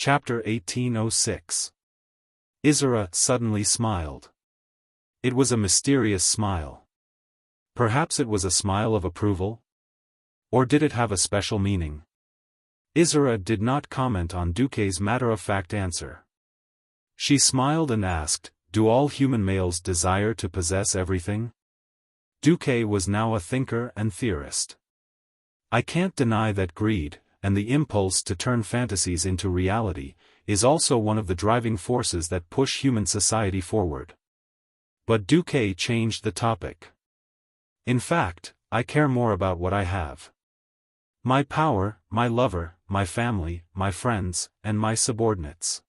Chapter 1806. Izura suddenly smiled. It was a mysterious smile. Perhaps it was a smile of approval? Or did it have a special meaning? Izura did not comment on Duke's matter-of-fact answer. She smiled and asked, "Do all human males desire to possess everything?" Duke was now a thinker and theorist. "I can't deny that greed, and the impulse to turn fantasies into reality, is also one of the driving forces that push human society forward." But Duke changed the topic. "In fact, I care more about what I have. My power, my lover, my family, my friends, and my subordinates."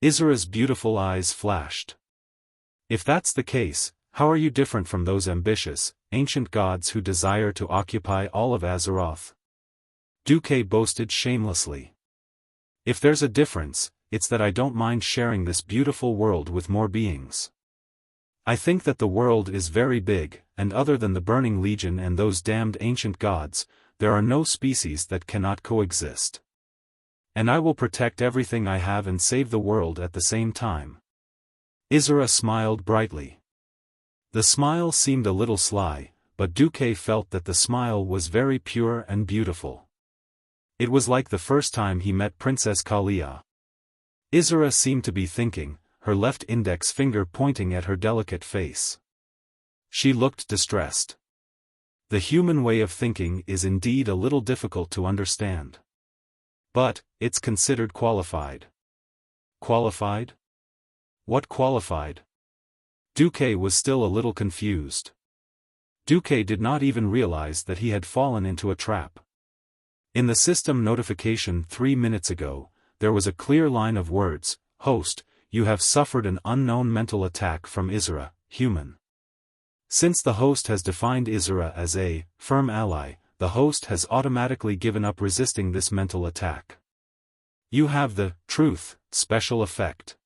Izura's beautiful eyes flashed. "If that's the case, how are you different from those ambitious, ancient gods who desire to occupy all of Azeroth?" Duke boasted shamelessly. "If there's a difference, it's that I don't mind sharing this beautiful world with more beings. I think that the world is very big, and other than the Burning Legion and those damned ancient gods, there are no species that cannot coexist. And I will protect everything I have and save the world at the same time." Izura smiled brightly. The smile seemed a little sly, but Duke felt that the smile was very pure and beautiful. It was like the first time he met Princess Kalia. Izura seemed to be thinking, her left index finger pointing at her delicate face. She looked distressed. The human way of thinking is indeed a little difficult to understand. But, it's considered qualified. Qualified? What qualified? Duke was still a little confused. Duke did not even realize that he had fallen into a trap. In the system notification 3 minutes ago, there was a clear line of words, "Host, you have suffered an unknown mental attack from Izura, human." Since the host has defined Izura as a firm ally, the host has automatically given up resisting this mental attack. You have the truth special effect.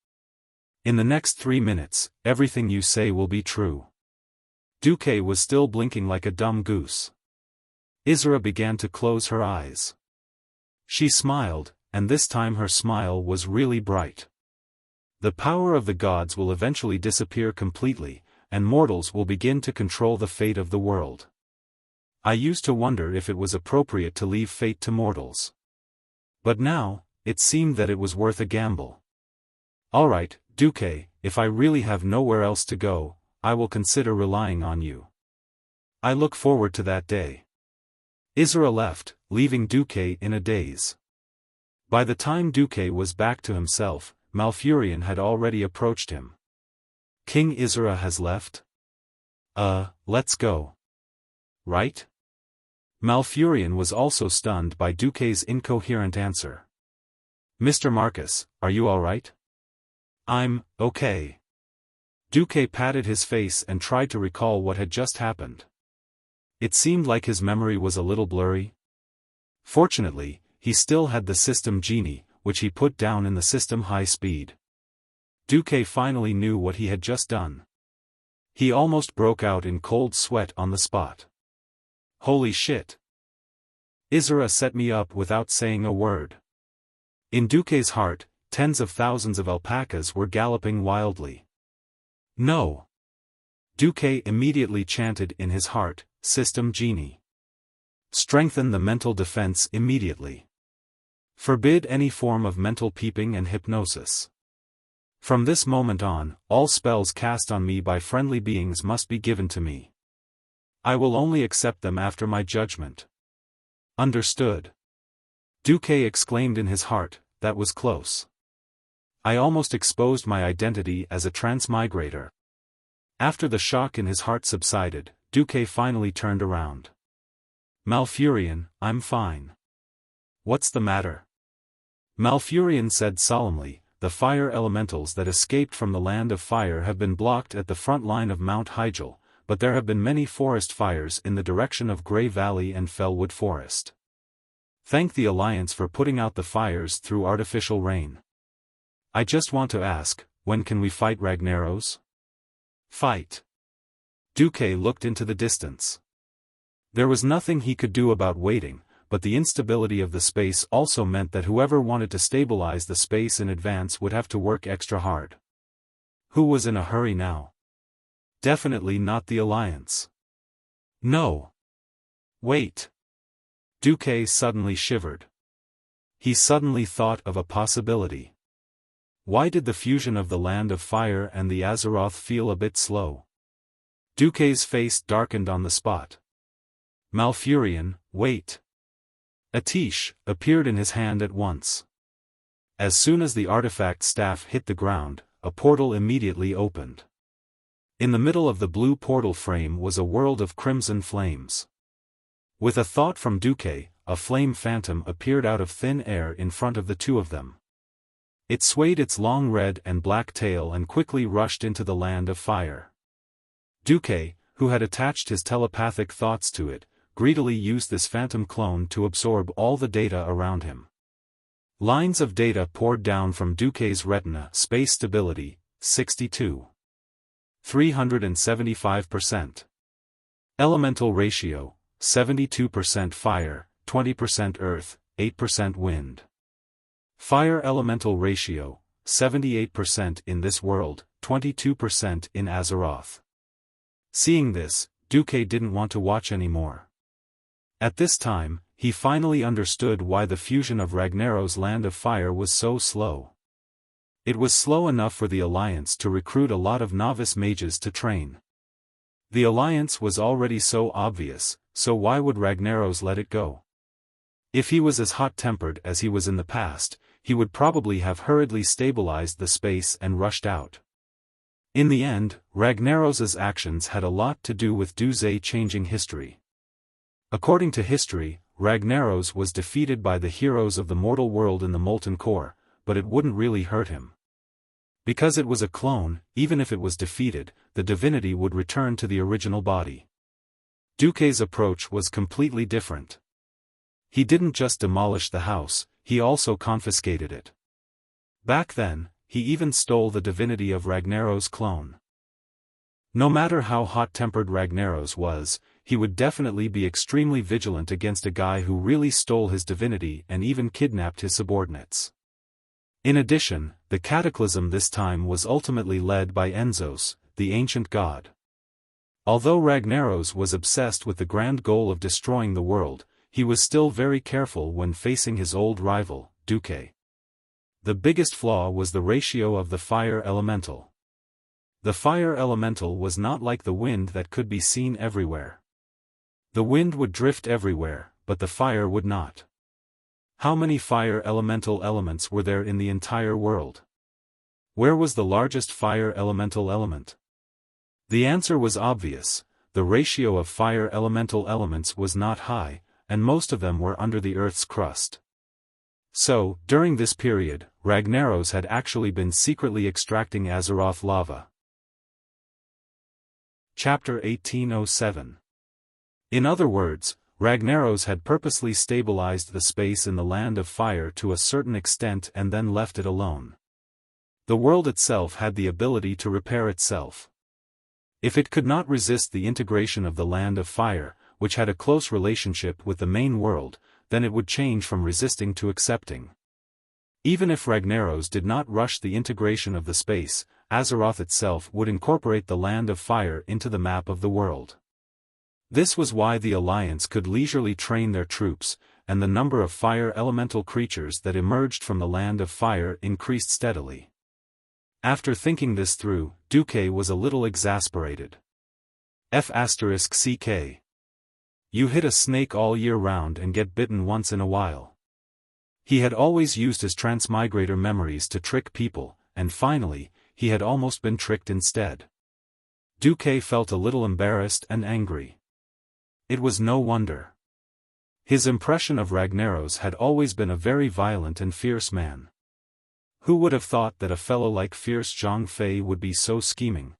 In the next 3 minutes, everything you say will be true. Duke was still blinking like a dumb goose. Izura began to close her eyes. She smiled, and this time her smile was really bright. The power of the gods will eventually disappear completely, and mortals will begin to control the fate of the world. I used to wonder if it was appropriate to leave fate to mortals. But now, it seemed that it was worth a gamble. All right, Duke, if I really have nowhere else to go, I will consider relying on you. I look forward to that day. Izura left, leaving Duke in a daze. By the time Duke was back to himself, Malfurion had already approached him. "King Izura has left? Let's go. Right?" Malfurion was also stunned by Duke's incoherent answer. "Mr. Marcus, are you alright?" "I'm okay." Duke patted his face and tried to recall what had just happened. It seemed like his memory was a little blurry. Fortunately, he still had the system genie, which he put down in the system high speed. Duke finally knew what he had just done. He almost broke out in cold sweat on the spot. Holy shit! Izura set me up without saying a word. In Duke's heart, tens of thousands of alpacas were galloping wildly. No! Duke immediately chanted in his heart, "System Genie. Strengthen the mental defense immediately. Forbid any form of mental peeping and hypnosis. From this moment on, all spells cast on me by friendly beings must be given to me. I will only accept them after my judgment." Understood. Duke exclaimed in his heart, that was close. I almost exposed my identity as a transmigrator. After the shock in his heart subsided, Duke finally turned around. "Malfurion, I'm fine." "What's the matter?" Malfurion said solemnly, "The fire elementals that escaped from the Land of Fire have been blocked at the front line of Mount Hyjal, but there have been many forest fires in the direction of Grey Valley and Fellwood Forest. Thank the Alliance for putting out the fires through artificial rain. I just want to ask, when can we fight Ragnaros?" "Fight?" Duke looked into the distance. There was nothing he could do about waiting, but the instability of the space also meant that whoever wanted to stabilize the space in advance would have to work extra hard. Who was in a hurry now? Definitely not the Alliance. No. Wait. Duque suddenly shivered. He suddenly thought of a possibility. Why did the fusion of the Land of Fire and the Azeroth feel a bit slow? Duque's face darkened on the spot. Malfurion, wait. Atish appeared in his hand at once. As soon as the artifact staff hit the ground, a portal immediately opened. In the middle of the blue portal frame was a world of crimson flames. With a thought from Duque, a flame phantom appeared out of thin air in front of the two of them. It swayed its long red and black tail and quickly rushed into the Land of Fire. Duque, who had attached his telepathic thoughts to it, greedily used this phantom clone to absorb all the data around him. Lines of data poured down from Duque's retina. Space stability, 62. 375%. Elemental ratio, 72% fire, 20% earth, 8% wind. Fire elemental ratio, 78% in this world, 22% in Azeroth. Seeing this, Duque didn't want to watch anymore. At this time, he finally understood why the fusion of Ragnaros's Land of Fire was so slow. It was slow enough for the Alliance to recruit a lot of novice mages to train. The Alliance was already so obvious, so why would Ragnaros let it go? If he was as hot-tempered as he was in the past, he would probably have hurriedly stabilized the space and rushed out. In the end, Ragnaros's actions had a lot to do with Duque changing history. According to history, Ragnaros was defeated by the heroes of the mortal world in the Molten Core, but it wouldn't really hurt him. Because it was a clone, even if it was defeated, the divinity would return to the original body. Duque's approach was completely different. He didn't just demolish the house, he also confiscated it. Back then, he even stole the divinity of Ragnaros' clone. No matter how hot-tempered Ragnaros was, he would definitely be extremely vigilant against a guy who really stole his divinity and even kidnapped his subordinates. In addition, the cataclysm this time was ultimately led by Enzos, the ancient god. Although Ragnaros was obsessed with the grand goal of destroying the world, he was still very careful when facing his old rival, Duque. The biggest flaw was the ratio of the fire elemental. The fire elemental was not like the wind that could be seen everywhere. The wind would drift everywhere, but the fire would not. How many fire elemental elements were there in the entire world? Where was the largest fire elemental element? The answer was obvious: the ratio of fire elemental elements was not high, and most of them were under the Earth's crust. So, during this period, Ragnaros had actually been secretly extracting Azeroth lava. Chapter 1807. In other words, Ragnaros had purposely stabilized the space in the Land of Fire to a certain extent and then left it alone. The world itself had the ability to repair itself. If it could not resist the integration of the Land of Fire, which had a close relationship with the main world, then it would change from resisting to accepting. Even if Ragnaros did not rush the integration of the space, Azeroth itself would incorporate the Land of Fire into the map of the world. This was why the Alliance could leisurely train their troops, and the number of fire elemental creatures that emerged from the Land of Fire increased steadily. After thinking this through, Duque was a little exasperated. F***ck. You hit a snake all year round and get bitten once in a while. He had always used his transmigrator memories to trick people, and finally, he had almost been tricked instead. Duque felt a little embarrassed and angry. It was no wonder. His impression of Ragnaros had always been a very violent and fierce man. Who would have thought that a fellow like fierce Zhang Fei would be so scheming?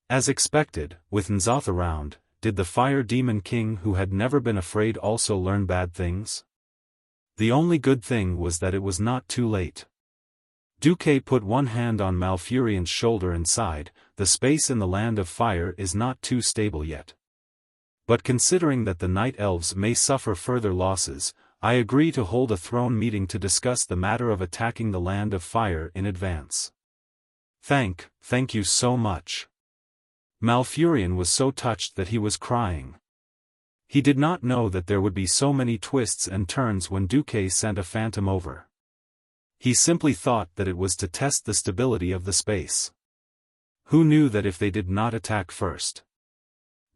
As expected, with N'Zoth around, did the Fire Demon King who had never been afraid also learn bad things? The only good thing was that it was not too late. Duque put one hand on Malfurion's shoulder and sighed, the space in the Land of Fire is not too stable yet. But considering that the Night Elves may suffer further losses, I agree to hold a throne meeting to discuss the matter of attacking the Land of Fire in advance. Thank you so much. Malfurion was so touched that he was crying. He did not know that there would be so many twists and turns when Duque sent a phantom over. He simply thought that it was to test the stability of the space. Who knew that if they did not attack first,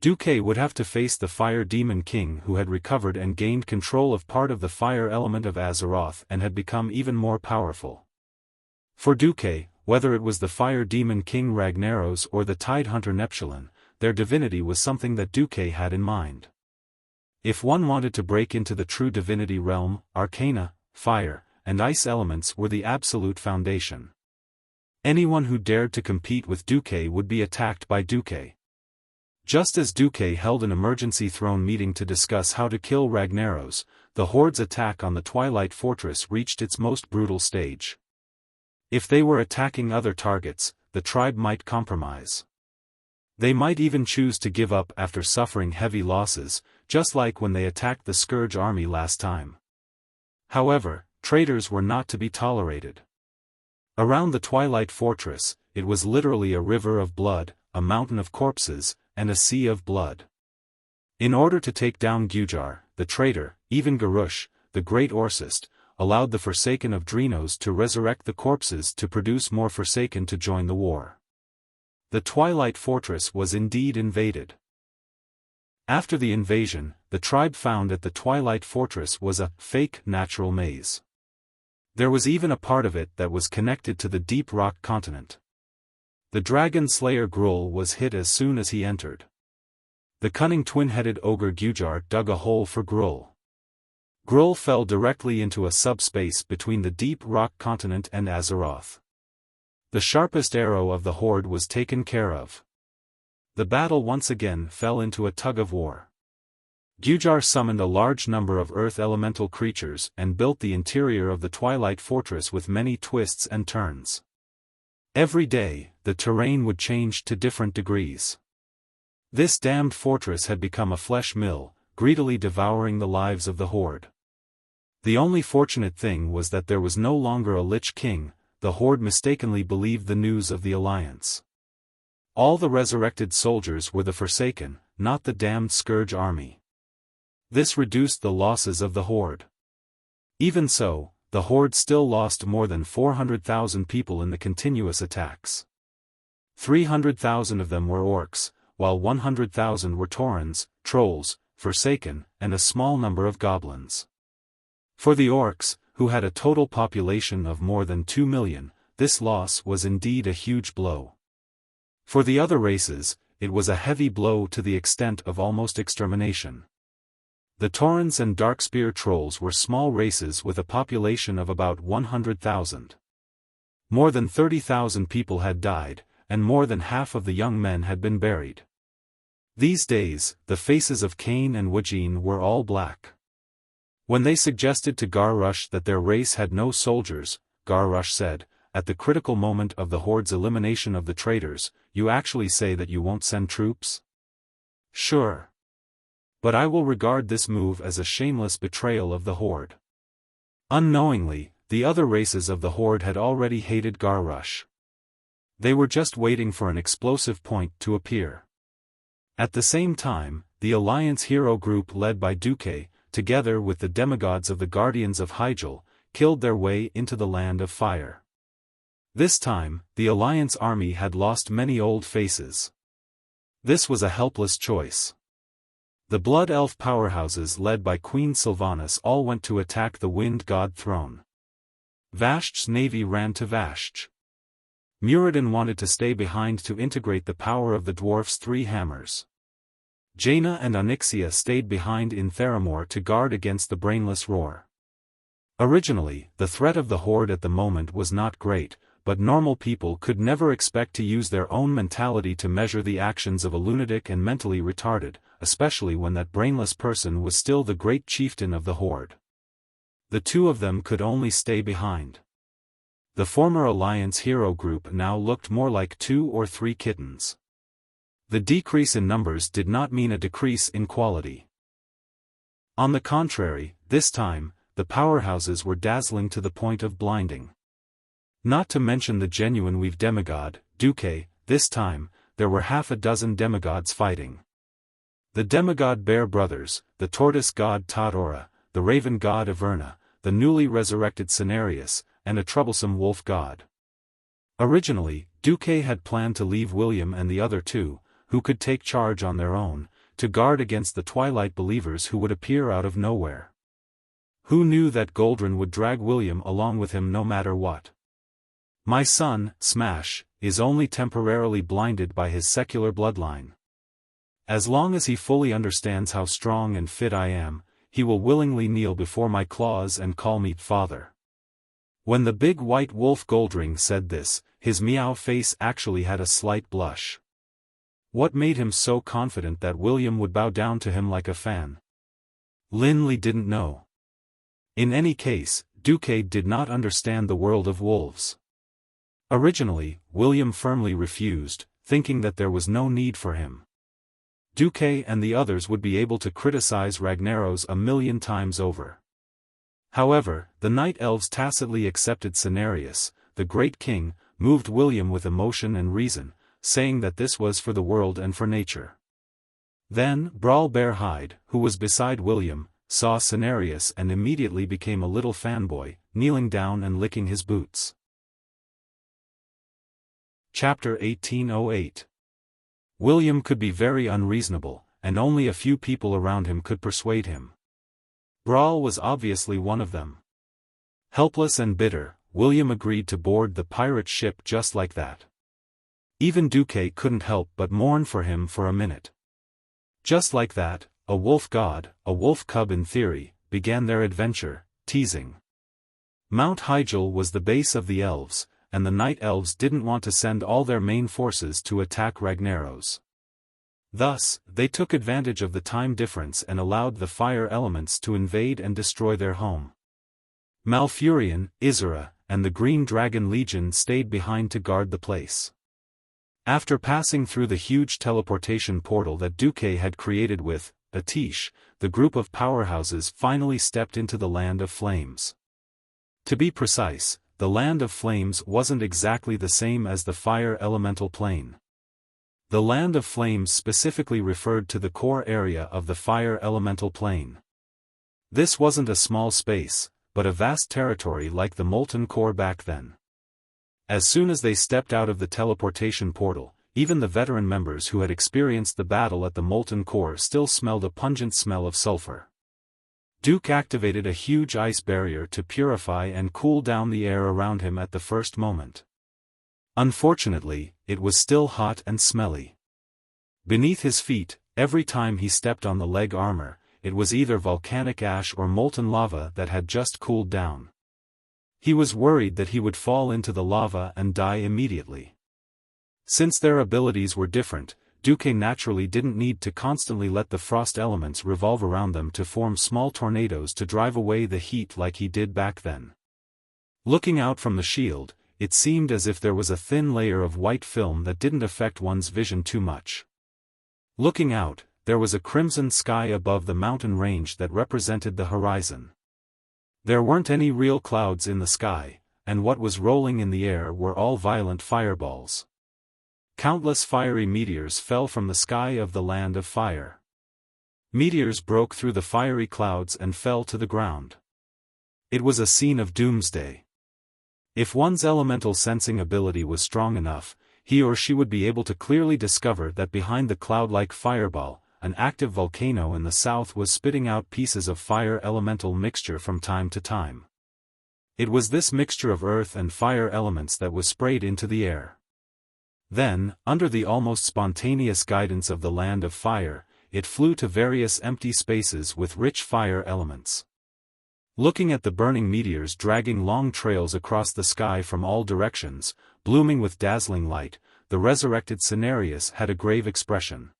Duque would have to face the Fire Demon King, who had recovered and gained control of part of the fire element of Azeroth and had become even more powerful. For Duque, whether it was the Fire Demon King Ragnaros or the Tidehunter Neptulin, their divinity was something that Duque had in mind. If one wanted to break into the true divinity realm, Arcana, fire, and ice elements were the absolute foundation. Anyone who dared to compete with Duque would be attacked by Duque. Just as Duque held an emergency throne meeting to discuss how to kill Ragnaros, the Horde's attack on the Twilight Fortress reached its most brutal stage. If they were attacking other targets, the tribe might compromise. They might even choose to give up after suffering heavy losses, just like when they attacked the Scourge army last time. However, traitors were not to be tolerated. Around the Twilight Fortress, it was literally a river of blood, a mountain of corpses, and a sea of blood. In order to take down Gujar, the traitor, even Garush, the great Orsist, allowed the Forsaken of Drinos to resurrect the corpses to produce more Forsaken to join the war. The Twilight Fortress was indeed invaded. After the invasion, the tribe found that the Twilight Fortress was a fake natural maze. There was even a part of it that was connected to the deep rock continent. The dragon slayer Gruul was hit as soon as he entered. The cunning twin-headed ogre Gujar dug a hole for Gruul. Gruul fell directly into a subspace between the deep rock continent and Azeroth. The sharpest arrow of the Horde was taken care of. The battle once again fell into a tug-of-war. Gujar summoned a large number of earth elemental creatures and built the interior of the Twilight Fortress with many twists and turns. Every day, the terrain would change to different degrees. This damned fortress had become a flesh mill, greedily devouring the lives of the Horde. The only fortunate thing was that there was no longer a Lich King. The Horde mistakenly believed the news of the Alliance. All the resurrected soldiers were the Forsaken, not the damned Scourge army. This reduced the losses of the Horde. Even so, the Horde still lost more than 400,000 people in the continuous attacks. 300,000 of them were orcs, while 100,000 were Taurens, trolls, Forsaken, and a small number of goblins. For the orcs, who had a total population of more than 2 million, this loss was indeed a huge blow. For the other races, it was a heavy blow to the extent of almost extermination. The Taurens and Darkspear trolls were small races with a population of about 100,000. More than 30,000 people had died, and more than half of the young men had been buried. These days, the faces of Cain and Wajin were all black. When they suggested to Garrush that their race had no soldiers, Garrush said, at the critical moment of the Horde's elimination of the traitors, "You actually say that you won't send troops?" "Sure. But I will regard this move as a shameless betrayal of the Horde." Unknowingly, the other races of the Horde had already hated Garrush. They were just waiting for an explosive point to appear. At the same time, the Alliance hero group led by Duque, together with the demigods of the Guardians of Hyjal, killed their way into the Land of Fire. This time, the Alliance army had lost many old faces. This was a helpless choice. The Blood Elf powerhouses led by Queen Sylvanas all went to attack the Wind God throne. Vasht's navy ran to Vasht. Muradin wanted to stay behind to integrate the power of the dwarf's 3 hammers. Jaina and Onyxia stayed behind in Theramore to guard against the brainless roar. Originally, the threat of the Horde at the moment was not great, but normal people could never expect to use their own mentality to measure the actions of a lunatic and mentally retarded, especially when that brainless person was still the great chieftain of the Horde. The two of them could only stay behind. The former Alliance hero group now looked more like 2 or 3 kittens. The decrease in numbers did not mean a decrease in quality. On the contrary, this time, the powerhouses were dazzling to the point of blinding. Not to mention the genuine weave demigod, Duque, this time, there were half a dozen demigods fighting. The demigod Bear Brothers, the tortoise god Tadora, the raven god Averna, the newly resurrected Cenarius, and a troublesome wolf god. Originally, Duque had planned to leave William and the other two, who could take charge on their own, to guard against the Twilight Believers who would appear out of nowhere. Who knew that Goldrin would drag William along with him no matter what? My son, Smash, is only temporarily blinded by his secular bloodline. As long as he fully understands how strong and fit I am, he will willingly kneel before my claws and call me father. When the big white wolf Goldring said this, his meow face actually had a slight blush. What made him so confident that William would bow down to him like a fan? Linley didn't know. In any case, Duque did not understand the world of wolves. Originally, William firmly refused, thinking that there was no need for him. Duque and the others would be able to criticize Ragnaros a million times over. However, the Night Elves tacitly accepted Cenarius, the great king, moved William with emotion and reason, saying that this was for the world and for nature. Then, Brawl Bear Hide, who was beside William, saw Cenarius and immediately became a little fanboy, kneeling down and licking his boots. Chapter 1808. William could be very unreasonable, and only a few people around him could persuade him. Brawl was obviously one of them. Helpless and bitter, William agreed to board the pirate ship just like that. Even Duque couldn't help but mourn for him for a minute. Just like that, a wolf god, a wolf cub in theory, began their adventure, teasing. Mount Hyjal was the base of the elves, and the Night Elves didn't want to send all their main forces to attack Ragnaros. Thus, they took advantage of the time difference and allowed the fire elements to invade and destroy their home. Malfurion, Isra, and the Green Dragon Legion stayed behind to guard the place. After passing through the huge teleportation portal that Duque had created with Atish, the group of powerhouses finally stepped into the Land of Flames. To be precise, the Land of Flames wasn't exactly the same as the fire elemental plane. The Land of Flames specifically referred to the core area of the fire elemental plane. This wasn't a small space, but a vast territory like the molten core back then. As soon as they stepped out of the teleportation portal, even the veteran members who had experienced the battle at the molten core still smelled a pungent smell of sulfur. Duke activated a huge ice barrier to purify and cool down the air around him at the first moment. Unfortunately, it was still hot and smelly. Beneath his feet, every time he stepped on the leg armor, it was either volcanic ash or molten lava that had just cooled down. He was worried that he would fall into the lava and die immediately. Since their abilities were different, Duque naturally didn't need to constantly let the frost elements revolve around them to form small tornadoes to drive away the heat like he did back then. Looking out from the shield, it seemed as if there was a thin layer of white film that didn't affect one's vision too much. Looking out, there was a crimson sky above the mountain range that represented the horizon. There weren't any real clouds in the sky, and what was rolling in the air were all violent fireballs. Countless fiery meteors fell from the sky of the Land of Fire. Meteors broke through the fiery clouds and fell to the ground. It was a scene of doomsday. If one's elemental sensing ability was strong enough, he or she would be able to clearly discover that behind the cloud-like fireball, an active volcano in the south was spitting out pieces of fire elemental mixture from time to time. It was this mixture of earth and fire elements that was sprayed into the air. Then, under the almost spontaneous guidance of the Land of Fire, it flew to various empty spaces with rich fire elements. Looking at the burning meteors dragging long trails across the sky from all directions, blooming with dazzling light, the resurrected Cenarius had a grave expression.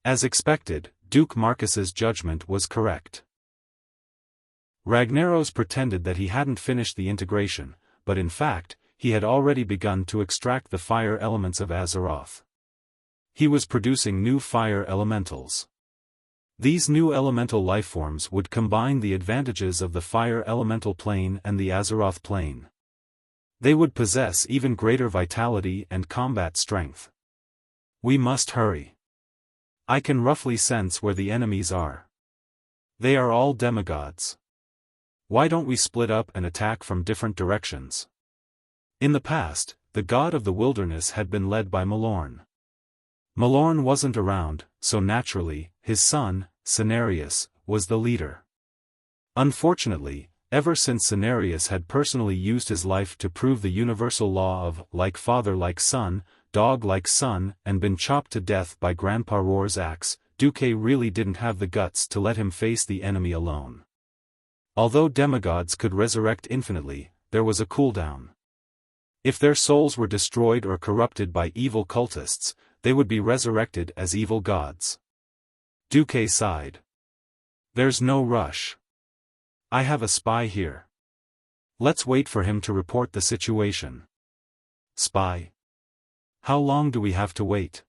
As expected, Duke Marcus's judgment was correct. Ragnaros pretended that he hadn't finished the integration, but in fact, he had already begun to extract the fire elements of Azeroth. He was producing new fire elementals. These new elemental lifeforms would combine the advantages of the fire elemental plane and the Azeroth plane. They would possess even greater vitality and combat strength. We must hurry. I can roughly sense where the enemies are. They are all demigods. Why don't we split up and attack from different directions? In the past, the god of the wilderness had been led by Malorn. Malorn wasn't around, so naturally, his son, Cenarius, was the leader. Unfortunately, ever since Cenarius had personally used his life to prove the universal law of like father like son, dog like son, and been chopped to death by Grandpa Roar's axe, Duque really didn't have the guts to let him face the enemy alone. Although demigods could resurrect infinitely, there was a cooldown. If their souls were destroyed or corrupted by evil cultists, they would be resurrected as evil gods. Duque sighed. There's no rush. I have a spy here. Let's wait for him to report the situation. Spy? How long do we have to wait?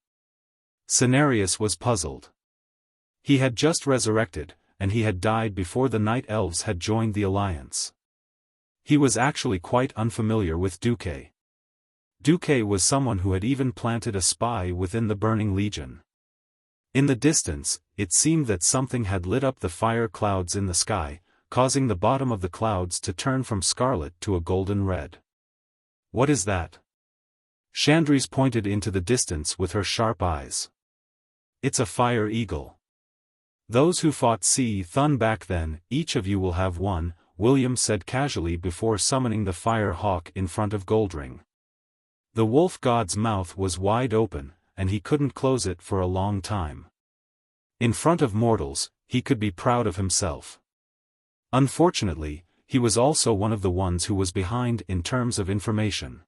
Cenarius was puzzled. He had just resurrected, and he had died before the Night Elves had joined the Alliance. He was actually quite unfamiliar with Duque. Duque was someone who had even planted a spy within the Burning Legion. In the distance, it seemed that something had lit up the fire clouds in the sky, causing the bottom of the clouds to turn from scarlet to a golden red. What is that? Chandris pointed into the distance with her sharp eyes. It's a fire eagle. Those who fought Thun back then, each of you will have one, William said casually before summoning the fire hawk in front of Goldring. The wolf god's mouth was wide open, and he couldn't close it for a long time. In front of mortals, he could be proud of himself. Unfortunately, he was also one of the ones who was behind in terms of information.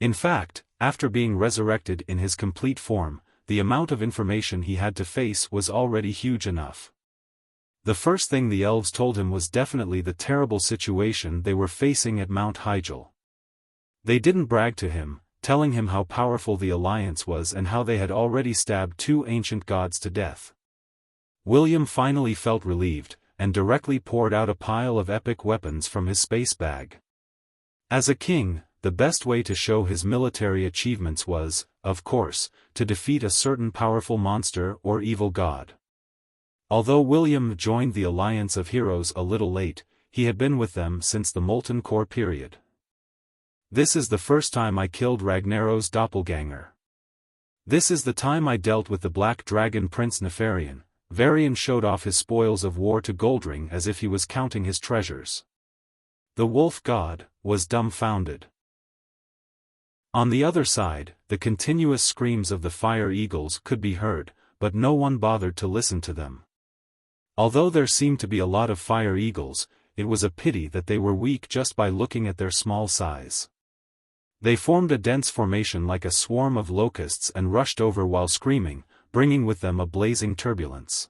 In fact, after being resurrected in his complete form, the amount of information he had to face was already huge enough. The first thing the elves told him was definitely the terrible situation they were facing at Mount Hyjal. They didn't brag to him, telling him how powerful the Alliance was and how they had already stabbed 2 ancient gods to death. William finally felt relieved, and directly poured out a pile of epic weapons from his space bag. As a king, the best way to show his military achievements was, of course, to defeat a certain powerful monster or evil god. Although William joined the Alliance of Heroes a little late, he had been with them since the Molten Core period. This is the first time I killed Ragnaros's doppelganger. This is the time I dealt with the Black Dragon Prince Nefarian. Varian showed off his spoils of war to Goldring as if he was counting his treasures. The wolf god was dumbfounded. On the other side, the continuous screams of the fire eagles could be heard, but no one bothered to listen to them. Although there seemed to be a lot of fire eagles, it was a pity that they were weak just by looking at their small size. They formed a dense formation like a swarm of locusts and rushed over while screaming, bringing with them a blazing turbulence.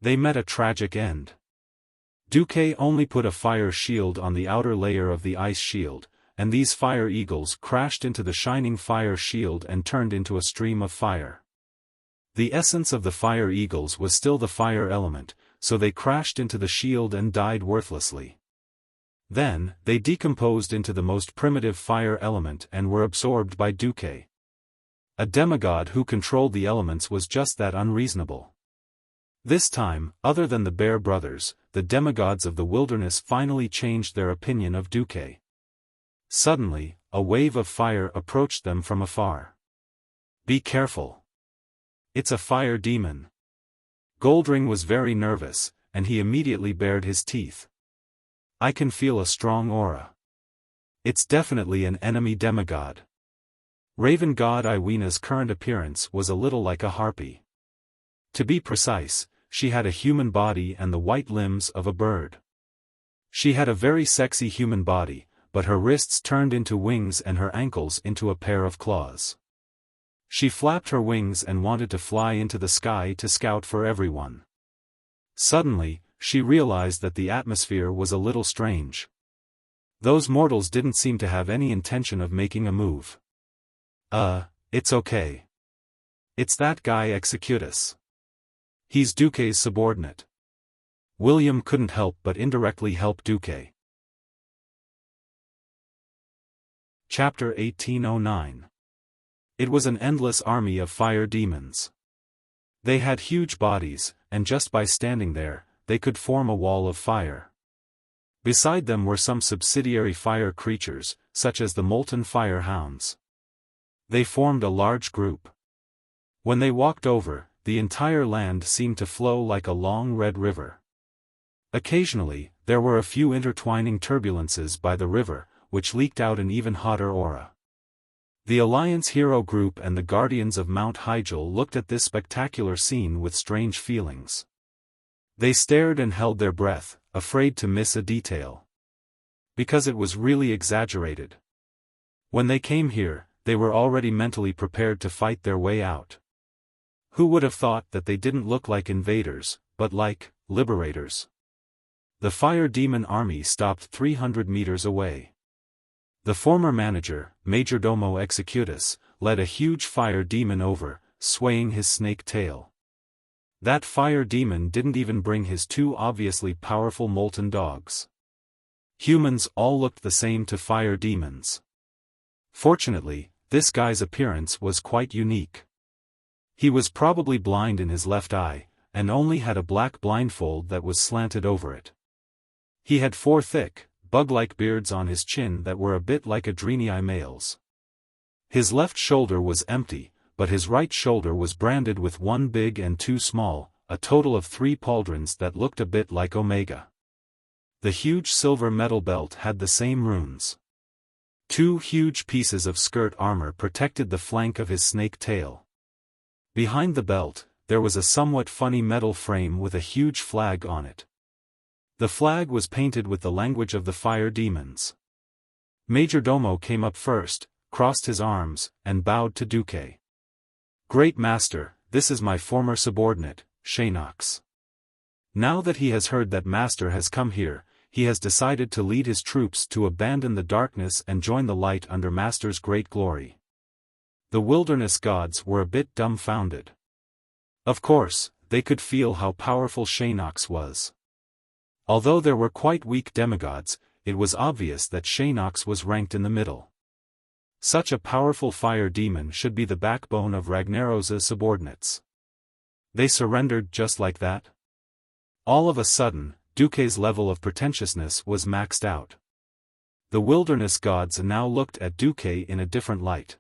They met a tragic end. Duque only put a fire shield on the outer layer of the ice shield, and these fire eagles crashed into the shining fire shield and turned into a stream of fire. The essence of the fire eagles was still the fire element, so they crashed into the shield and died worthlessly. Then, they decomposed into the most primitive fire element and were absorbed by Duque. A demigod who controlled the elements was just that unreasonable. This time, other than the Bear Brothers, the demigods of the wilderness finally changed their opinion of Duque. Suddenly, a wave of fire approached them from afar. Be careful. It's a fire demon. Goldring was very nervous, and he immediately bared his teeth. I can feel a strong aura. It's definitely an enemy demigod. Raven god Iwena's current appearance was a little like a harpy. To be precise, she had a human body and the white limbs of a bird. She had a very sexy human body, but her wrists turned into wings and her ankles into a pair of claws. She flapped her wings and wanted to fly into the sky to scout for everyone. Suddenly, she realized that the atmosphere was a little strange. Those mortals didn't seem to have any intention of making a move. It's okay. It's that guy Executus. He's Duque's subordinate. William couldn't help but indirectly help Duque. Chapter 1809. It was an endless army of fire demons. They had huge bodies, and just by standing there, they could form a wall of fire. Beside them were some subsidiary fire creatures, such as the molten fire hounds. They formed a large group. When they walked over, the entire land seemed to flow like a long red river. Occasionally, there were a few intertwining turbulences by the river, which leaked out an even hotter aura. The Alliance hero group and the Guardians of Mount Hyjal looked at this spectacular scene with strange feelings. They stared and held their breath, afraid to miss a detail. Because it was really exaggerated. When they came here, they were already mentally prepared to fight their way out. Who would have thought that they didn't look like invaders, but like liberators? The fire demon army stopped 300 meters away. The former manager, Majordomo Executus, led a huge fire demon over, swaying his snake tail. That fire demon didn't even bring his two obviously powerful molten dogs. Humans all looked the same to fire demons. Fortunately, this guy's appearance was quite unique. He was probably blind in his left eye, and only had a black blindfold that was slanted over it. He had 4 thick, bug-like beards on his chin that were a bit like a Adrenii male's. His left shoulder was empty, but his right shoulder was branded with 1 big and 2 small, a total of 3 pauldrons that looked a bit like Omega. The huge silver metal belt had the same runes. 2 huge pieces of skirt armor protected the flank of his snake tail. Behind the belt, there was a somewhat funny metal frame with a huge flag on it. The flag was painted with the language of the fire demons. Majordomo came up first, crossed his arms, and bowed to Duque. "Great Master, this is my former subordinate, Shanox. Now that he has heard that Master has come here, he has decided to lead his troops to abandon the darkness and join the light under Master's great glory." The wilderness gods were a bit dumbfounded. Of course, they could feel how powerful Shanox was. Although there were quite weak demigods, it was obvious that Shanox was ranked in the middle. Such a powerful fire demon should be the backbone of Ragnaros's subordinates. They surrendered just like that? All of a sudden, Duque's level of pretentiousness was maxed out. The wilderness gods now looked at Duque in a different light.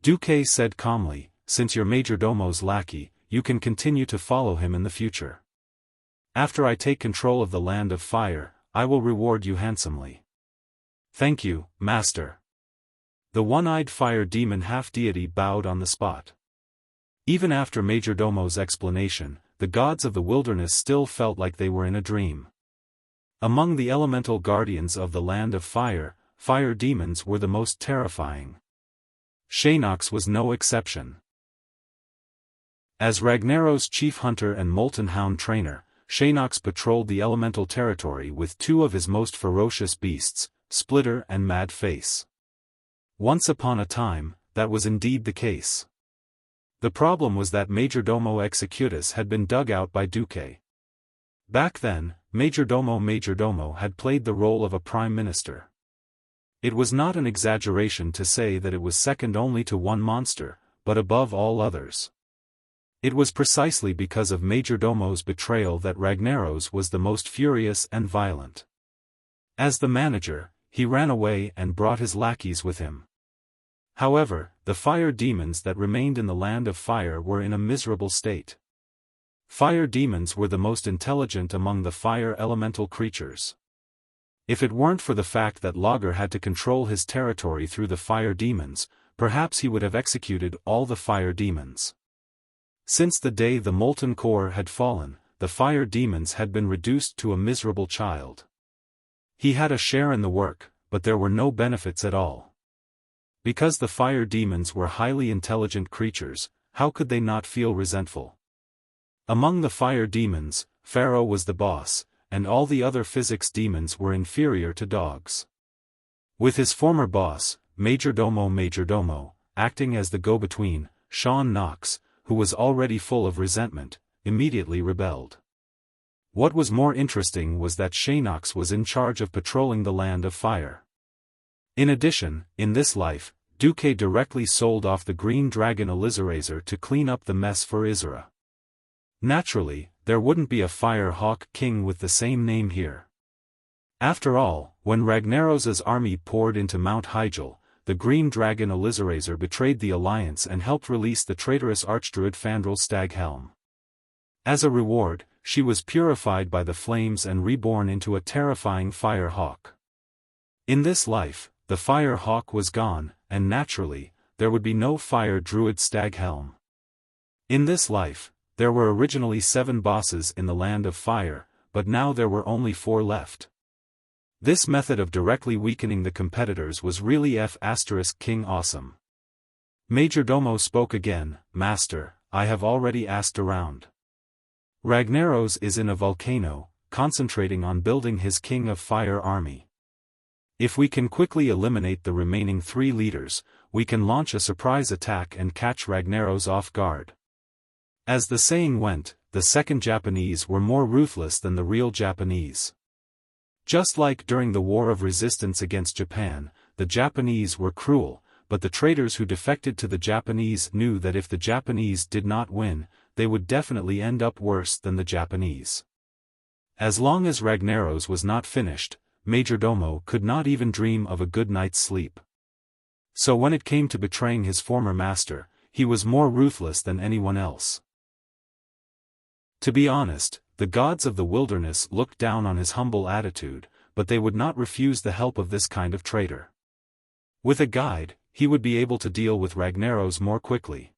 Duque said calmly, "Since you're Majordomo's lackey, you can continue to follow him in the future. After I take control of the land of fire, I will reward you handsomely." "Thank you, Master." The one-eyed fire demon half-deity bowed on the spot. Even after Majordomo's explanation, the gods of the wilderness still felt like they were in a dream. Among the elemental guardians of the land of fire, fire demons were the most terrifying. Shanox was no exception. As Ragnaros' chief hunter and molten hound trainer, Shanox patrolled the elemental territory with 2 of his most ferocious beasts, Splitter and Mad Face. Once upon a time, that was indeed the case. The problem was that Majordomo Executus had been dug out by Duque. Back then, Majordomo had played the role of a prime minister. It was not an exaggeration to say that it was second only to one monster, but above all others. It was precisely because of Majordomo's betrayal that Ragnaros was the most furious and violent. As the manager, he ran away and brought his lackeys with him. However, the fire demons that remained in the land of fire were in a miserable state. Fire demons were the most intelligent among the fire elemental creatures. If it weren't for the fact that Logger had to control his territory through the fire demons, perhaps he would have executed all the fire demons. Since the day the molten core had fallen, the fire demons had been reduced to a miserable child. He had a share in the work, but there were no benefits at all. Because the fire demons were highly intelligent creatures, how could they not feel resentful? Among the fire demons, Pharaoh was the boss, and all the other physics demons were inferior to dogs. With his former boss, Majordomo, acting as the go-between, Sean Knox, who was already full of resentment, immediately rebelled. What was more interesting was that Shanox was in charge of patrolling the Land of Fire. In addition, in this life, Duque directly sold off the green dragon Elizarazer to clean up the mess for Isra. Naturally, there wouldn't be a Fire Hawk king with the same name here. After all, when Ragnaros's army poured into Mount Hyjal, the green dragon Elizarazer betrayed the alliance and helped release the traitorous archdruid Fandral Staghelm. As a reward, she was purified by the flames and reborn into a terrifying Fire Hawk. In this life, the Fire Hawk was gone, and naturally, there would be no Fire Druid Staghelm. In this life, there were originally 7 bosses in the Land of Fire, but now there were only 4 left. This method of directly weakening the competitors was really King awesome. Majordomo spoke again. "Master, I have already asked around. Ragnaros is in a volcano, concentrating on building his King of Fire army. If we can quickly eliminate the remaining 3 leaders, we can launch a surprise attack and catch Ragnaros off guard." As the saying went, the second Japanese were more ruthless than the real Japanese. Just like during the War of Resistance against Japan, the Japanese were cruel, but the traitors who defected to the Japanese knew that if the Japanese did not win, they would definitely end up worse than the Japanese. As long as Ragnaros was not finished, Majordomo could not even dream of a good night's sleep. So when it came to betraying his former master, he was more ruthless than anyone else. To be honest, the gods of the wilderness looked down on his humble attitude, but they would not refuse the help of this kind of traitor. With a guide, he would be able to deal with Ragnaros more quickly.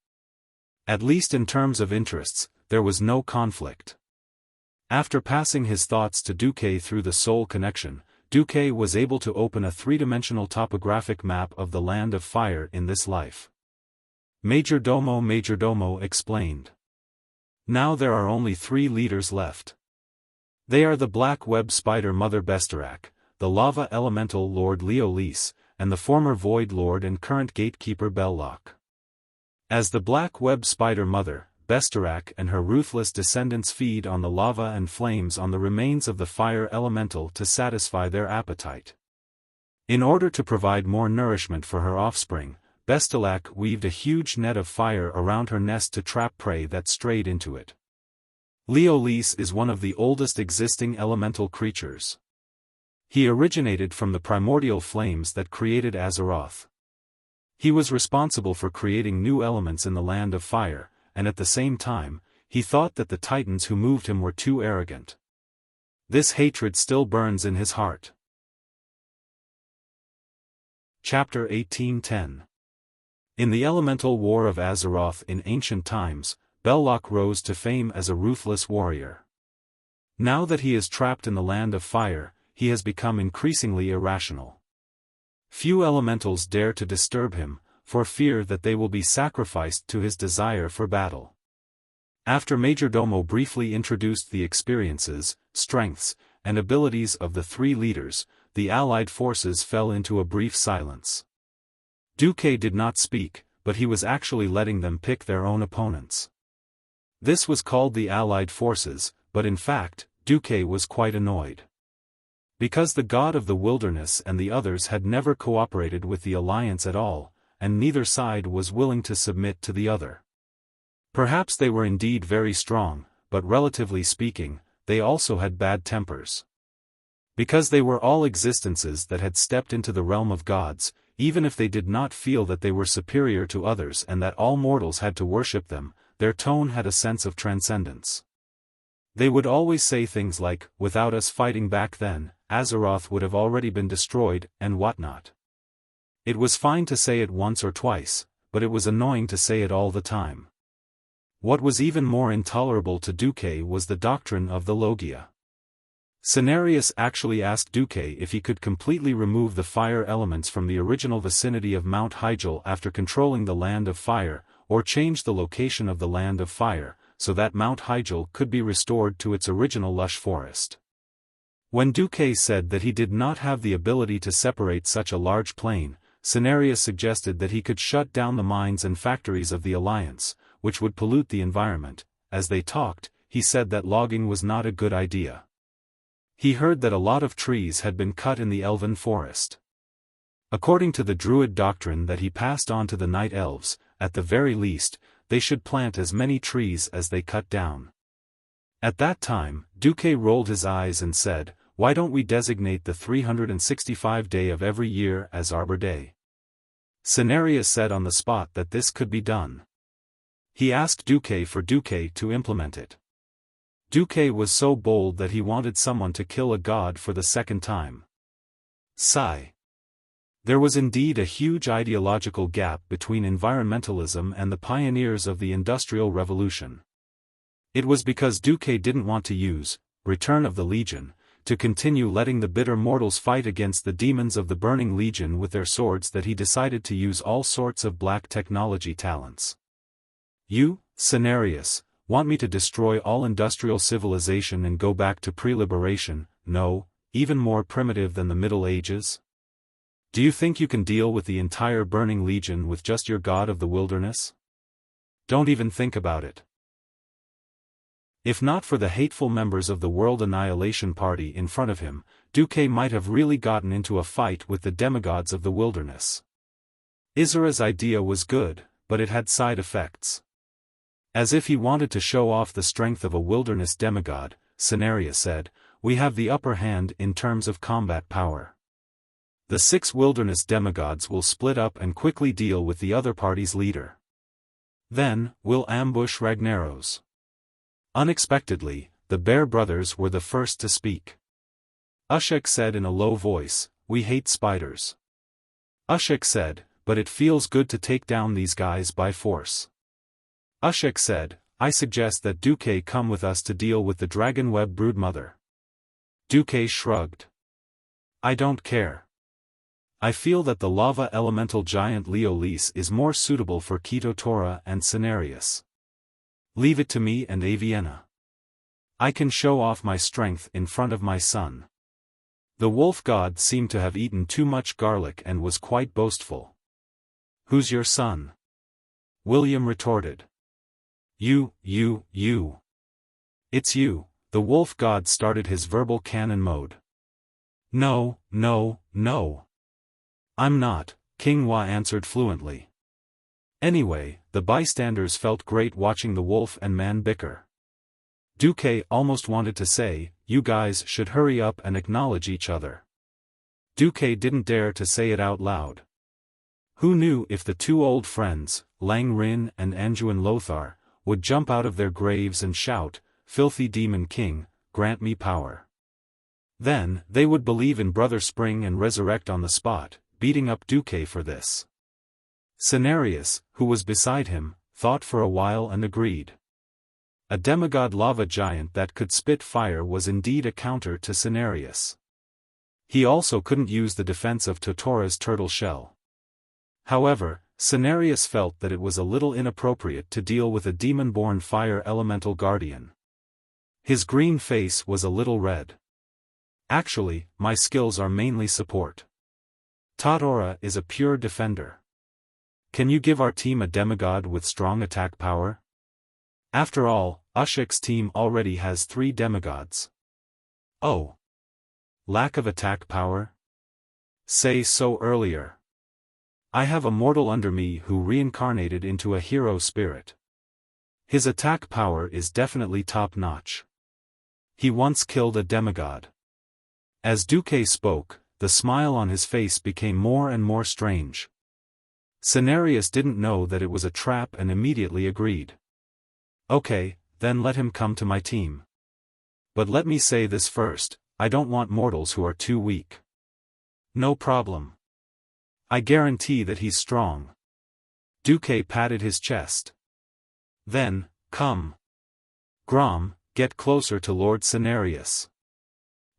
At least in terms of interests, there was no conflict. After passing his thoughts to Duque through the soul connection, Duque was able to open a 3-dimensional topographic map of the Land of Fire in this life. Majordomo explained. Now there are only 3 leaders left. They are the Black Web Spider Mother Bestarak, the Lava Elemental Lord Leolise, and the former Void Lord and current Gatekeeper Belloc. As the Black Web Spider Mother, Bestarak and her ruthless descendants feed on the lava and flames on the remains of the fire elemental to satisfy their appetite. In order to provide more nourishment for her offspring, Bestarak weaved a huge net of fire around her nest to trap prey that strayed into it. Leolise is one of the oldest existing elemental creatures. He originated from the primordial flames that created Azeroth. He was responsible for creating new elements in the Land of Fire, and at the same time, he thought that the titans who moved him were too arrogant. This hatred still burns in his heart. Chapter 1810. In the elemental war of Azeroth in ancient times, Belloc rose to fame as a ruthless warrior. Now that he is trapped in the Land of Fire, he has become increasingly irrational. Few elementals dare to disturb him, for fear that they will be sacrificed to his desire for battle. After Majordomo briefly introduced the experiences, strengths, and abilities of the 3 leaders, the allied forces fell into a brief silence. Duque did not speak, but he was actually letting them pick their own opponents. This was called the allied forces, but in fact, Duque was quite annoyed. Because the god of the wilderness and the others had never cooperated with the alliance at all, and neither side was willing to submit to the other. Perhaps they were indeed very strong, but relatively speaking, they also had bad tempers. Because they were all existences that had stepped into the realm of gods, even if they did not feel that they were superior to others and that all mortals had to worship them, their tone had a sense of transcendence. They would always say things like, "Without us fighting back then, Azeroth would have already been destroyed," and whatnot. It was fine to say it once or twice, but it was annoying to say it all the time. What was even more intolerable to Duque was the doctrine of the Logia. Cenarius actually asked Duque if he could completely remove the fire elements from the original vicinity of Mount Hyjal after controlling the Land of Fire, or change the location of the Land of Fire, so that Mount Hyjal could be restored to its original lush forest. When Duque said that he did not have the ability to separate such a large plain, Cenarius suggested that he could shut down the mines and factories of the Alliance, which would pollute the environment. As they talked, he said that logging was not a good idea. He heard that a lot of trees had been cut in the elven forest. According to the druid doctrine that he passed on to the night elves, at the very least, they should plant as many trees as they cut down. At that time, Duque rolled his eyes and said, "Why don't we designate the 365 day of every year as Arbor Day?" Cenarius said on the spot that this could be done. He asked Duque for Duque to implement it. Duque was so bold that he wanted someone to kill a god for the second time. Sigh. There was indeed a huge ideological gap between environmentalism and the pioneers of the Industrial Revolution. It was because Duque didn't want to use Return of the Legion to continue letting the bitter mortals fight against the demons of the Burning Legion with their swords that he decided to use all sorts of black technology talents. You, Cenarius, want me to destroy all industrial civilization and go back to pre-liberation, no, even more primitive than the Middle Ages? Do you think you can deal with the entire Burning Legion with just your god of the wilderness? Don't even think about it. If not for the hateful members of the World Annihilation Party in front of him, Duque might have really gotten into a fight with the demigods of the wilderness. Isara's idea was good, but it had side effects. As if he wanted to show off the strength of a wilderness demigod, Cenarius said, "We have the upper hand in terms of combat power. The 6 wilderness demigods will split up and quickly deal with the other party's leader. Then, we'll ambush Ragnaros." Unexpectedly, the Bear brothers were the first to speak. Ushek said in a low voice, "We hate spiders." Ushek said, "But it feels good to take down these guys by force." Ushek said, "I suggest that Duque come with us to deal with the Dragonweb broodmother." Duque shrugged. "I don't care. I feel that the lava elemental giant Leolise is more suitable for Kito-Tora and Cenarius. Leave it to me and Avienna. I can show off my strength in front of my son." The wolf god seemed to have eaten too much garlic and was quite boastful. "Who's your son?" William retorted. You. It's you." The wolf god started his verbal cannon mode. No. "I'm not," King Hua answered fluently. Anyway, the bystanders felt great watching the wolf and man bicker. Duque almost wanted to say, "You guys should hurry up and acknowledge each other." Duque didn't dare to say it out loud. Who knew if the 2 old friends, Lang Rin and Anjuan Lothar, would jump out of their graves and shout, "Filthy Demon King, grant me power." Then, they would believe in Brother Spring and resurrect on the spot, beating up Duque for this. Cenarius, who was beside him, thought for a while and agreed. A demigod lava giant that could spit fire was indeed a counter to Cenarius. He also couldn't use the defense of Totora's turtle shell. However, Cenarius felt that it was a little inappropriate to deal with a demon-born fire elemental guardian. His green face was a little red. "Actually, my skills are mainly support. Totora is a pure defender. Can you give our team a demigod with strong attack power? After all, Ushek's team already has 3 demigods." "Oh. Lack of attack power? Say so earlier. I have a mortal under me who reincarnated into a hero spirit. His attack power is definitely top-notch. He once killed a demigod." As Duque spoke, the smile on his face became more and more strange. Cenarius didn't know that it was a trap and immediately agreed. "Okay, then let him come to my team. But let me say this first, I don't want mortals who are too weak." "No problem. I guarantee that he's strong." Duque patted his chest. "Then, come. Grom, get closer to Lord Cenarius."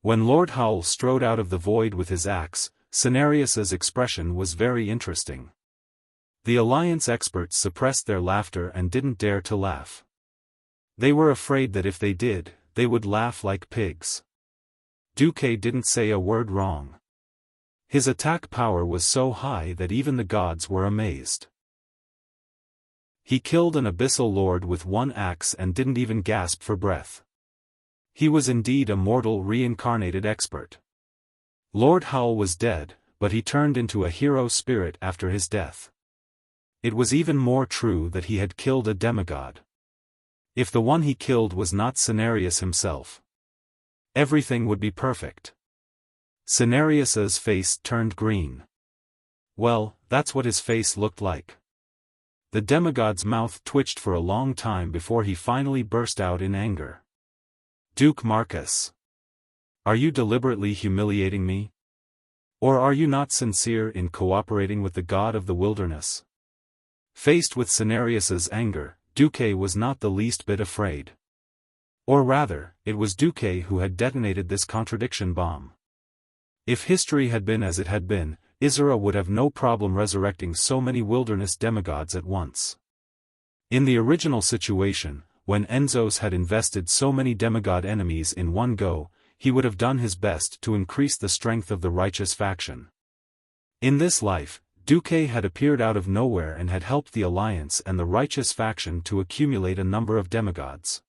When Lord Howl strode out of the void with his axe, Cenarius's expression was very interesting. The Alliance experts suppressed their laughter and didn't dare to laugh. They were afraid that if they did, they would laugh like pigs. Duque didn't say a word wrong. His attack power was so high that even the gods were amazed. He killed an abyssal lord with one axe and didn't even gasp for breath. He was indeed a mortal reincarnated expert. Lord Hull was dead, but he turned into a hero spirit after his death. It was even more true that he had killed a demigod. If the one he killed was not Cenarius himself, everything would be perfect. Cenarius's face turned green. Well, that's what his face looked like. The demigod's mouth twitched for a long time before he finally burst out in anger. Duke Marcus, are you deliberately humiliating me? Or are you not sincere in cooperating with the god of the wilderness? Faced with Cenarius's anger, Duque was not the least bit afraid. Or rather, it was Duque who had detonated this contradiction bomb. If history had been as it had been, Isra would have no problem resurrecting so many wilderness demigods at once. In the original situation, when Enzos had invested so many demigod enemies in one go, he would have done his best to increase the strength of the righteous faction. In this life, Duque had appeared out of nowhere and had helped the Alliance and the righteous faction to accumulate a number of demigods.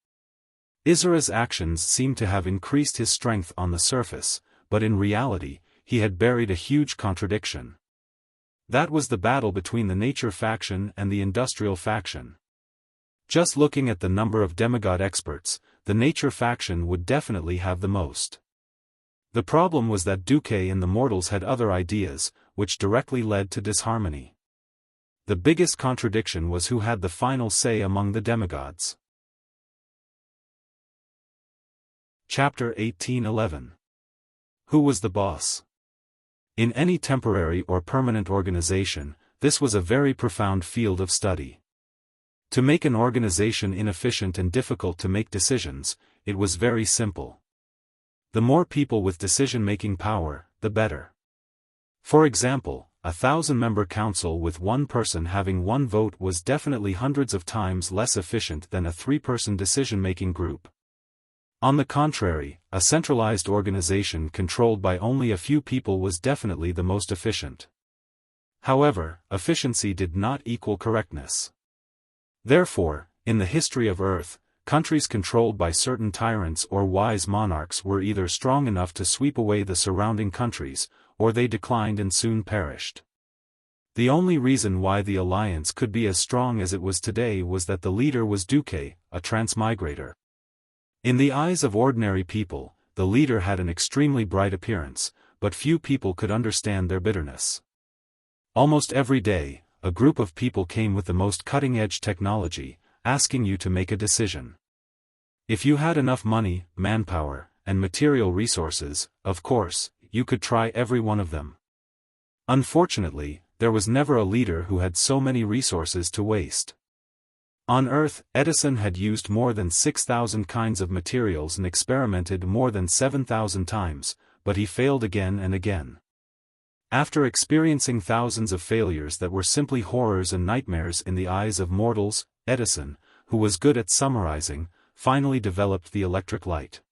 Isra's actions seemed to have increased his strength on the surface, but in reality, he had buried a huge contradiction. That was the battle between the nature faction and the industrial faction. Just looking at the number of demigod experts, the nature faction would definitely have the most. The problem was that Duque and the mortals had other ideas, which directly led to disharmony. The biggest contradiction was who had the final say among the demigods. Chapter 1811. Who was the boss? In any temporary or permanent organization, this was a very profound field of study. To make an organization inefficient and difficult to make decisions, it was very simple. The more people with decision-making power, the better. For example, a 1,000-member council with one person having one vote was definitely hundreds of times less efficient than a 3-person decision-making group. On the contrary, a centralized organization controlled by only a few people was definitely the most efficient. However, efficiency did not equal correctness. Therefore, in the history of Earth, countries controlled by certain tyrants or wise monarchs were either strong enough to sweep away the surrounding countries, or they declined and soon perished. The only reason why the alliance could be as strong as it was today was that the leader was Duque, a transmigrator. In the eyes of ordinary people, the leader had an extremely bright appearance, but few people could understand their bitterness. Almost every day, a group of people came with the most cutting-edge technology, asking you to make a decision. If you had enough money, manpower, and material resources, of course, you could try every one of them. Unfortunately, there was never a leader who had so many resources to waste. On Earth, Edison had used more than 6,000 kinds of materials and experimented more than 7,000 times, but he failed again and again. After experiencing thousands of failures that were simply horrors and nightmares in the eyes of mortals, Edison, who was good at summarizing, finally developed the electric light.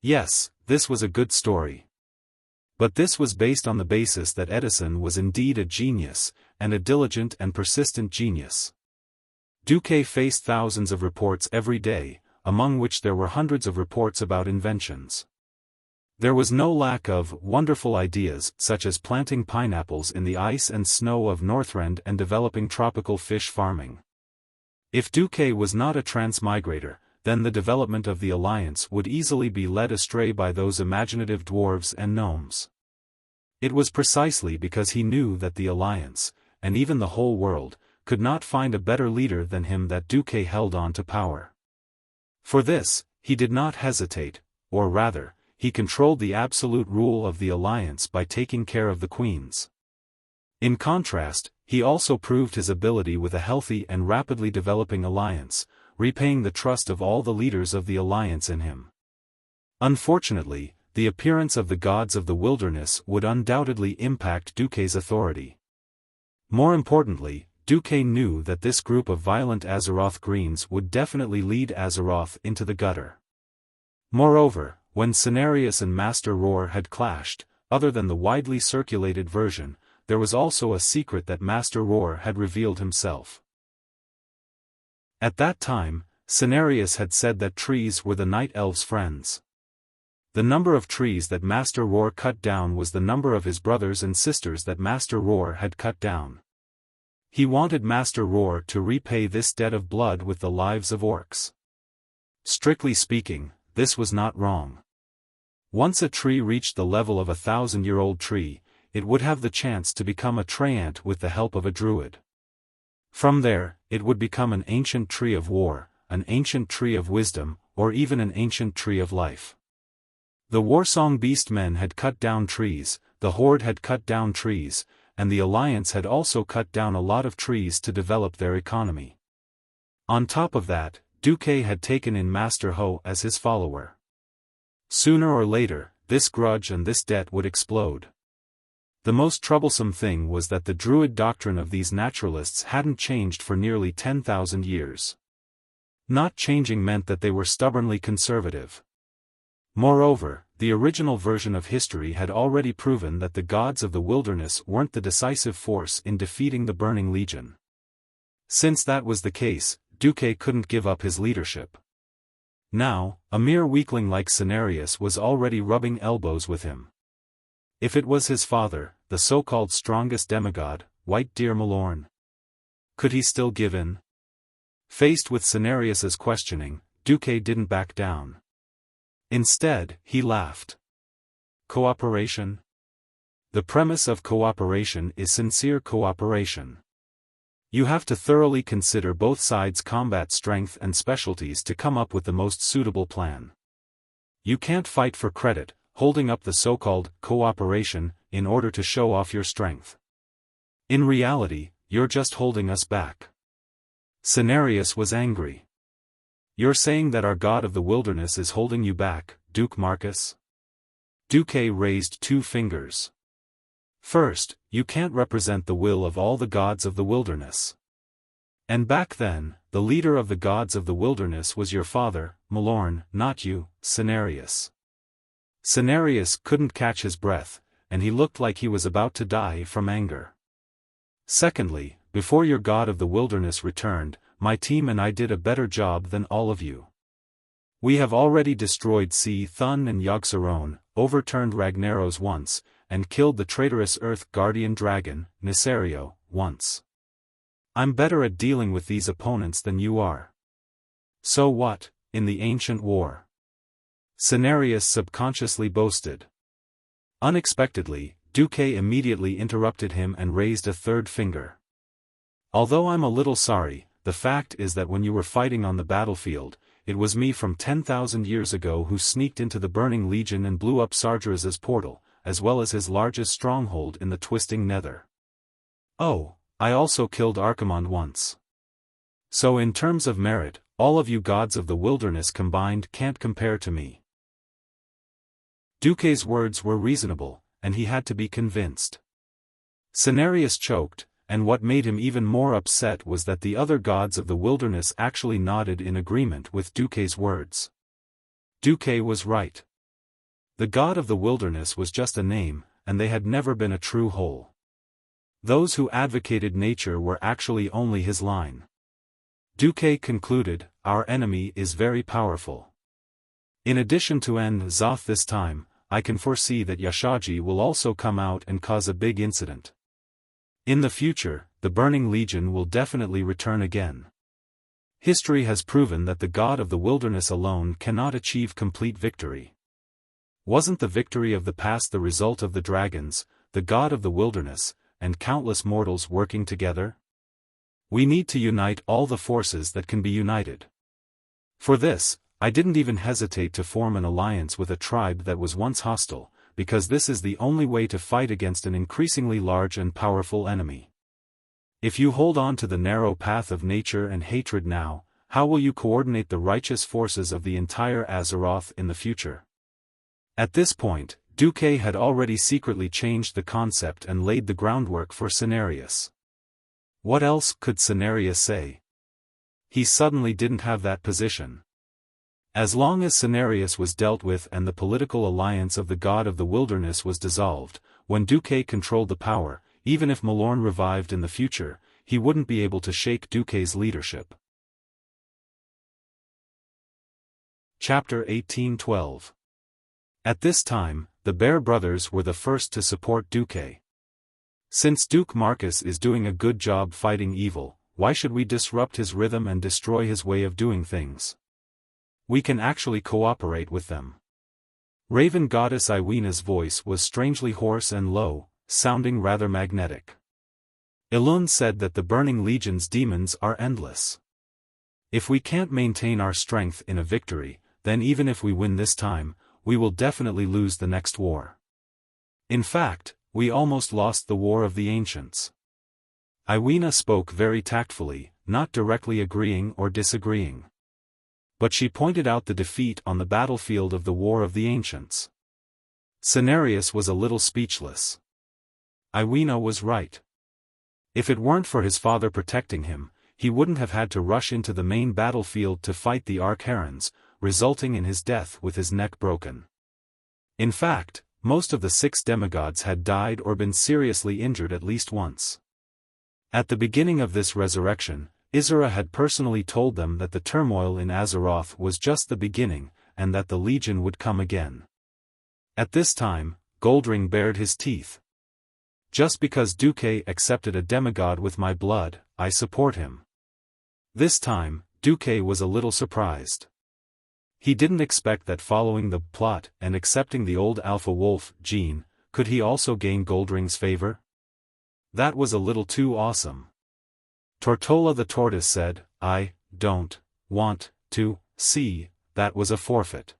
Yes, this was a good story. But this was based on the basis that Edison was indeed a genius, and a diligent and persistent genius. Duque faced thousands of reports every day, among which there were hundreds of reports about inventions. There was no lack of wonderful ideas, such as planting pineapples in the ice and snow of Northrend and developing tropical fish farming. If Duque was not a transmigrator, then the development of the alliance would easily be led astray by those imaginative dwarves and gnomes. It was precisely because he knew that the alliance, and even the whole world, could not find a better leader than him that Duque held on to power. For this, he did not hesitate, or rather, he controlled the absolute rule of the alliance by taking care of the queens. In contrast, he also proved his ability with a healthy and rapidly developing alliance, repaying the trust of all the leaders of the alliance in him. Unfortunately, the appearance of the gods of the wilderness would undoubtedly impact Duque's authority. More importantly, Duque knew that this group of violent Azeroth Greens would definitely lead Azeroth into the gutter. Moreover, when Cenarius and Master Roar had clashed, other than the widely circulated version, there was also a secret that Master Roar had revealed himself. At that time, Cenarius had said that trees were the Night Elves' friends. The number of trees that Master Roar cut down was the number of his brothers and sisters that Master Roar had cut down. He wanted Master Roar to repay this debt of blood with the lives of orcs. Strictly speaking, this was not wrong. Once a tree reached the level of a 1,000-year-old tree, it would have the chance to become a treant with the help of a druid. From there, it would become an ancient tree of war, an ancient tree of wisdom, or even an ancient tree of life. The Warsong Beastmen had cut down trees, the Horde had cut down trees, and the Alliance had also cut down a lot of trees to develop their economy. On top of that, Duque had taken in Master Ho as his follower. Sooner or later, this grudge and this debt would explode. The most troublesome thing was that the druid doctrine of these naturalists hadn't changed for nearly 10,000 years. Not changing meant that they were stubbornly conservative. Moreover, the original version of history had already proven that the gods of the wilderness weren't the decisive force in defeating the Burning Legion. Since that was the case, Duque couldn't give up his leadership. Now, a mere weakling like Cenarius was already rubbing elbows with him. If it was his father, the so-called strongest demigod, White Deer Malorn, could he still give in? Faced with Cenarius's questioning, Duque didn't back down. Instead, he laughed. Cooperation? The premise of cooperation is sincere cooperation. You have to thoroughly consider both sides' combat strength and specialties to come up with the most suitable plan. You can't fight for credit, holding up the so-called cooperation in order to show off your strength. In reality, you're just holding us back. Cenarius was angry. You're saying that our god of the wilderness is holding you back, Duke Marcus? Duque raised 2 fingers. First, you can't represent the will of all the gods of the wilderness. And back then, the leader of the gods of the wilderness was your father, Malorn, not you, Cenarius. Cenarius couldn't catch his breath, and he looked like he was about to die from anger. Secondly, before your god of the wilderness returned, my team and I did a better job than all of you. We have already destroyed Si Thun and Yogg-Saron, overturned Ragnaros once, and killed the traitorous Earth Guardian Dragon, Nisario, once. I'm better at dealing with these opponents than you are. So what, in the ancient war? Cenarius subconsciously boasted. Unexpectedly, Duque immediately interrupted him and raised a 3rd finger. Although I'm a little sorry, the fact is that when you were fighting on the battlefield, it was me from 10,000 years ago who sneaked into the Burning Legion and blew up Sargeras's portal, as well as his largest stronghold in the Twisting Nether. Oh, I also killed Archimond once. So in terms of merit, all of you gods of the wilderness combined can't compare to me. Duque's words were reasonable, and he had to be convinced. Cenarius choked, and what made him even more upset was that the other gods of the wilderness actually nodded in agreement with Duque's words. Duque was right. The god of the wilderness was just a name, and they had never been a true whole. Those who advocated nature were actually only his line. Duque concluded, our enemy is very powerful. In addition to Zoth this time, I can foresee that Yashaji will also come out and cause a big incident. In the future, the Burning Legion will definitely return again. History has proven that the god of the wilderness alone cannot achieve complete victory. Wasn't the victory of the past the result of the dragons, the god of the wilderness, and countless mortals working together? We need to unite all the forces that can be united. For this, I didn't even hesitate to form an alliance with a tribe that was once hostile, because this is the only way to fight against an increasingly large and powerful enemy. If you hold on to the narrow path of nature and hatred now, how will you coordinate the righteous forces of the entire Azeroth in the future? At this point, Duque had already secretly changed the concept and laid the groundwork for Cenarius. What else could Cenarius say? He suddenly didn't have that position. As long as Cenarius was dealt with and the political alliance of the god of the wilderness was dissolved, when Duque controlled the power, even if Malorn revived in the future, he wouldn't be able to shake Duque's leadership. Chapter 1812. At this time, the Bear brothers were the first to support Duque. Since Duke Marcus is doing a good job fighting evil, why should we disrupt his rhythm and destroy his way of doing things? We can actually cooperate with them. Raven goddess Iwena's voice was strangely hoarse and low, sounding rather magnetic. Elun said that the Burning Legion's demons are endless. If we can't maintain our strength in a victory, then even if we win this time, we will definitely lose the next war. In fact, we almost lost the War of the Ancients. Iwena spoke very tactfully, not directly agreeing or disagreeing. But she pointed out the defeat on the battlefield of the War of the Ancients. Cenarius was a little speechless. Iwena was right. If it weren't for his father protecting him, he wouldn't have had to rush into the main battlefield to fight the Arch-Herons, resulting in his death with his neck broken. In fact, most of the 6 demigods had died or been seriously injured at least once. At the beginning of this resurrection, Isra had personally told them that the turmoil in Azeroth was just the beginning, and that the Legion would come again. At this time, Goldring bared his teeth. Just because Duque accepted a demigod with my blood, I support him. This time, Duque was a little surprised. He didn't expect that following the plot and accepting the old Alpha Wolf gene, could he also gain Goldring's favor? That was a little too awesome. Tortola the tortoise said, "I don't want to see, that was a forfeit."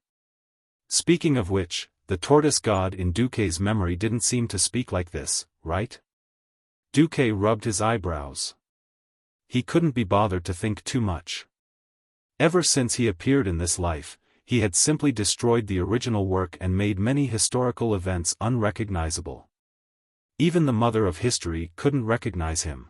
Speaking of which, the tortoise god in Duque's memory didn't seem to speak like this, right? Duque rubbed his eyebrows. He couldn't be bothered to think too much. Ever since he appeared in this life, he had simply destroyed the original work and made many historical events unrecognizable. Even the mother of history couldn't recognize him.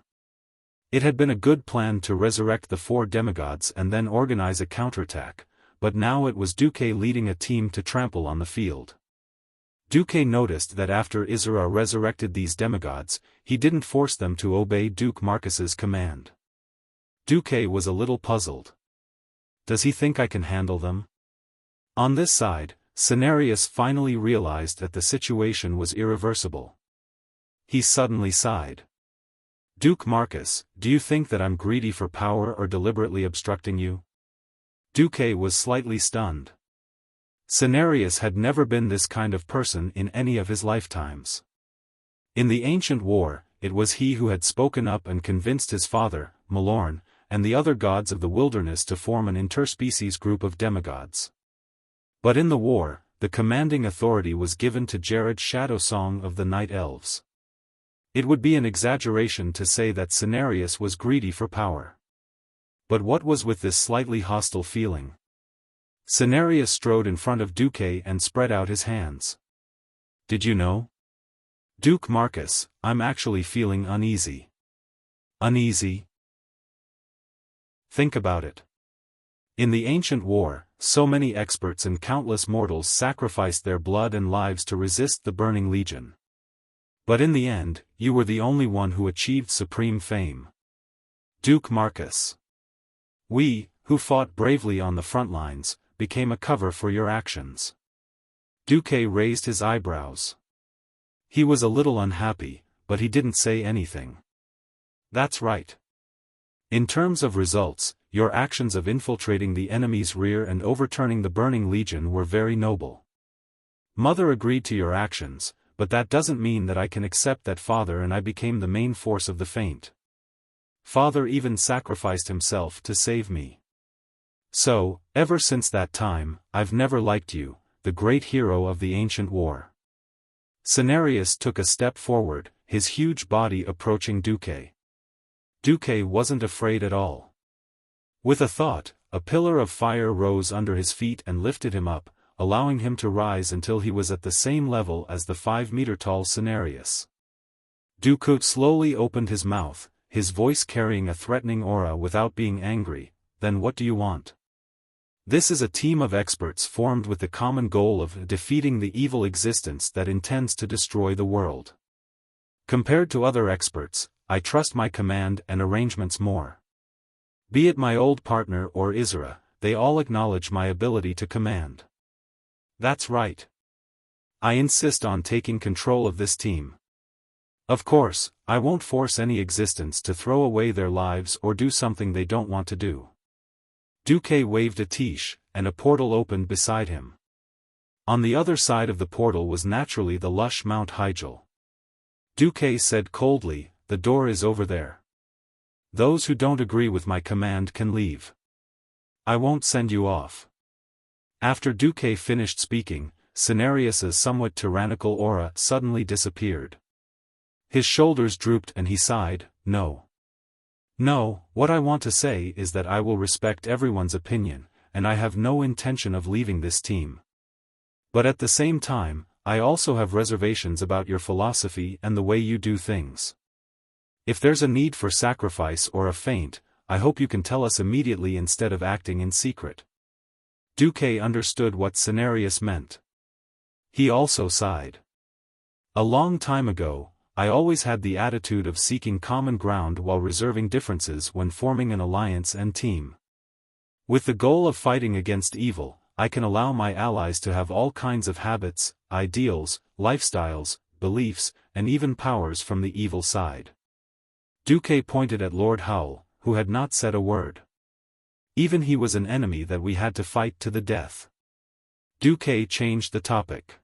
It had been a good plan to resurrect the 4 demigods and then organize a counterattack, but now it was Duque leading a team to trample on the field. Duque noticed that after Isra resurrected these demigods, he didn't force them to obey Duke Marcus's command. Duque was a little puzzled. Does he think I can handle them? On this side, Cenarius finally realized that the situation was irreversible. He suddenly sighed. Duke Marcus, do you think that I'm greedy for power or deliberately obstructing you? Duque was slightly stunned. Cenarius had never been this kind of person in any of his lifetimes. In the ancient war, it was he who had spoken up and convinced his father, Malorn, and the other gods of the wilderness to form an interspecies group of demigods. But in the war, the commanding authority was given to Jared Shadowsong of the Night Elves. It would be an exaggeration to say that Cenarius was greedy for power. But what was with this slightly hostile feeling? Cenarius strode in front of Duque and spread out his hands. Did you know? Duke Marcus, I'm actually feeling uneasy. Uneasy? Think about it. In the ancient war, so many experts and countless mortals sacrificed their blood and lives to resist the Burning Legion. But in the end, you were the only one who achieved supreme fame. Duke Marcus. We, who fought bravely on the front lines, became a cover for your actions. Duque raised his eyebrows. He was a little unhappy, but he didn't say anything. That's right. In terms of results, your actions of infiltrating the enemy's rear and overturning the Burning Legion were very noble. Mother agreed to your actions, but that doesn't mean that I can accept that Father and I became the main force of the feint. Father even sacrificed himself to save me. So, ever since that time, I've never liked you, the great hero of the ancient war. Cenarius took a step forward, his huge body approaching Duque. Duque wasn't afraid at all. With a thought, a pillar of fire rose under his feet and lifted him up, allowing him to rise until he was at the same level as the 5-meter-tall Cenarius. Duque slowly opened his mouth, his voice carrying a threatening aura without being angry. Then what do you want? This is a team of experts formed with the common goal of defeating the evil existence that intends to destroy the world. Compared to other experts, I trust my command and arrangements more. Be it my old partner or Isra, they all acknowledge my ability to command. That's right. I insist on taking control of this team. Of course, I won't force any existence to throw away their lives or do something they don't want to do. Duque waved a tish, and a portal opened beside him. On the other side of the portal was naturally the lush Mount Hyjal. Duque said coldly, "The door is over there. Those who don't agree with my command can leave. I won't send you off." After Duque finished speaking, Cenarius's somewhat tyrannical aura suddenly disappeared. His shoulders drooped and he sighed, "No. No, what I want to say is that I will respect everyone's opinion, and I have no intention of leaving this team. But at the same time, I also have reservations about your philosophy and the way you do things. If there's a need for sacrifice or a feint, I hope you can tell us immediately instead of acting in secret." Duque understood what Cenarius meant. He also sighed. "A long time ago, I always had the attitude of seeking common ground while reserving differences when forming an alliance and team. With the goal of fighting against evil, I can allow my allies to have all kinds of habits, ideals, lifestyles, beliefs, and even powers from the evil side." Duque pointed at Lord Howell, who had not said a word. "Even he was an enemy that we had to fight to the death." Duque changed the topic.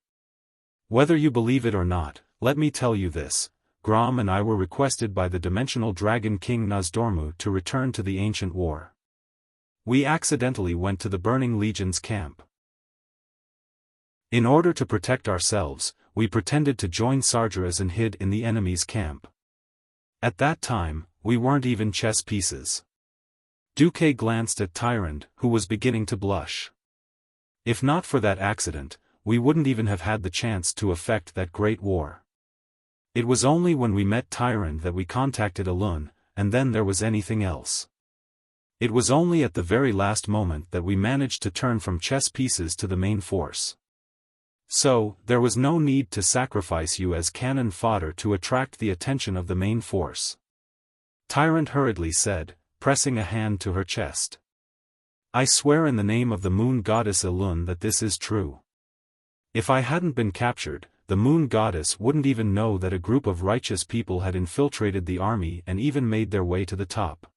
"Whether you believe it or not, let me tell you this, Grom and I were requested by the Dimensional Dragon King Nozdormu to return to the ancient war. We accidentally went to the Burning Legion's camp. In order to protect ourselves, we pretended to join Sargeras and hid in the enemy's camp. At that time, we weren't even chess pieces." Duque glanced at Tyrande, who was beginning to blush. "If not for that accident, we wouldn't even have had the chance to effect that great war. It was only when we met Tyrande that we contacted Elun, and then there was anything else. It was only at the very last moment that we managed to turn from chess pieces to the main force. So, there was no need to sacrifice you as cannon fodder to attract the attention of the main force." Tyrande hurriedly said, pressing a hand to her chest. "I swear in the name of the moon goddess Elun that this is true. If I hadn't been captured, the moon goddess wouldn't even know that a group of righteous people had infiltrated the army and even made their way to the top."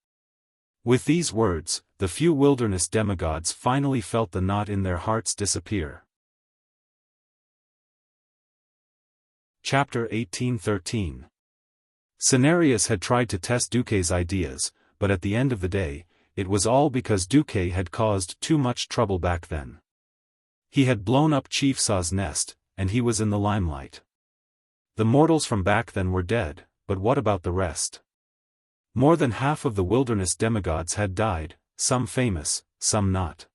With these words, the few wilderness demigods finally felt the knot in their hearts disappear. Chapter 1813. Cenarius had tried to test Duque's ideas, but at the end of the day, it was all because Duque had caused too much trouble back then. He had blown up Chief Saw's nest, and he was in the limelight. The mortals from back then were dead, but what about the rest? More than half of the wilderness demigods had died, some famous, some not.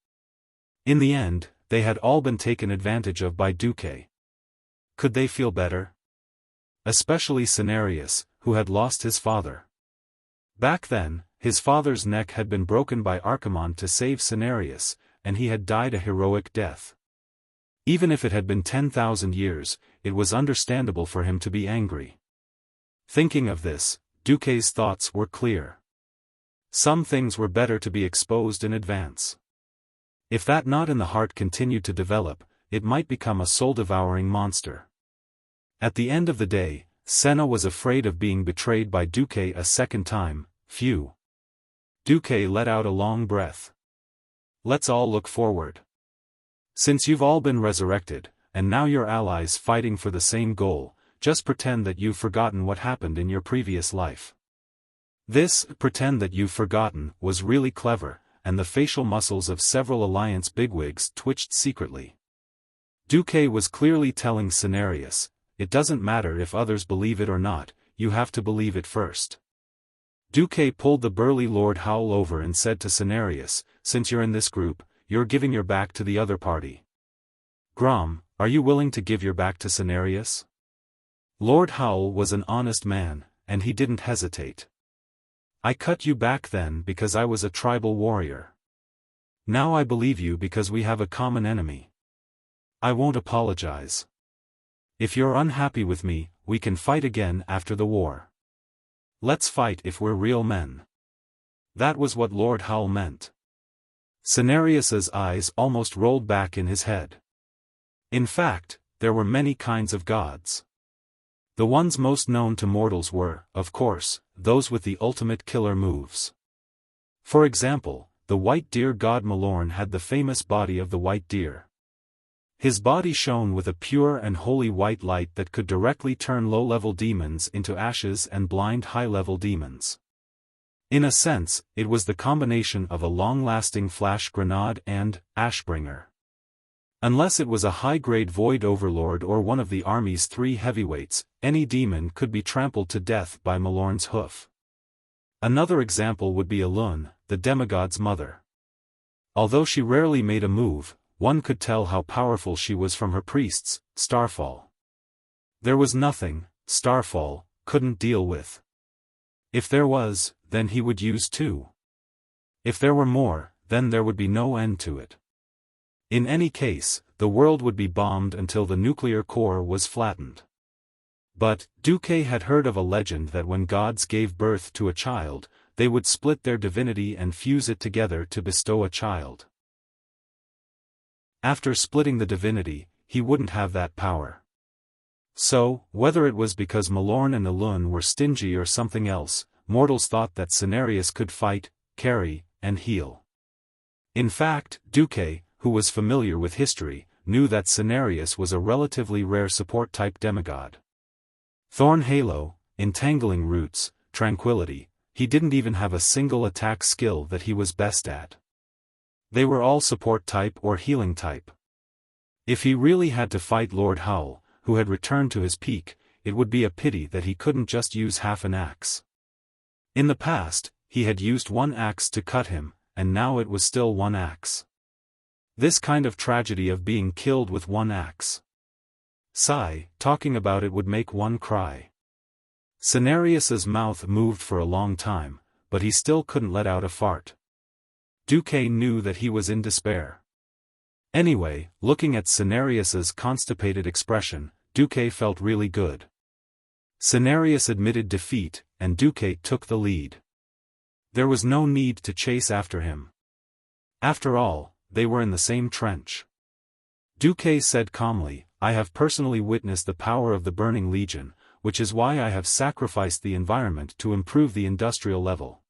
In the end, they had all been taken advantage of by Duque. Could they feel better? Especially Cenarius, who had lost his father. Back then, his father's neck had been broken by Archimonde to save Cenarius, and he had died a heroic death. Even if it had been 10,000 years, it was understandable for him to be angry. Thinking of this, Duque's thoughts were clear. Some things were better to be exposed in advance. If that knot in the heart continued to develop, it might become a soul-devouring monster. At the end of the day, Senna was afraid of being betrayed by Duque a second time. Phew. Duque let out a long breath. "Let's all look forward. Since you've all been resurrected, and now you're allies fighting for the same goal, just pretend that you've forgotten what happened in your previous life." This "pretend that you've forgotten" was really clever, and the facial muscles of several alliance bigwigs twitched secretly. Duque was clearly telling Cenarius, "It doesn't matter if others believe it or not, you have to believe it first." Duque pulled the burly Lord Howell over and said to Cenarius, "Since you're in this group, you're giving your back to the other party. Grom, are you willing to give your back to Cenarius?" Lord Howell was an honest man, and he didn't hesitate. "I cut you back then because I was a tribal warrior. Now I believe you because we have a common enemy. I won't apologize. If you're unhappy with me, we can fight again after the war. Let's fight if we're real men. That was what Lord Hull meant. Cenarius's eyes almost rolled back in his head. In fact, there were many kinds of gods. The ones most known to mortals were, of course, those with the ultimate killer moves. For example, the white deer god Malorn had the famous body of the white deer. His body shone with a pure and holy white light that could directly turn low-level demons into ashes and blind high-level demons. In a sense, it was the combination of a long-lasting flash grenade and Ashbringer. Unless it was a high-grade void overlord or one of the army's 3 heavyweights, any demon could be trampled to death by Malorn's hoof. Another example would be Elun, the demigod's mother. Although she rarely made a move, one could tell how powerful she was from her priests, Starfall. There was nothing Starfall couldn't deal with. If there was, then he would use 2. If there were more, then there would be no end to it. In any case, the world would be bombed until the nuclear core was flattened. But, Duque had heard of a legend that when gods gave birth to a child, they would split their divinity and fuse it together to bestow a child. After splitting the divinity, he wouldn't have that power. So, whether it was because Malorn and Elun were stingy or something else, mortals thought that Cenarius could fight, carry, and heal. In fact, Duque, who was familiar with history, knew that Cenarius was a relatively rare support-type demigod. Thorn Halo, Entangling Roots, Tranquility, he didn't even have a single attack skill that he was best at. They were all support-type or healing-type. If he really had to fight Lord Hull, who had returned to his peak, it would be a pity that he couldn't just use half an axe. In the past, he had used 1 axe to cut him, and now it was still 1 axe. This kind of tragedy of being killed with 1 axe. Sigh, talking about it would make one cry. Cenarius's mouth moved for a long time, but he still couldn't let out a fart. Duque knew that he was in despair. Anyway, looking at Cenarius's constipated expression, Duque felt really good. Cenarius admitted defeat, and Duque took the lead. There was no need to chase after him. After all, they were in the same trench. Duque said calmly, I have personally witnessed the power of the Burning Legion, which is why I have sacrificed the environment to improve the industrial level.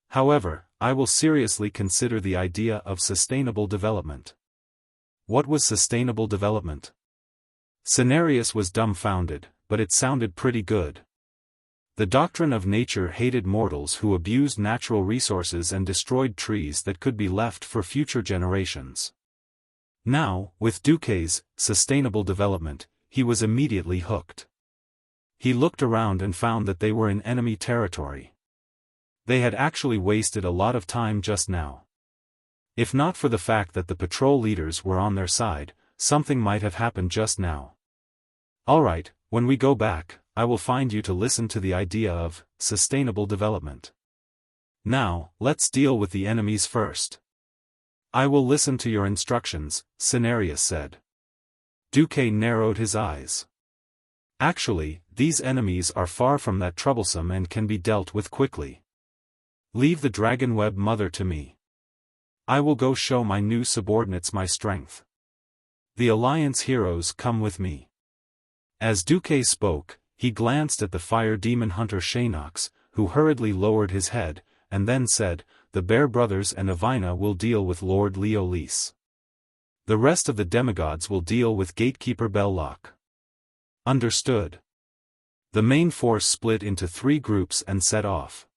However, I will seriously consider the idea of sustainable development. What was sustainable development? Cenarius was dumbfounded, but it sounded pretty good. The doctrine of nature hated mortals who abused natural resources and destroyed trees that could be left for future generations. Now, with Duque's sustainable development, he was immediately hooked. He looked around and found that they were in enemy territory. They had actually wasted a lot of time just now. If not for the fact that the patrol leaders were on their side, something might have happened just now. Alright, when we go back, I will find you to listen to the idea of sustainable development. Now, let's deal with the enemies first. I will listen to your instructions, Cenarius said. Duque narrowed his eyes. Actually, these enemies are far from that troublesome and can be dealt with quickly. Leave the Dragonweb Mother to me. I will go show my new subordinates my strength. The Alliance heroes come with me. As Duque spoke, he glanced at the fire demon hunter Shanox, who hurriedly lowered his head, and then said, the Bear Brothers and Avina will deal with Lord Leolis. The rest of the demigods will deal with Gatekeeper Belloc. Understood. The main force split into 3 groups and set off.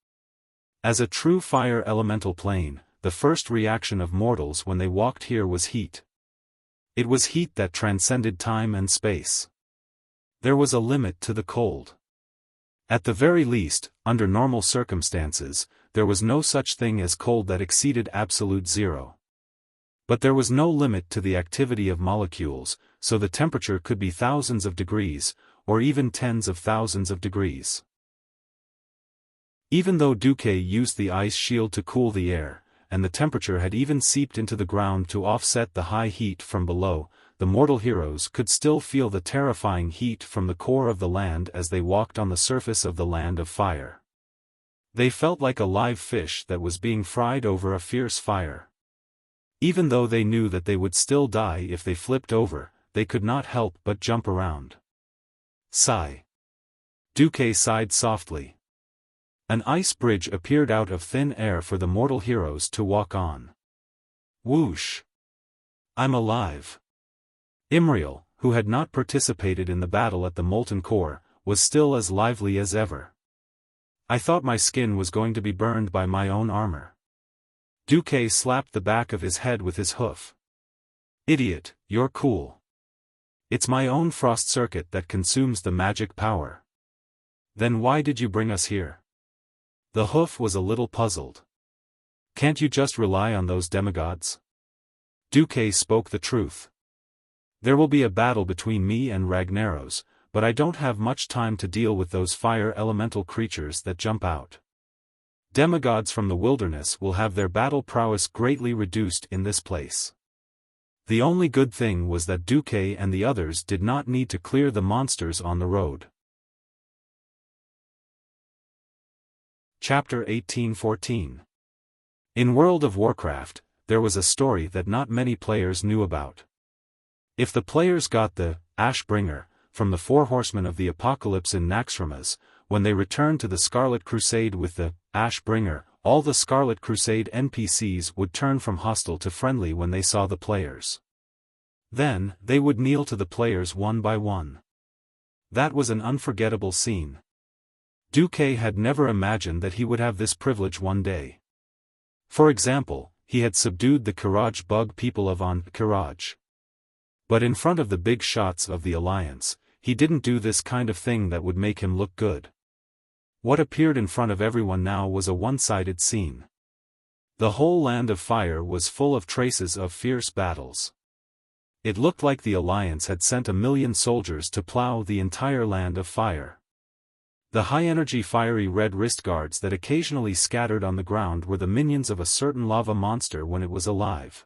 As a true fire elemental plane, the first reaction of mortals when they walked here was heat. It was heat that transcended time and space. There was a limit to the cold. At the very least, under normal circumstances, there was no such thing as cold that exceeded absolute zero. But there was no limit to the activity of molecules, so the temperature could be thousands of degrees, or even tens of thousands of degrees. Even though Duque used the ice shield to cool the air, and the temperature had even seeped into the ground to offset the high heat from below, the mortal heroes could still feel the terrifying heat from the core of the land as they walked on the surface of the land of fire. They felt like a live fish that was being fried over a fierce fire. Even though they knew that they would still die if they flipped over, they could not help but jump around. Sigh. Duque sighed softly. An ice bridge appeared out of thin air for the mortal heroes to walk on. Whoosh! I'm alive. Imriel, who had not participated in the battle at the molten core, was still as lively as ever. I thought my skin was going to be burned by my own armor. Duque slapped the back of his head with his hoof. Idiot, you're cool. It's my own frost circuit that consumes the magic power. Then why did you bring us here? The hoof was a little puzzled. Can't you just rely on those demigods? Duque spoke the truth. There will be a battle between me and Ragnaros, but I don't have much time to deal with those fire elemental creatures that jump out. Demigods from the wilderness will have their battle prowess greatly reduced in this place. The only good thing was that Duque and the others did not need to clear the monsters on the road. Chapter 1814. In World of Warcraft, there was a story that not many players knew about. If the players got the Ashbringer from the Four Horsemen of the Apocalypse in Naxxramas, when they returned to the Scarlet Crusade with the Ashbringer, all the Scarlet Crusade NPCs would turn from hostile to friendly when they saw the players. Then, they would kneel to the players one by one. That was an unforgettable scene. Duque had never imagined that he would have this privilege one day. For example, he had subdued the Kiraj bug people of Kiraj. But in front of the big shots of the Alliance, he didn't do this kind of thing that would make him look good. What appeared in front of everyone now was a one-sided scene. The whole land of fire was full of traces of fierce battles. It looked like the Alliance had sent 1,000,000 soldiers to plow the entire land of fire. The high-energy fiery red wrist guards that occasionally scattered on the ground were the minions of a certain lava monster when it was alive.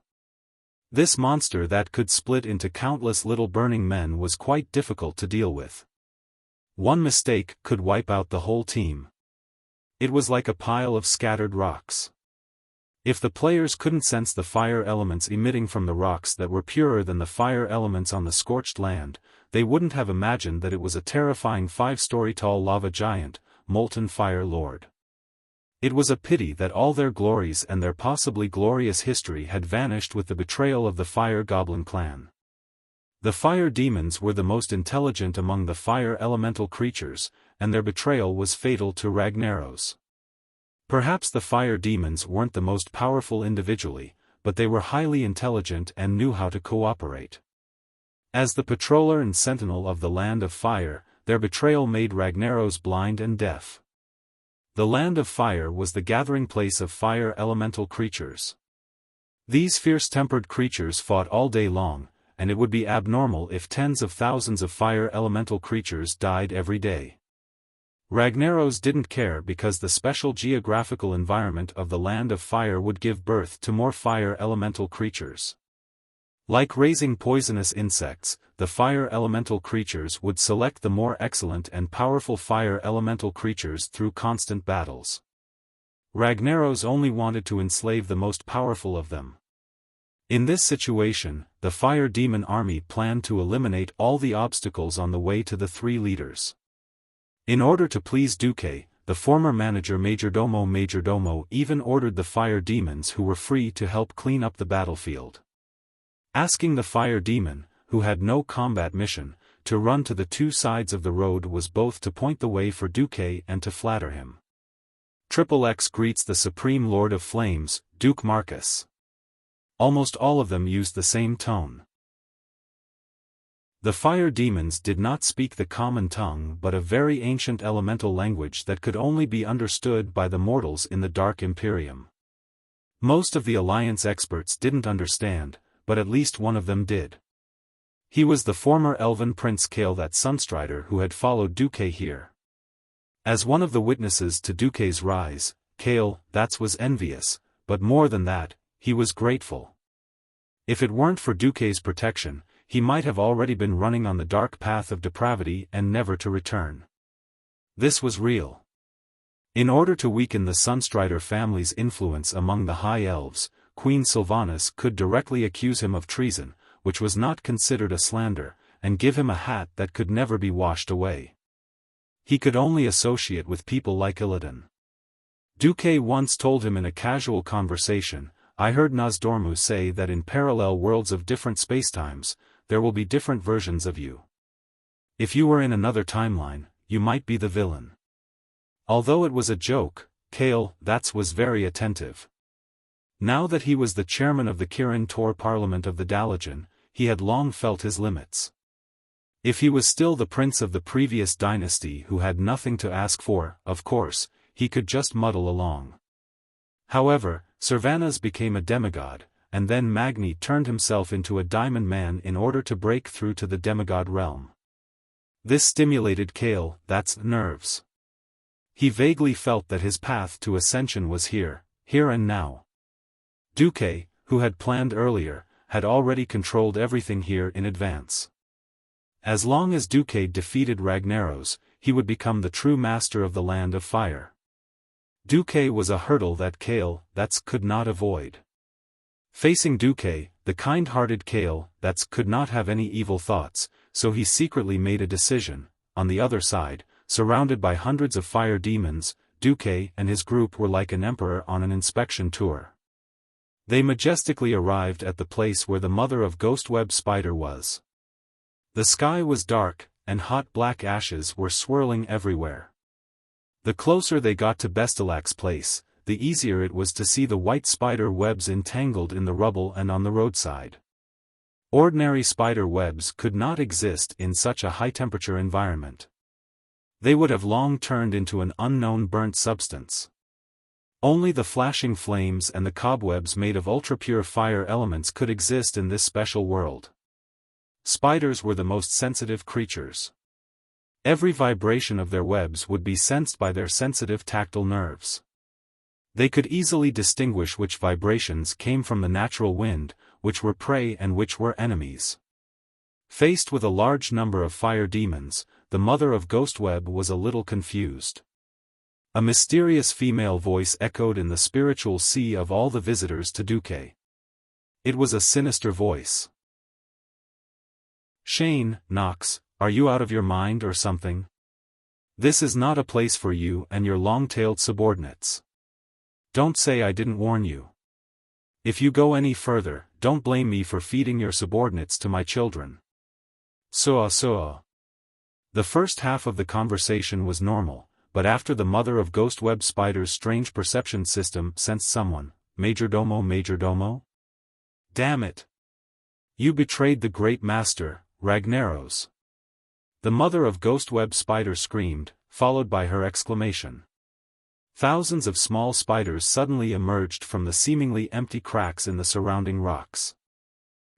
This monster that could split into countless little burning men was quite difficult to deal with. One mistake could wipe out the whole team. It was like a pile of scattered rocks. If the players couldn't sense the fire elements emitting from the rocks that were purer than the fire elements on the scorched land, they wouldn't have imagined that it was a terrifying 5-story-tall lava giant, Molten Fire Lord. It was a pity that all their glories and their possibly glorious history had vanished with the betrayal of the Fire Goblin clan. The fire demons were the most intelligent among the fire elemental creatures, and their betrayal was fatal to Ragnaros. Perhaps the fire demons weren't the most powerful individually, but they were highly intelligent and knew how to cooperate. As the patroller and sentinel of the land of fire, their betrayal made Ragnaros blind and deaf. The land of fire was the gathering place of fire elemental creatures. These fierce-tempered creatures fought all day long, and it would be abnormal if tens of thousands of fire elemental creatures died every day. Ragnaros didn't care because the special geographical environment of the land of fire would give birth to more fire elemental creatures. Like raising poisonous insects, the fire elemental creatures would select the more excellent and powerful fire elemental creatures through constant battles. Ragnaros only wanted to enslave the most powerful of them. In this situation, the fire demon army planned to eliminate all the obstacles on the way to the 3 leaders. In order to please Duque, the former manager Majordomo even ordered the fire demons who were free to help clean up the battlefield. Asking the fire demon, who had no combat mission, to run to the 2 sides of the road was both to point the way for Duque and to flatter him. X greets the Supreme Lord of Flames, Duke Marcus. Almost all of them used the same tone. The fire demons did not speak the common tongue but a very ancient elemental language that could only be understood by the mortals in the Dark Imperium. Most of the Alliance experts didn't understand, but at least one of them did. He was the former elven prince Kale that Sunstrider who had followed Duque here. As one of the witnesses to Duque's rise, Kale, that was envious, but more than that, he was grateful. If it weren't for Duque's protection, he might have already been running on the dark path of depravity and never to return. This was real. In order to weaken the Sunstrider family's influence among the High Elves, Queen Sylvanas could directly accuse him of treason, which was not considered a slander, and give him a hat that could never be washed away. He could only associate with people like Illidan. Duque once told him in a casual conversation, "I heard Nosdormu say that in parallel worlds of different spacetimes, there will be different versions of you. If you were in another timeline, you might be the villain." Although it was a joke, Kale, was very attentive. Now that he was the chairman of the Kirin Tor Parliament of the Dalajan, he had long felt his limits. If he was still the prince of the previous dynasty who had nothing to ask for, of course, he could just muddle along. However, Sylvanas became a demigod, and then Magni turned himself into a diamond man in order to break through to the demigod realm. This stimulated Kale's nerves. He vaguely felt that his path to ascension was here and now. Duque, who had planned earlier, had already controlled everything here in advance. As long as Duque defeated Ragnaros, he would become the true master of the Land of Fire. Duque was a hurdle that Kale could not avoid. Facing Duque, the kind-hearted Kale could not have any evil thoughts, so he secretly made a decision. On the other side, surrounded by hundreds of fire demons, Duque and his group were like an emperor on an inspection tour. They majestically arrived at the place where the mother of Ghostweb Spider was. The sky was dark, and hot black ashes were swirling everywhere. The closer they got to Bestilac's place, the easier it was to see the white spider webs entangled in the rubble and on the roadside. Ordinary spider webs could not exist in such a high-temperature environment. They would have long turned into an unknown burnt substance. Only the flashing flames and the cobwebs made of ultra-pure fire elements could exist in this special world. Spiders were the most sensitive creatures. Every vibration of their webs would be sensed by their sensitive tactile nerves. They could easily distinguish which vibrations came from the natural wind, which were prey and which were enemies. Faced with a large number of fire demons, the mother of Ghostweb was a little confused. A mysterious female voice echoed in the spiritual sea of all the visitors to Duque. It was a sinister voice. "Shane, Knox, are you out of your mind or something? This is not a place for you and your long-tailed subordinates. Don't say I didn't warn you. If you go any further, don't blame me for feeding your subordinates to my children." Soa. The first half of the conversation was normal, but after the mother of Ghostweb Spider's strange perception system sensed someone, Majordomo? Damn it! You betrayed the great master, Ragnaros. The mother of Ghostweb Spider screamed, followed by her exclamation. Thousands of small spiders suddenly emerged from the seemingly empty cracks in the surrounding rocks.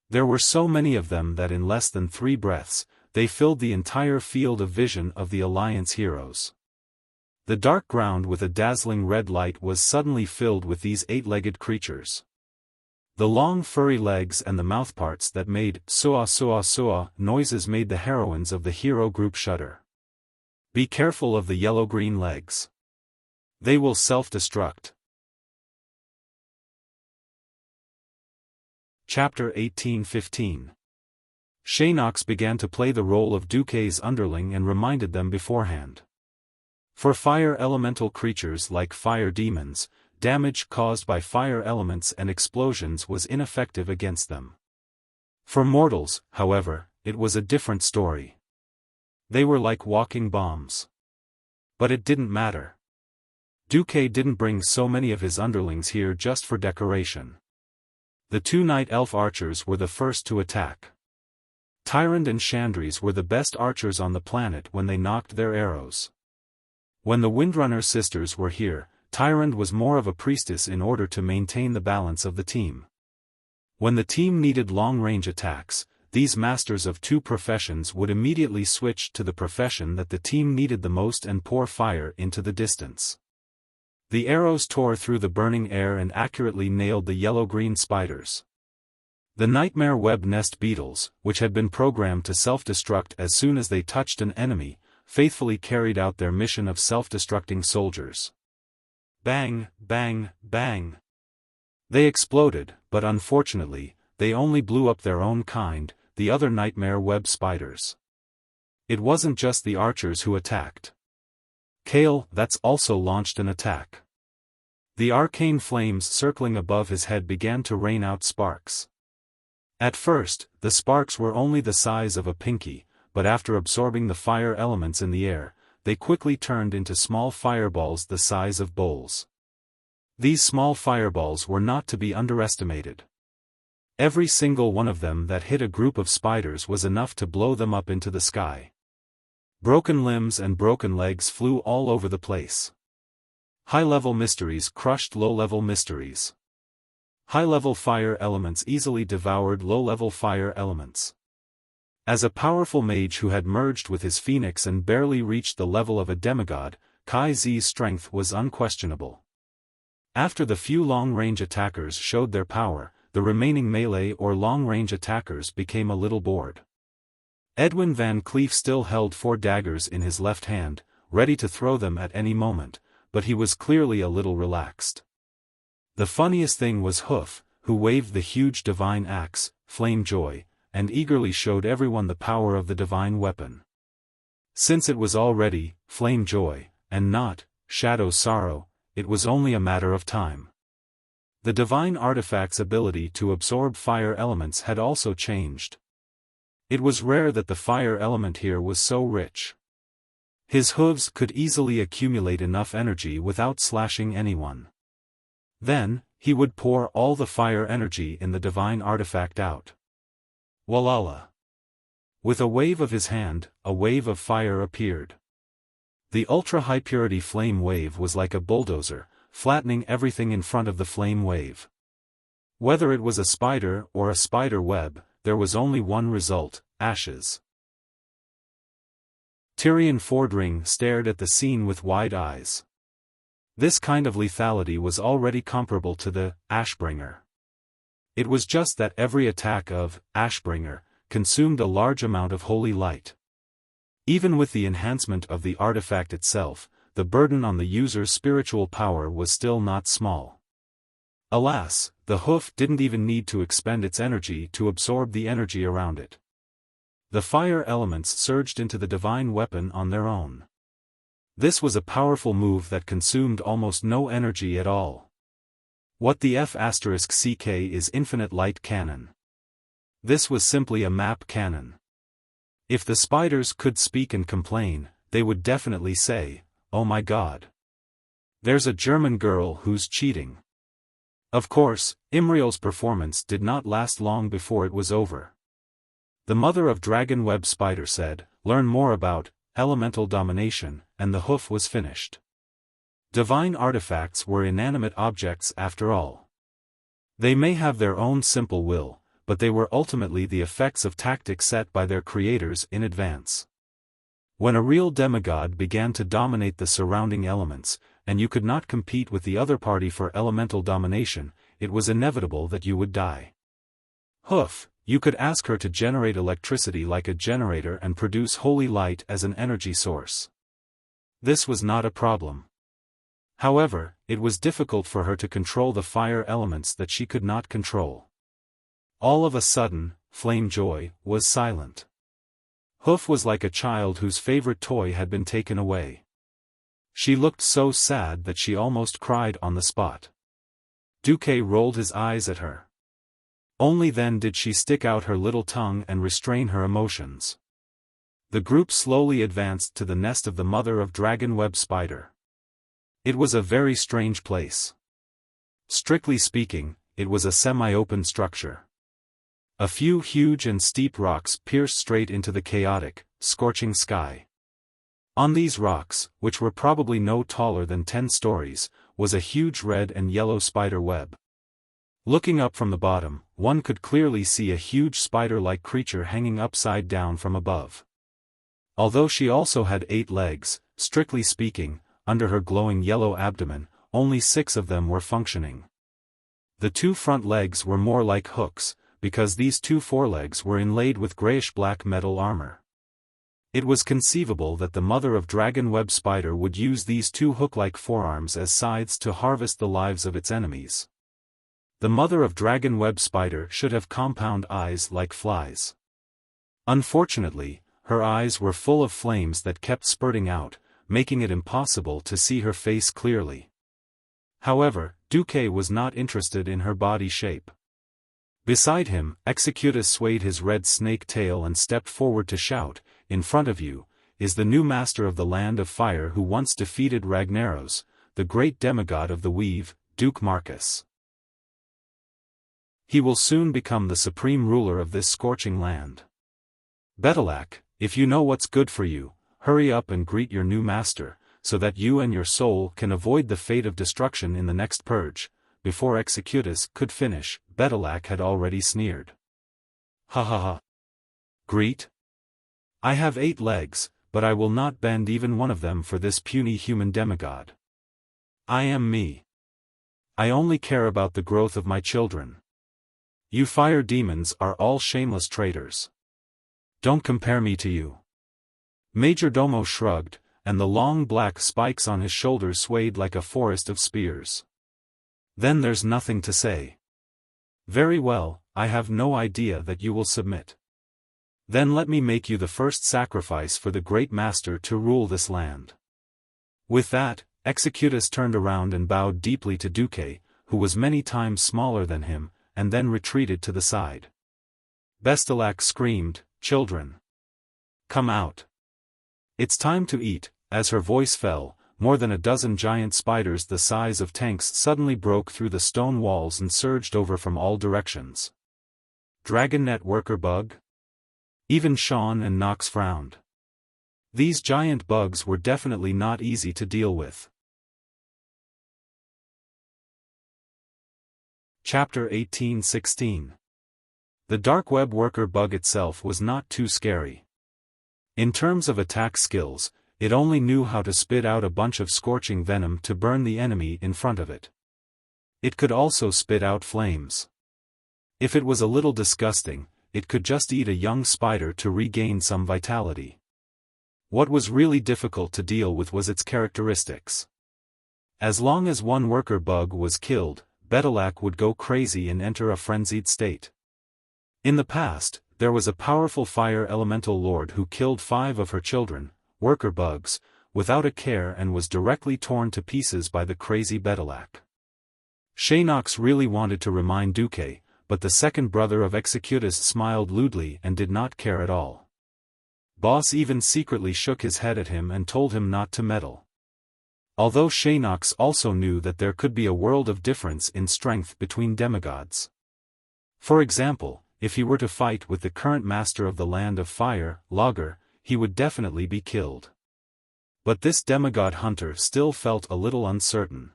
There were so many of them that in less than 3 breaths, they filled the entire field of vision of the Alliance heroes. The dark ground with a dazzling red light was suddenly filled with these 8-legged creatures. The long furry legs and the mouthparts that made soa noises made the heroines of the hero group shudder. Be careful of the yellow-green legs. They will self-destruct. Chapter 18:15. Shaynox began to play the role of Duque's underling and reminded them beforehand. For fire elemental creatures like fire demons, damage caused by fire elements and explosions was ineffective against them. For mortals, however, it was a different story. They were like walking bombs. But it didn't matter. Duque didn't bring so many of his underlings here just for decoration. The 2 night elf archers were the first to attack. Tyrande and Chandris were the best archers on the planet when they knocked their arrows. When the Windrunner sisters were here, Tyrande was more of a priestess in order to maintain the balance of the team. When the team needed long-range attacks, these masters of 2 professions would immediately switch to the profession that the team needed the most and pour fire into the distance. The arrows tore through the burning air and accurately nailed the yellow-green spiders. The nightmare web nest beetles, which had been programmed to self-destruct as soon as they touched an enemy, faithfully carried out their mission of self-destructing soldiers. Bang, bang, bang. They exploded, but unfortunately, they only blew up their own kind, the other nightmare web spiders. It wasn't just the archers who attacked. Kale, that's also launched an attack. The arcane flames circling above his head began to rain out sparks. At first, the sparks were only the size of a pinky, but after absorbing the fire elements in the air, they quickly turned into small fireballs the size of bowls. These small fireballs were not to be underestimated. Every single one of them that hit a group of spiders was enough to blow them up into the sky. Broken limbs and broken legs flew all over the place. High-level mysteries crushed low-level mysteries. High-level fire elements easily devoured low-level fire elements. As a powerful mage who had merged with his phoenix and barely reached the level of a demigod, Kai Zi's strength was unquestionable. After the few long-range attackers showed their power, the remaining melee or long-range attackers became a little bored. Edwin Van Cleef still held 4 daggers in his left hand, ready to throw them at any moment, but he was clearly a little relaxed. The funniest thing was Hoof, who waved the huge divine axe, Flame Joy, and eagerly showed everyone the power of the divine weapon. Since it was already Flame Joy, and not Shadow Sorrow, it was only a matter of time. The divine artifact's ability to absorb fire elements had also changed. It was rare that the fire element here was so rich. His hooves could easily accumulate enough energy without slashing anyone. Then, he would pour all the fire energy in the divine artifact out. Walala. With a wave of his hand, a wave of fire appeared. The ultra-high-purity flame wave was like a bulldozer, flattening everything in front of the flame wave. Whether it was a spider or a spider web, there was only one result: ashes. Tyrion Fordring stared at the scene with wide eyes. This kind of lethality was already comparable to the Ashbringer. It was just that every attack of Ashbringer consumed a large amount of holy light. Even with the enhancement of the artifact itself, the burden on the user's spiritual power was still not small. Alas, the hoof didn't even need to expend its energy to absorb the energy around it. The fire elements surged into the divine weapon on their own. This was a powerful move that consumed almost no energy at all. What the F***ck is infinite light cannon. This was simply a map cannon. If the spiders could speak and complain, they would definitely say, "Oh my god. There's a German girl who's cheating." Of course, Imriel's performance did not last long before it was over. The mother of Dragon Web Spider said, "Learn more about elemental domination," and the hoof was finished. Divine artifacts were inanimate objects after all. They may have their own simple will, but they were ultimately the effects of tactics set by their creators in advance. When a real demigod began to dominate the surrounding elements, and you could not compete with the other party for elemental domination, it was inevitable that you would die. Hoof, you could ask her to generate electricity like a generator and produce holy light as an energy source. This was not a problem. However, it was difficult for her to control the fire elements that she could not control. All of a sudden, Flame Joy was silent. Hoof was like a child whose favorite toy had been taken away. She looked so sad that she almost cried on the spot. Duque rolled his eyes at her. Only then did she stick out her little tongue and restrain her emotions. The group slowly advanced to the nest of the mother of Dragon Web Spider. It was a very strange place. Strictly speaking, it was a semi-open structure. A few huge and steep rocks pierced straight into the chaotic, scorching sky. On these rocks, which were probably no taller than 10 stories, was a huge red and yellow spider web. Looking up from the bottom, one could clearly see a huge spider-like creature hanging upside down from above. Although she also had 8 legs, strictly speaking, under her glowing yellow abdomen, only 6 of them were functioning. The 2 front legs were more like hooks, because these 2 forelegs were inlaid with grayish-black metal armor. It was conceivable that the mother of dragon web spider would use these 2 hook-like forearms as scythes to harvest the lives of its enemies. The mother of dragon web spider should have compound eyes like flies. Unfortunately, her eyes were full of flames that kept spurting out, making it impossible to see her face clearly. However, Duque was not interested in her body shape. Beside him, Executus swayed his red snake tail and stepped forward to shout, "In front of you, is the new master of the Land of Fire who once defeated Ragnaros, the great demigod of the weave, Duke Marcus. He will soon become the supreme ruler of this scorching land. Betelak, if you know what's good for you, hurry up and greet your new master, so that you and your soul can avoid the fate of destruction in the next purge." Before Executus could finish, Betelak had already sneered. "Ha ha ha. Greet? I have 8 legs, but I will not bend even one of them for this puny human demigod. I am me. I only care about the growth of my children. You fire demons are all shameless traitors. Don't compare me to you." Majordomo shrugged, and the long black spikes on his shoulders swayed like a forest of spears. "Then there's nothing to say. Very well, I have no idea that you will submit. Then let me make you the first sacrifice for the great master to rule this land." With that, Executus turned around and bowed deeply to Duque, who was many times smaller than him, and then retreated to the side. Bestelak screamed, "Children! Come out! It's time to eat." As her voice fell, more than a dozen giant spiders the size of tanks suddenly broke through the stone walls and surged over from all directions. Dragonnet worker bug? Even Sean and Nox frowned. These giant bugs were definitely not easy to deal with. Chapter 18:16. The dark web worker bug itself was not too scary. In terms of attack skills, it only knew how to spit out a bunch of scorching venom to burn the enemy in front of it. It could also spit out flames. If it was a little disgusting, it could just eat a young spider to regain some vitality. What was really difficult to deal with was its characteristics. As long as one worker bug was killed, Betelak would go crazy and enter a frenzied state. In the past, there was a powerful fire elemental lord who killed 5 of her children, worker bugs, without a care and was directly torn to pieces by the crazy Betelak. Shaynox really wanted to remind Duque, but the second brother of Executus smiled lewdly and did not care at all. Boss even secretly shook his head at him and told him not to meddle. Although Shaynox also knew that there could be a world of difference in strength between demigods. For example, if he were to fight with the current master of the Land of Fire, Logger, he would definitely be killed. But this demigod hunter still felt a little uncertain.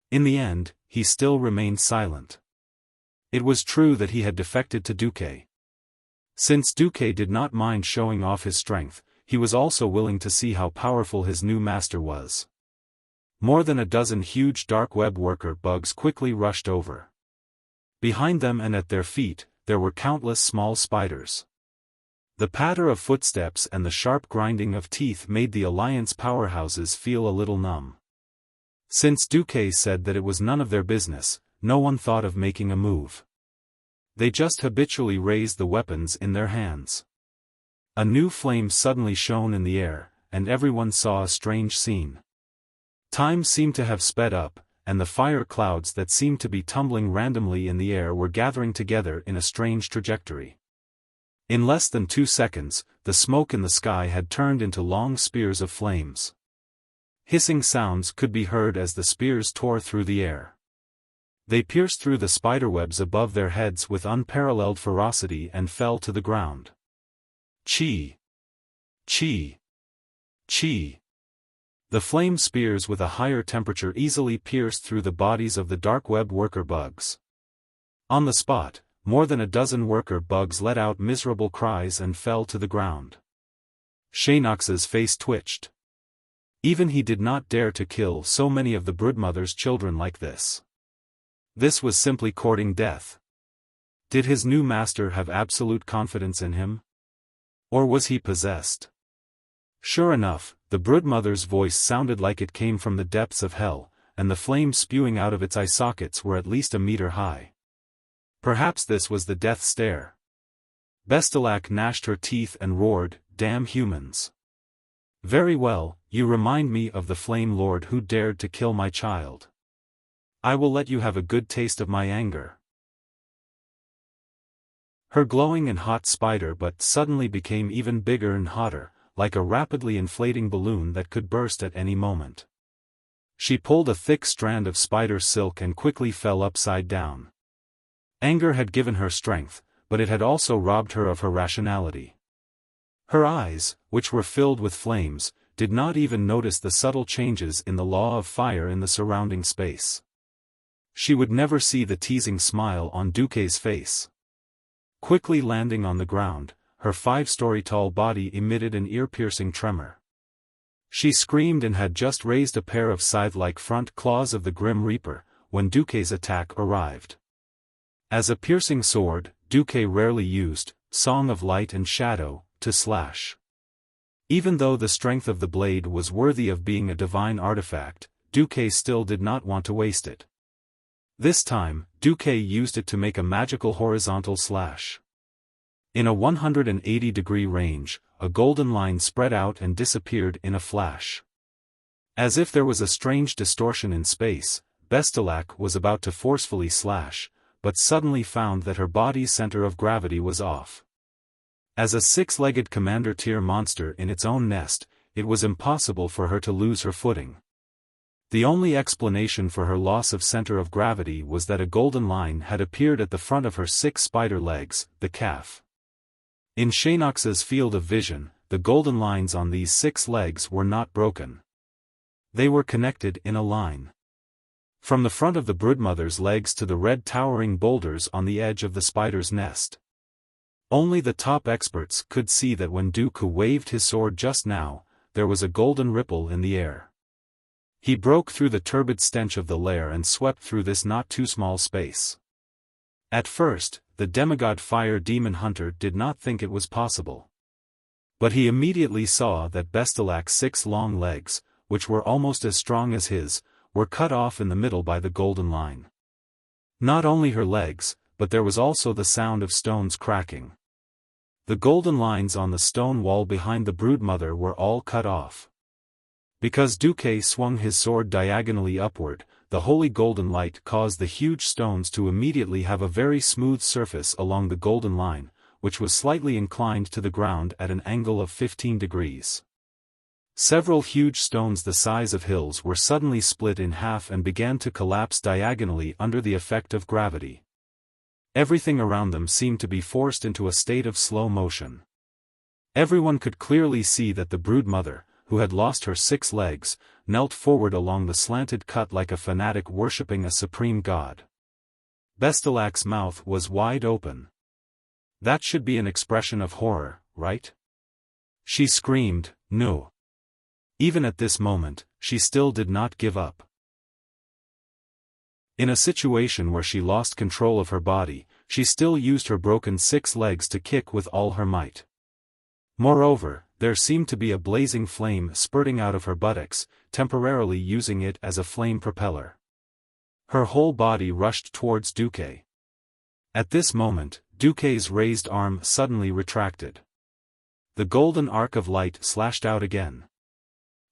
In the end, he still remained silent. It was true that he had defected to Duque. Since Duque did not mind showing off his strength, he was also willing to see how powerful his new master was. More than a dozen huge dark web worker bugs quickly rushed over. Behind them and at their feet, there were countless small spiders. The patter of footsteps and the sharp grinding of teeth made the Alliance powerhouses feel a little numb. Since Duque said that it was none of their business, no one thought of making a move. They just habitually raised the weapons in their hands. A new flame suddenly shone in the air, and everyone saw a strange scene. Time seemed to have sped up, and the fire clouds that seemed to be tumbling randomly in the air were gathering together in a strange trajectory. In less than 2 seconds, the smoke in the sky had turned into long spears of flames. Hissing sounds could be heard as the spears tore through the air. They pierced through the spiderwebs above their heads with unparalleled ferocity and fell to the ground. Chi! Chi! Chi! The flame spears with a higher temperature easily pierced through the bodies of the dark web worker bugs. On the spot, more than a dozen worker bugs let out miserable cries and fell to the ground. Shaynox's face twitched. Even he did not dare to kill so many of the broodmother's children like this. This was simply courting death. Did his new master have absolute confidence in him? Or was he possessed? Sure enough, the broodmother's voice sounded like it came from the depths of hell, and the flames spewing out of its eye sockets were at least a meter high. Perhaps this was the death stare. Bestelac gnashed her teeth and roared, "Damn humans! Very well, you remind me of the Flame Lord who dared to kill my child. I will let you have a good taste of my anger." Her glowing and hot spider butt suddenly became even bigger and hotter, like a rapidly inflating balloon that could burst at any moment. She pulled a thick strand of spider silk and quickly fell upside down. Anger had given her strength, but it had also robbed her of her rationality. Her eyes, which were filled with flames, did not even notice the subtle changes in the law of fire in the surrounding space. She would never see the teasing smile on Duque's face. Quickly landing on the ground, her 5-story-tall body emitted an ear-piercing tremor. She screamed and had just raised a pair of scythe-like front claws of the Grim Reaper, when Duque's attack arrived. As a piercing sword, Duque rarely used Song of Light and Shadow to slash. Even though the strength of the blade was worthy of being a divine artifact, Duque still did not want to waste it. This time, Duque used it to make a magical horizontal slash. In a 180-degree range, a golden line spread out and disappeared in a flash. As if there was a strange distortion in space, Bestelac was about to forcefully slash, but suddenly found that her body's center of gravity was off. As a 6-legged commander-tier monster in its own nest, it was impossible for her to lose her footing. The only explanation for her loss of center of gravity was that a golden line had appeared at the front of her 6 spider legs, the calf. In Shanox's field of vision, the golden lines on these 6 legs were not broken. They were connected in a line. From the front of the broodmother's legs to the red towering boulders on the edge of the spider's nest. Only the top experts could see that when Dooku waved his sword just now, there was a golden ripple in the air. He broke through the turbid stench of the lair and swept through this not too small space. At first, the demigod fire demon hunter did not think it was possible. But he immediately saw that Bestelac's 6 long legs, which were almost as strong as his, were cut off in the middle by the golden line. Not only her legs, but there was also the sound of stones cracking. The golden lines on the stone wall behind the broodmother were all cut off. Because Duque swung his sword diagonally upward, the holy golden light caused the huge stones to immediately have a very smooth surface along the golden line, which was slightly inclined to the ground at an angle of 15 degrees. Several huge stones the size of hills were suddenly split in half and began to collapse diagonally under the effect of gravity. Everything around them seemed to be forced into a state of slow motion. Everyone could clearly see that the broodmother, who had lost her 6 legs, knelt forward along the slanted cut like a fanatic worshipping a supreme god. Bestelac's mouth was wide open. That should be an expression of horror, right? She screamed, "No." Even at this moment, she still did not give up. In a situation where she lost control of her body, she still used her broken 6 legs to kick with all her might. Moreover, there seemed to be a blazing flame spurting out of her buttocks, temporarily using it as a flame propeller. Her whole body rushed towards Duque. At this moment, Duque's raised arm suddenly retracted. The golden arc of light slashed out again.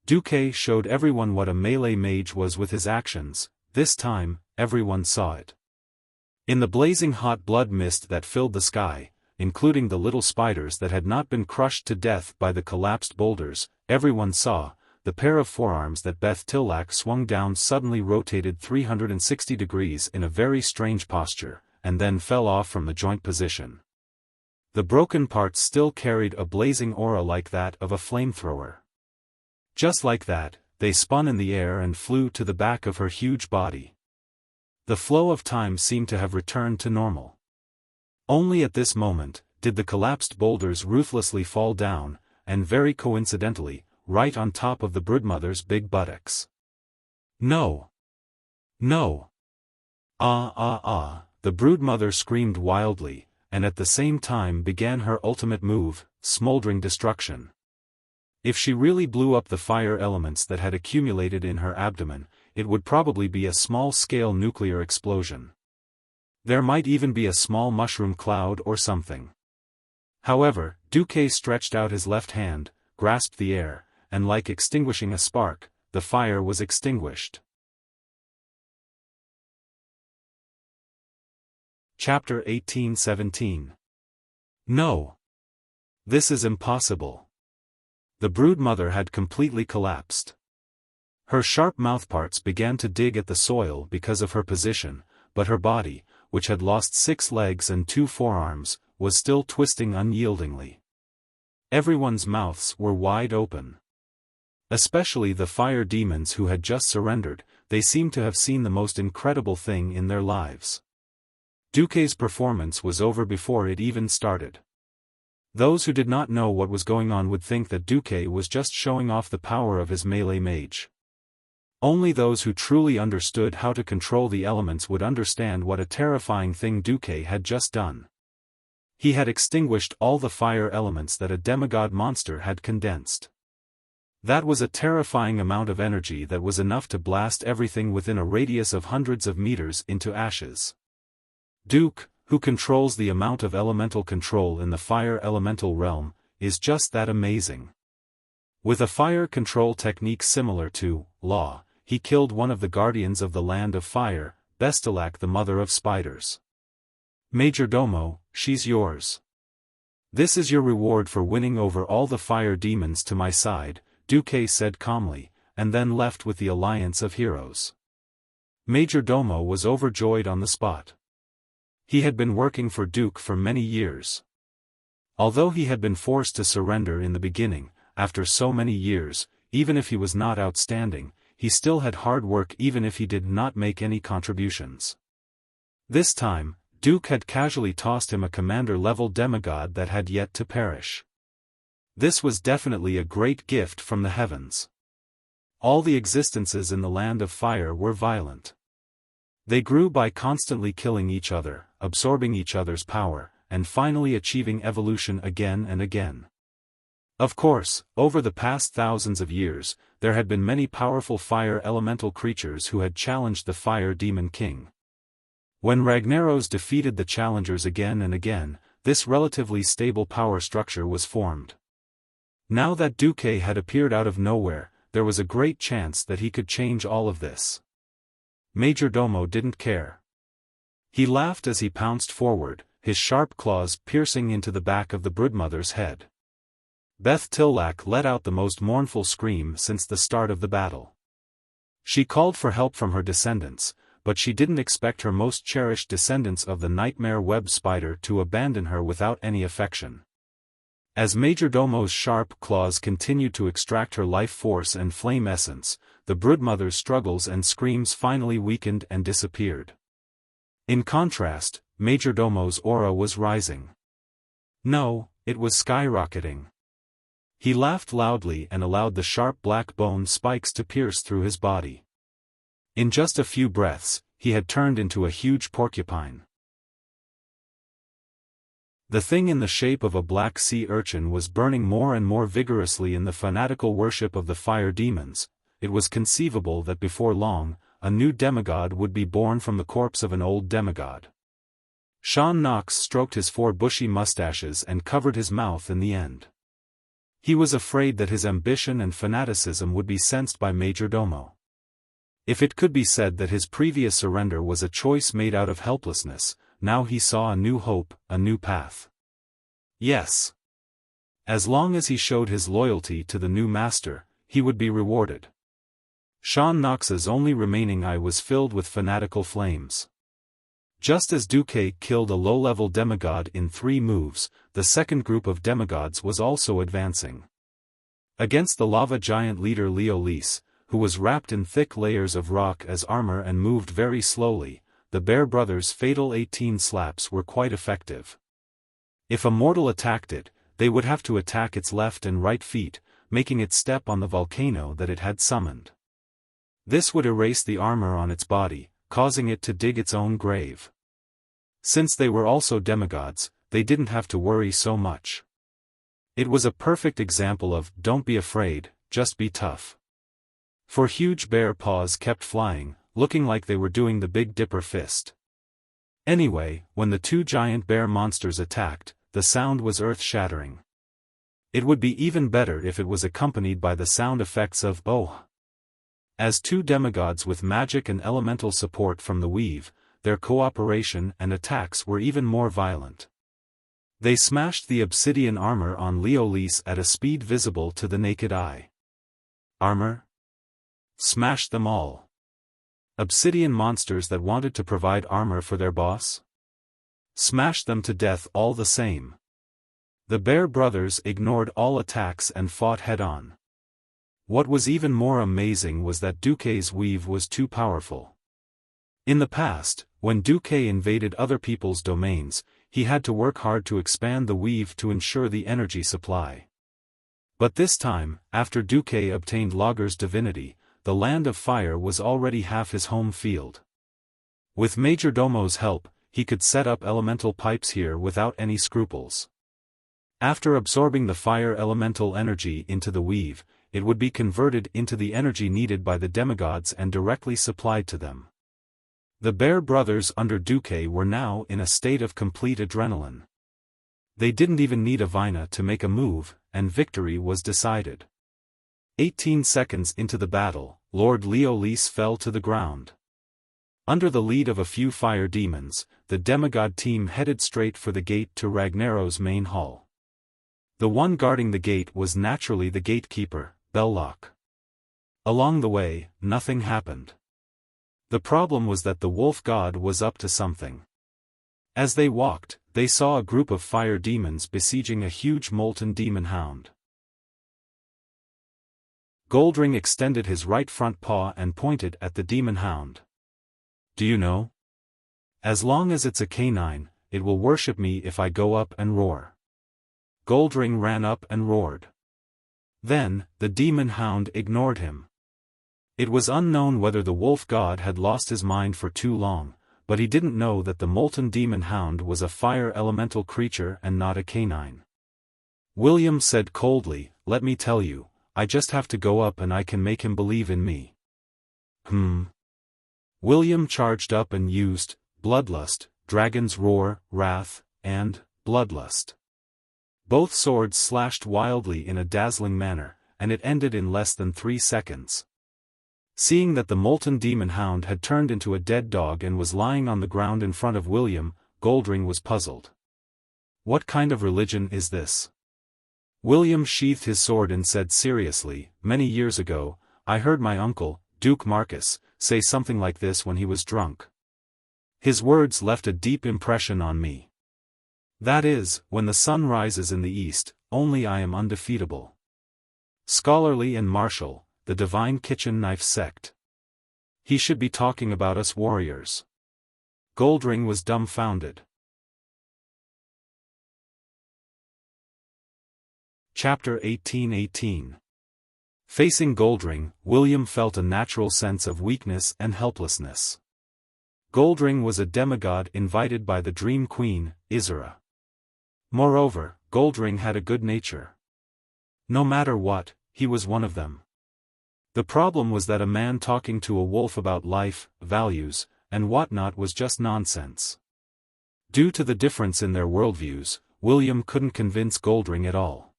Duque showed everyone what a melee mage was with his actions. This time, everyone saw it. In the blazing hot blood mist that filled the sky, including the little spiders that had not been crushed to death by the collapsed boulders, everyone saw, the pair of forearms that Beth Tillac swung down suddenly rotated 360 degrees in a very strange posture, and then fell off from the joint position. The broken parts still carried a blazing aura like that of a flamethrower. Just like that, they spun in the air and flew to the back of her huge body. The flow of time seemed to have returned to normal. Only at this moment, did the collapsed boulders ruthlessly fall down, and very coincidentally, right on top of the broodmother's big buttocks. No! No! Ah ah ah! The broodmother screamed wildly, and at the same time began her ultimate move, smoldering destruction. If she really blew up the fire elements that had accumulated in her abdomen, it would probably be a small-scale nuclear explosion. There might even be a small mushroom cloud or something. However, Duque stretched out his left hand, grasped the air, and like extinguishing a spark, the fire was extinguished. Chapter 1817. No! This is impossible. The broodmother had completely collapsed. Her sharp mouthparts began to dig at the soil because of her position, but her body, which had lost 6 legs and 2 forearms, was still twisting unyieldingly. Everyone's mouths were wide open. Especially the fire demons who had just surrendered, they seemed to have seen the most incredible thing in their lives. Duque's performance was over before it even started. Those who did not know what was going on would think that Duque was just showing off the power of his melee mage. Only those who truly understood how to control the elements would understand what a terrifying thing Duque had just done. He had extinguished all the fire elements that a demigod monster had condensed. That was a terrifying amount of energy that was enough to blast everything within a radius of hundreds of meters into ashes. Duke, who controls the amount of elemental control in the fire elemental realm, is just that amazing. With a fire control technique similar to Law, he killed one of the guardians of the land of fire, Bestilak, the mother of spiders. Majordomo, she's yours. This is your reward for winning over all the fire demons to my side, Duque said calmly, and then left with the alliance of heroes. Majordomo was overjoyed on the spot. He had been working for Duke for many years. Although he had been forced to surrender in the beginning, after so many years, even if he was not outstanding, he still had hard work even if he did not make any contributions. This time, Duke had casually tossed him a commander-level demigod that had yet to perish. This was definitely a great gift from the heavens. All the existences in the land of fire were violent. They grew by constantly killing each other, absorbing each other's power, and finally achieving evolution again and again. Of course, over the past thousands of years, there had been many powerful fire elemental creatures who had challenged the fire demon king. When Ragnaros defeated the challengers again and again, this relatively stable power structure was formed. Now that Duque had appeared out of nowhere, there was a great chance that he could change all of this. Majordomo didn't care. He laughed as he pounced forward, his sharp claws piercing into the back of the broodmother's head. Beth Tillak let out the most mournful scream since the start of the battle. She called for help from her descendants, but she didn't expect her most cherished descendants of the nightmare web spider to abandon her without any affection. As Majordomo's sharp claws continued to extract her life force and flame essence, the broodmother's struggles and screams finally weakened and disappeared. In contrast, Majordomo's aura was rising. No, it was skyrocketing. He laughed loudly and allowed the sharp black bone spikes to pierce through his body. In just a few breaths, he had turned into a huge porcupine. The thing in the shape of a black sea urchin was burning more and more vigorously in the fanatical worship of the fire demons. It was conceivable that before long, a new demigod would be born from the corpse of an old demigod. Sean Knox stroked his 4 bushy mustaches and covered his mouth in the end. He was afraid that his ambition and fanaticism would be sensed by Majordomo. If it could be said that his previous surrender was a choice made out of helplessness, now he saw a new hope, a new path. Yes. As long as he showed his loyalty to the new master, he would be rewarded. Sean Knox's only remaining eye was filled with fanatical flames. Just as Duque killed a low-level demigod in 3 moves, the second group of demigods was also advancing. Against the lava giant leader Leolise, who was wrapped in thick layers of rock as armor and moved very slowly, the Bear Brothers' fatal 18 slaps were quite effective. If a mortal attacked it, they would have to attack its left and right feet, making it step on the volcano that it had summoned. This would erase the armor on its body, causing it to dig its own grave. Since they were also demigods, they didn't have to worry so much. It was a perfect example of, don't be afraid, just be tough. For huge bear paws kept flying, looking like they were doing the Big Dipper fist. Anyway, when the two giant bear monsters attacked, the sound was earth-shattering. It would be even better if it was accompanied by the sound effects of oh. As two demigods with magic and elemental support from the weave, their cooperation and attacks were even more violent. They smashed the obsidian armor on Leolise at a speed visible to the naked eye. Armor? Smashed them all. Obsidian monsters that wanted to provide armor for their boss? Smashed them to death all the same. The Bear brothers ignored all attacks and fought head-on. What was even more amazing was that Duque's weave was too powerful. In the past, when Duque invaded other people's domains, he had to work hard to expand the weave to ensure the energy supply. But this time, after Duque obtained Logger's divinity, the Land of Fire was already half his home field. With Majordomo's help, he could set up elemental pipes here without any scruples. After absorbing the fire elemental energy into the weave, it would be converted into the energy needed by the demigods and directly supplied to them. The Bear brothers under Duque were now in a state of complete adrenaline. They didn't even need a Vina to make a move, and victory was decided. 18 seconds into the battle, Lord Leolise fell to the ground. Under the lead of a few fire demons, the demigod team headed straight for the gate to Ragnarok's main hall. The one guarding the gate was naturally the gatekeeper, Belloc. Along the way, nothing happened. The problem was that the wolf god was up to something. As they walked, they saw a group of fire demons besieging a huge molten demon hound. Goldring extended his right front paw and pointed at the demon hound. Do you know? As long as it's a canine, it will worship me if I go up and roar. Goldring ran up and roared. Then, the demon hound ignored him. It was unknown whether the wolf god had lost his mind for too long, but he didn't know that the molten demon hound was a fire elemental creature and not a canine. William said coldly, "Let me tell you, I just have to go up and I can make him believe in me." William charged up and used Bloodlust, Dragon's Roar, Wrath, and Bloodlust. Both swords slashed wildly in a dazzling manner, and it ended in less than 3 seconds. Seeing that the molten demon hound had turned into a dead dog and was lying on the ground in front of William, Goldring was puzzled. What kind of religion is this? William sheathed his sword and said seriously, "Many years ago, I heard my uncle, Duke Marcus, say something like this when he was drunk. His words left a deep impression on me. That is, when the sun rises in the east, only I am undefeatable. Scholarly and martial, the Divine Kitchen Knife Sect. He should be talking about us warriors." Goldring was dumbfounded. Chapter 1818. Facing Goldring, William felt a natural sense of weakness and helplessness. Goldring was a demigod invited by the Dream Queen, Isera. Moreover, Goldring had a good nature. No matter what, he was one of them. The problem was that a man talking to a wolf about life, values, and whatnot was just nonsense. Due to the difference in their worldviews, William couldn't convince Goldring at all.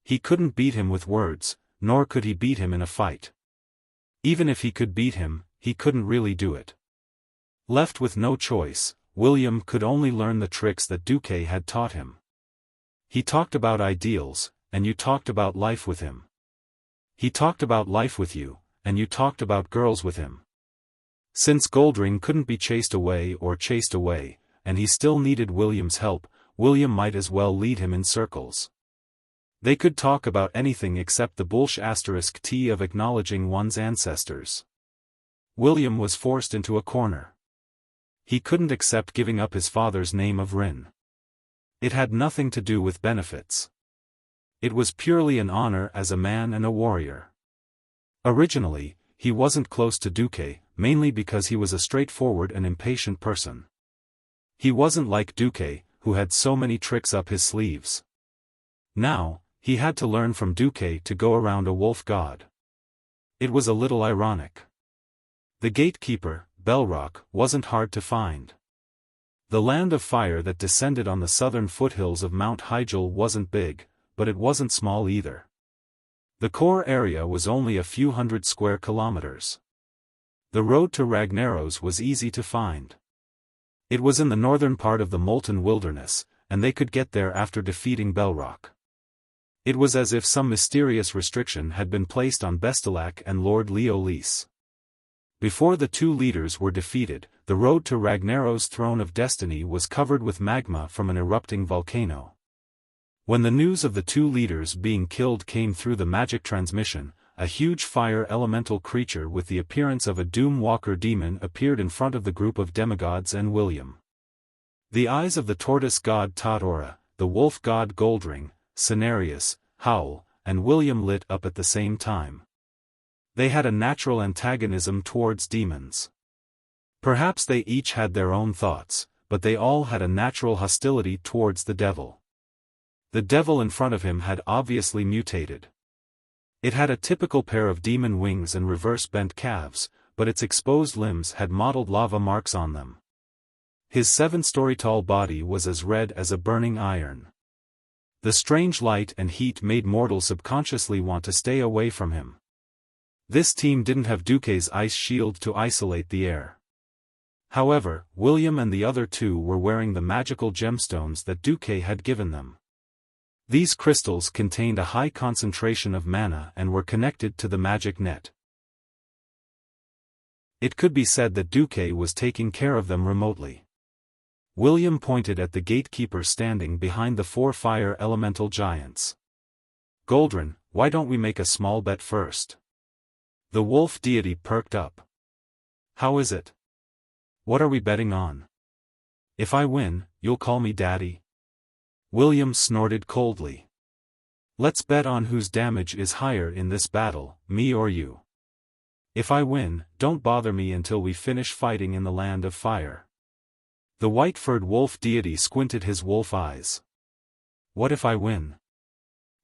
He couldn't beat him with words, nor could he beat him in a fight. Even if he could beat him, he couldn't really do it. Left with no choice, William could only learn the tricks that Duque had taught him. He talked about ideals, and you talked about life with him. He talked about life with you, and you talked about girls with him. Since Goldring couldn't be chased away, and he still needed William's help, William might as well lead him in circles. They could talk about anything except the *T of acknowledging one's ancestors. William was forced into a corner. He couldn't accept giving up his father's name of Rin. It had nothing to do with benefits. It was purely an honor as a man and a warrior. Originally, he wasn't close to Duque, mainly because he was a straightforward and impatient person. He wasn't like Duque, who had so many tricks up his sleeves. Now, he had to learn from Duque to go around a wolf god. It was a little ironic. The gatekeeper, Belrock, wasn't hard to find. The land of fire that descended on the southern foothills of Mount Hyjal wasn't big, but it wasn't small either. The core area was only a few hundred square kilometers. The road to Ragnaros was easy to find. It was in the northern part of the Molten Wilderness, and they could get there after defeating Belrock. It was as if some mysterious restriction had been placed on Bestelac and Lord Leolise. Before the two leaders were defeated, the road to Ragnaros' throne of destiny was covered with magma from an erupting volcano. When the news of the two leaders being killed came through the magic transmission, a huge fire elemental creature with the appearance of a Doom Walker demon appeared in front of the group of demigods and William. The eyes of the tortoise god Tatora, the wolf god Goldring, Cenarius, Howl, and William lit up at the same time. They had a natural antagonism towards demons. Perhaps they each had their own thoughts, but they all had a natural hostility towards the devil. The devil in front of him had obviously mutated. It had a typical pair of demon wings and reverse-bent calves, but its exposed limbs had mottled lava marks on them. His 7-story-tall body was as red as a burning iron. The strange light and heat made mortals subconsciously want to stay away from him. This team didn't have Duque's ice shield to isolate the air. However, William and the other two were wearing the magical gemstones that Duque had given them. These crystals contained a high concentration of mana and were connected to the magic net. It could be said that Duque was taking care of them remotely. William pointed at the gatekeeper standing behind the 4 fire elemental giants. Goldrin, why don't we make a small bet first? The wolf deity perked up. How is it? What are we betting on? If I win, you'll call me daddy? William snorted coldly. Let's bet on whose damage is higher in this battle, me or you. If I win, don't bother me until we finish fighting in the land of fire. The white-furred wolf deity squinted his wolf eyes. What if I win?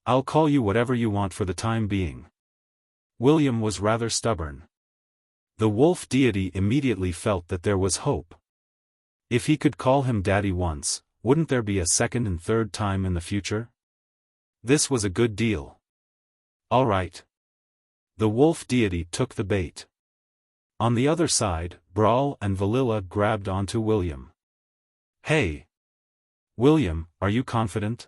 I'll call you whatever you want for the time being. William was rather stubborn. The wolf deity immediately felt that there was hope. If he could call him daddy once, wouldn't there be a second and third time in the future? This was a good deal. All right. The wolf deity took the bait. On the other side, Brawl and Valilla grabbed onto William. Hey! William, are you confident?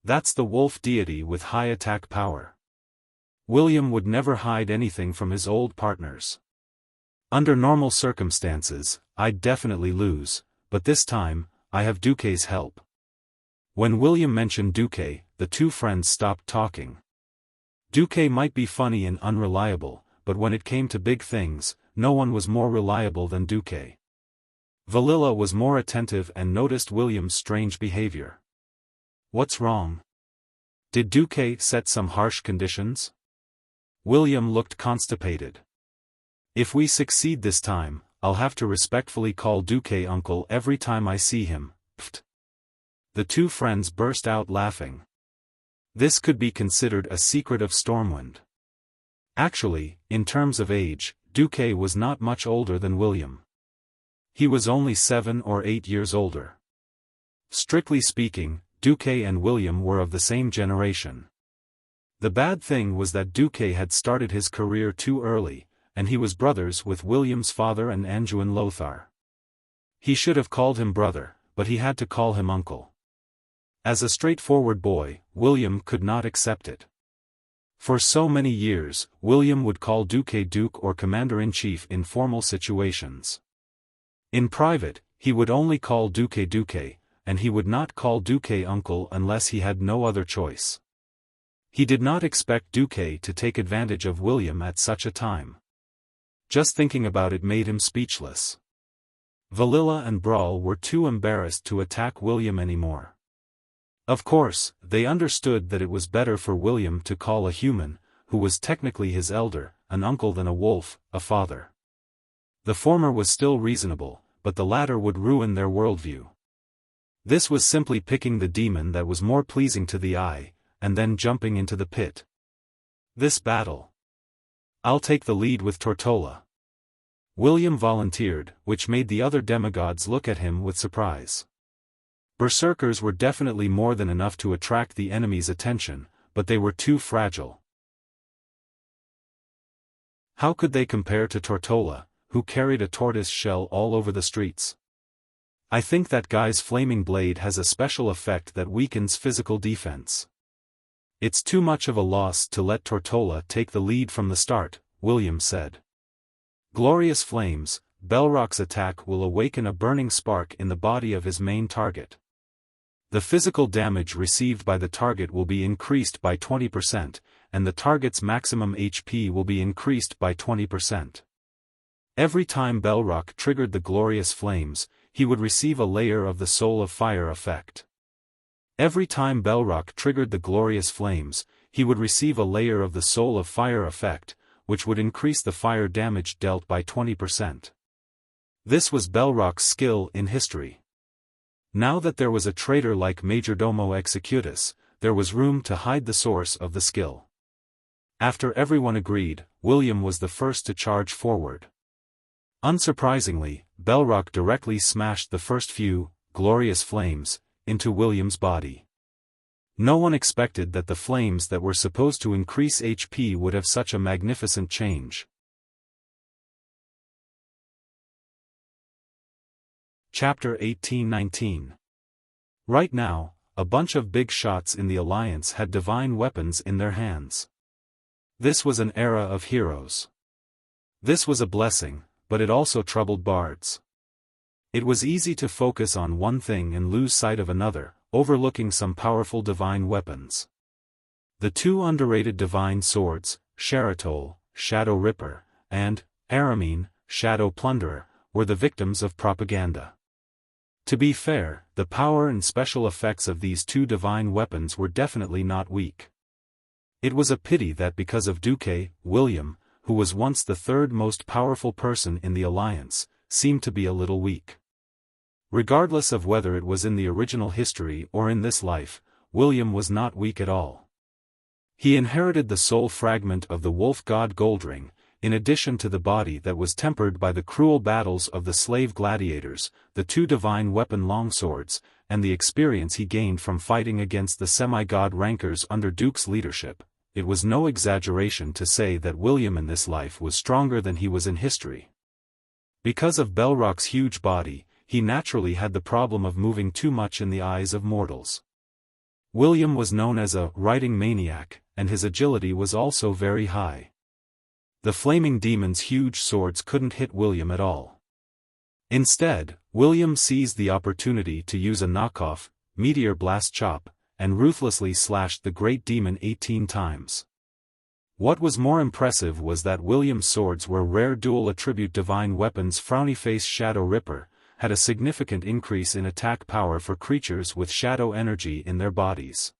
That's the wolf deity with high attack power. William would never hide anything from his old partners. Under normal circumstances, I'd definitely lose, but this time, I have Duque's help. When William mentioned Duque, the two friends stopped talking. Duque might be funny and unreliable, but when it came to big things, no one was more reliable than Duque. Valilla was more attentive and noticed William's strange behavior. What's wrong? Did Duque set some harsh conditions? William looked constipated. If we succeed this time, I'll have to respectfully call Duque uncle every time I see him. Pfft. The two friends burst out laughing. This could be considered a secret of Stormwind. Actually, in terms of age, Duque was not much older than William. He was only 7 or 8 years older. Strictly speaking, Duque and William were of the same generation. The bad thing was that Duque had started his career too early, and he was brothers with William's father and Anduin Lothar. He should have called him brother, but he had to call him uncle. As a straightforward boy, William could not accept it. For so many years, William would call Duque Duke or Commander-in-Chief in formal situations. In private, he would only call Duque Duque, and he would not call Duque uncle unless he had no other choice. He did not expect Duque to take advantage of William at such a time. Just thinking about it made him speechless. Valilla and Brawl were too embarrassed to attack William anymore. Of course, they understood that it was better for William to call a human, who was technically his elder, an uncle than a wolf, a father. The former was still reasonable, but the latter would ruin their worldview. This was simply picking the demon that was more pleasing to the eye, and then jumping into the pit. This battle. I'll take the lead with Tortola. William volunteered, which made the other demigods look at him with surprise. Berserkers were definitely more than enough to attract the enemy's attention, but they were too fragile. How could they compare to Tortola, who carried a tortoise shell all over the streets? I think that guy's flaming blade has a special effect that weakens physical defense. It's too much of a loss to let Tortola take the lead from the start, William said. Glorious flames, Belrock's attack will awaken a burning spark in the body of his main target. The physical damage received by the target will be increased by 20%, and the target's maximum HP will be increased by 20%. Every time Belrock triggered the glorious flames, he would receive a layer of the Soul of Fire effect. Every time Belrock triggered the glorious flames, he would receive a layer of the Soul of Fire effect, which would increase the fire damage dealt by 20%. This was Belrock's skill in history. Now that there was a traitor like Majordomo Executus, there was room to hide the source of the skill. After everyone agreed, William was the first to charge forward. Unsurprisingly, Belrock directly smashed the first few, glorious flames, into William's body. No one expected that the flames that were supposed to increase HP would have such a magnificent change. Chapter 18-19. Right now, a bunch of big shots in the Alliance had divine weapons in their hands. This was an era of heroes. This was a blessing, but it also troubled bards. It was easy to focus on one thing and lose sight of another, overlooking some powerful divine weapons. The two underrated divine swords, Sharatol, Shadow Ripper, and Aramine, Shadow Plunderer, were the victims of propaganda. To be fair, the power and special effects of these two divine weapons were definitely not weak. It was a pity that because of Duque, William, who was once the third most powerful person in the Alliance, seemed to be a little weak. Regardless of whether it was in the original history or in this life, William was not weak at all. He inherited the soul fragment of the wolf god Goldring, in addition to the body that was tempered by the cruel battles of the slave gladiators, the two divine weapon longswords, and the experience he gained from fighting against the semi-god rankers under Duke's leadership. It was no exaggeration to say that William in this life was stronger than he was in history. Because of Belrock's huge body, he naturally had the problem of moving too much in the eyes of mortals. William was known as a riding maniac, and his agility was also very high. The flaming demon's huge swords couldn't hit William at all. Instead, William seized the opportunity to use a knockoff, meteor blast chop, and ruthlessly slashed the great demon 18 times. What was more impressive was that William's swords were rare dual attribute divine weapons. Frowny-face Shadow Ripper had a significant increase in attack power for creatures with shadow energy in their bodies.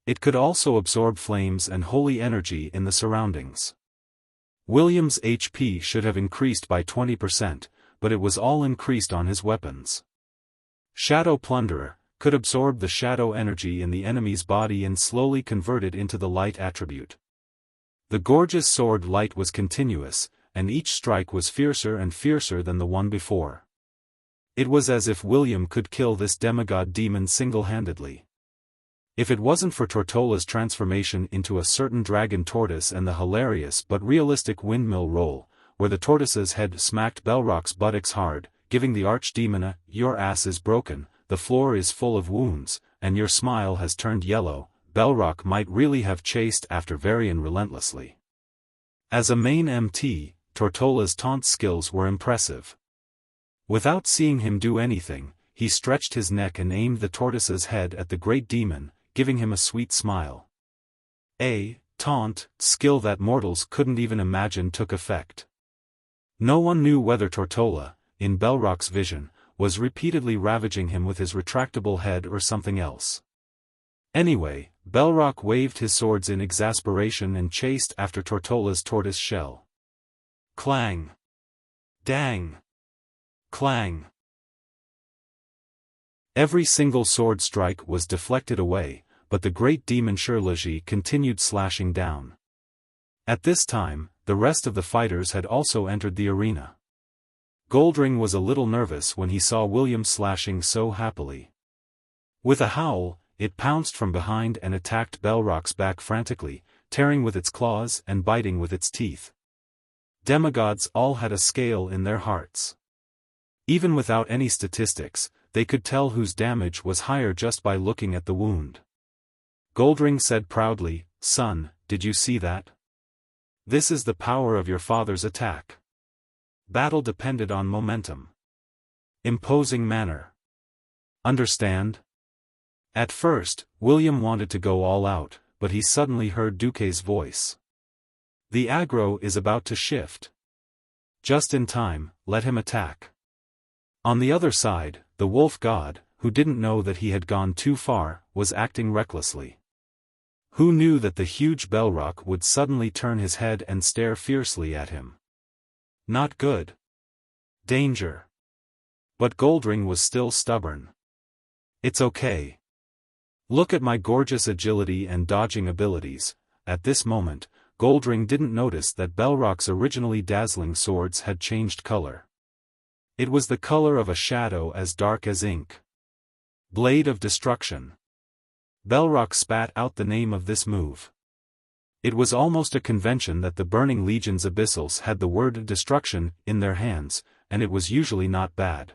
It could also absorb flames and holy energy in the surroundings. William's HP should have increased by 20%, but it was all increased on his weapons. Shadow Plunderer could absorb the shadow energy in the enemy's body and slowly convert it into the light attribute. The gorgeous sword light was continuous, and each strike was fiercer and fiercer than the one before. It was as if William could kill this demigod demon single-handedly. If it wasn't for Tortola's transformation into a certain dragon tortoise and the hilarious but realistic windmill roll, where the tortoise's head smacked Belrock's buttocks hard, giving the archdemon a "your ass is broken, the floor is full of wounds, and your smile has turned yellow," Belrock might really have chased after Varian relentlessly. As a main MT, Tortola's taunt skills were impressive. Without seeing him do anything, he stretched his neck and aimed the tortoise's head at the great demon, giving him a sweet smile. A taunt skill that mortals couldn't even imagine took effect. No one knew whether Tortola, in Belrock's vision, was repeatedly ravaging him with his retractable head or something else. Anyway, Belrock waved his swords in exasperation and chased after Tortola's tortoise shell. Clang! Dang! Clang! Every single sword strike was deflected away, but the great demon Shirlaji continued slashing down. At this time, the rest of the fighters had also entered the arena. Goldring was a little nervous when he saw William slashing so happily. With a howl, it pounced from behind and attacked Belrock's back frantically, tearing with its claws and biting with its teeth. Demigods all had a scale in their hearts. Even without any statistics, they could tell whose damage was higher just by looking at the wound. Goldring said proudly, "Son, did you see that? This is the power of your father's attack." Battle depended on momentum. Imposing manner. Understand? At first, William wanted to go all out, but he suddenly heard Duque's voice. The aggro is about to shift. Just in time, let him attack. On the other side, the wolf god, who didn't know that he had gone too far, was acting recklessly. Who knew that the huge Belrock would suddenly turn his head and stare fiercely at him? Not good. Danger. But Goldring was still stubborn. It's okay. Look at my gorgeous agility and dodging abilities. At this moment, Goldring didn't notice that Belrock's originally dazzling swords had changed color. It was the color of a shadow as dark as ink. Blade of Destruction. Belrock spat out the name of this move. It was almost a convention that the Burning Legion's abyssals had the word destruction in their hands, and it was usually not bad.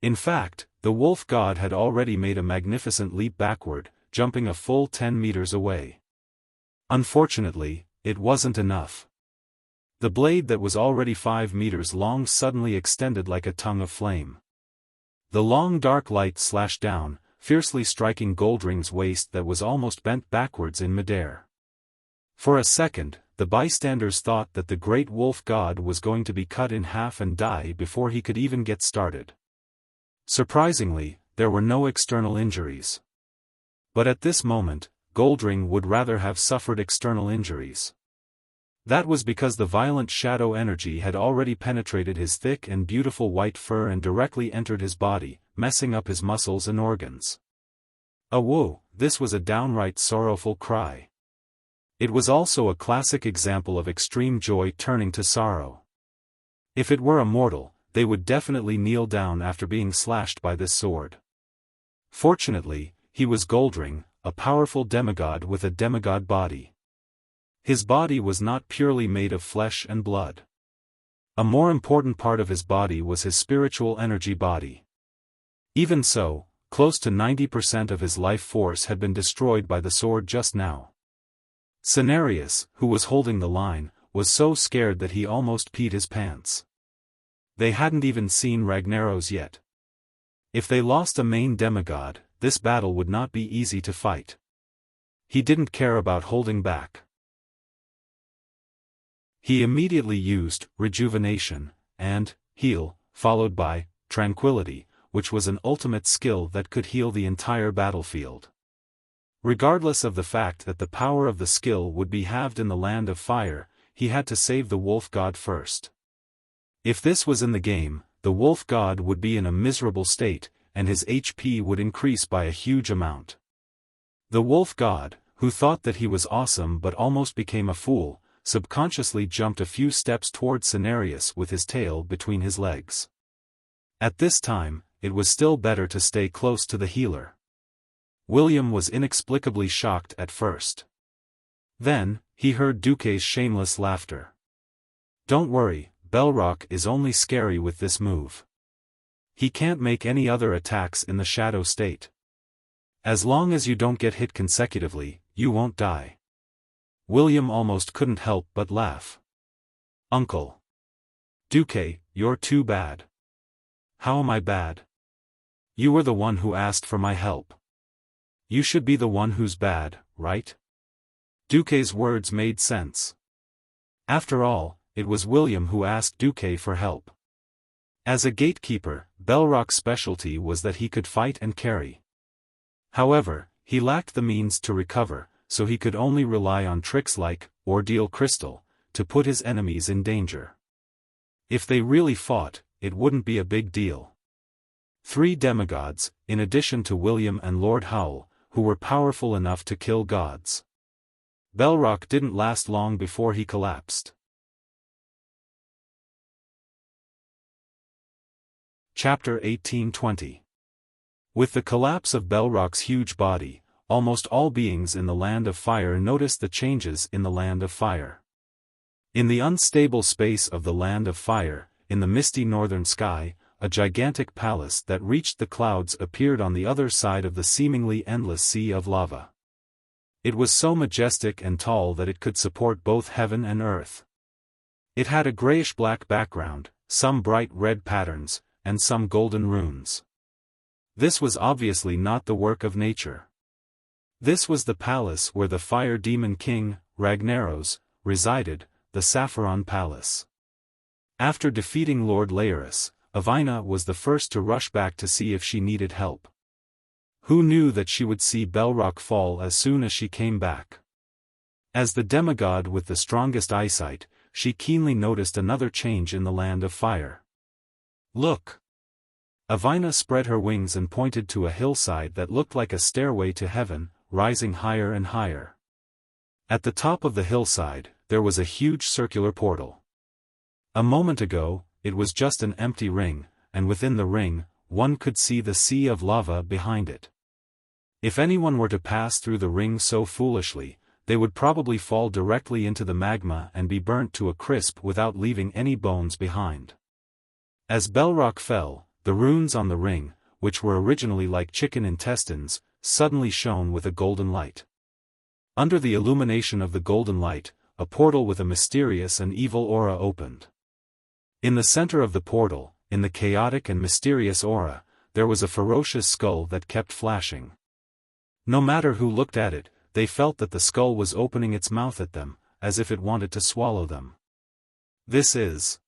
In fact, the wolf god had already made a magnificent leap backward, jumping a full 10 meters away. Unfortunately, it wasn't enough. The blade that was already 5 meters long suddenly extended like a tongue of flame. The long dark light slashed down, fiercely striking Goldring's waist that was almost bent backwards in midair. For a second, the bystanders thought that the great wolf god was going to be cut in half and die before he could even get started. Surprisingly, there were no external injuries. But at this moment, Goldring would rather have suffered external injuries. That was because the violent shadow energy had already penetrated his thick and beautiful white fur and directly entered his body, messing up his muscles and organs. Whoa, this was a downright sorrowful cry. It was also a classic example of extreme joy turning to sorrow. If it were a mortal, they would definitely kneel down after being slashed by this sword. Fortunately, he was Goldring, a powerful demigod with a demigod body. His body was not purely made of flesh and blood. A more important part of his body was his spiritual energy body. Even so, close to 90% of his life force had been destroyed by the sword just now. Cenarius, who was holding the line, was so scared that he almost peed his pants. They hadn't even seen Ragnaros yet. If they lost a main demigod, this battle would not be easy to fight. He didn't care about holding back. He immediately used Rejuvenation and Heal, followed by Tranquility, which was an ultimate skill that could heal the entire battlefield. Regardless of the fact that the power of the skill would be halved in the Land of Fire, he had to save the wolf god first. If this was in the game, the wolf god would be in a miserable state, and his HP would increase by a huge amount. The wolf god, who thought that he was awesome but almost became a fool, subconsciously jumped a few steps towards Cenarius with his tail between his legs. At this time, it was still better to stay close to the healer. William was inexplicably shocked at first. Then, he heard Duque's shameless laughter. Don't worry, Belrock is only scary with this move. He can't make any other attacks in the shadow state. As long as you don't get hit consecutively, you won't die. William almost couldn't help but laugh. Uncle Duque, you're too bad. How am I bad? You were the one who asked for my help. You should be the one who's bad, right? Duque's words made sense. After all, it was William who asked Duque for help. As a gatekeeper, Belrock's specialty was that he could fight and carry. However, he lacked the means to recover, so he could only rely on tricks like ordeal crystal to put his enemies in danger. If they really fought, it wouldn't be a big deal. 3 demigods, in addition to William and Lord Howl, who were powerful enough to kill gods. Belrock didn't last long before he collapsed. Chapter 1820. With the collapse of Belrock's huge body, almost all beings in the Land of Fire noticed the changes in the Land of Fire. In the unstable space of the Land of Fire, in the misty northern sky, a gigantic palace that reached the clouds appeared on the other side of the seemingly endless sea of lava. It was so majestic and tall that it could support both heaven and earth. It had a grayish-black background, some bright red patterns, and some golden runes. This was obviously not the work of nature. This was the palace where the fire demon king, Ragnaros, resided, the Sapphiron Palace. After defeating Lord Laeris, Avina was the first to rush back to see if she needed help. Who knew that she would see Belrock fall as soon as she came back? As the demigod with the strongest eyesight, she keenly noticed another change in the Land of Fire. Look! Avina spread her wings and pointed to a hillside that looked like a stairway to heaven, rising higher and higher. At the top of the hillside, there was a huge circular portal. A moment ago, it was just an empty ring, and within the ring, one could see the sea of lava behind it. If anyone were to pass through the ring so foolishly, they would probably fall directly into the magma and be burnt to a crisp without leaving any bones behind. As Belrock fell, the runes on the ring, which were originally like chicken intestines, suddenly shone with a golden light. Under the illumination of the golden light, a portal with a mysterious and evil aura opened. In the center of the portal, in the chaotic and mysterious aura, there was a ferocious skull that kept flashing. No matter who looked at it, they felt that the skull was opening its mouth at them, as if it wanted to swallow them. This is...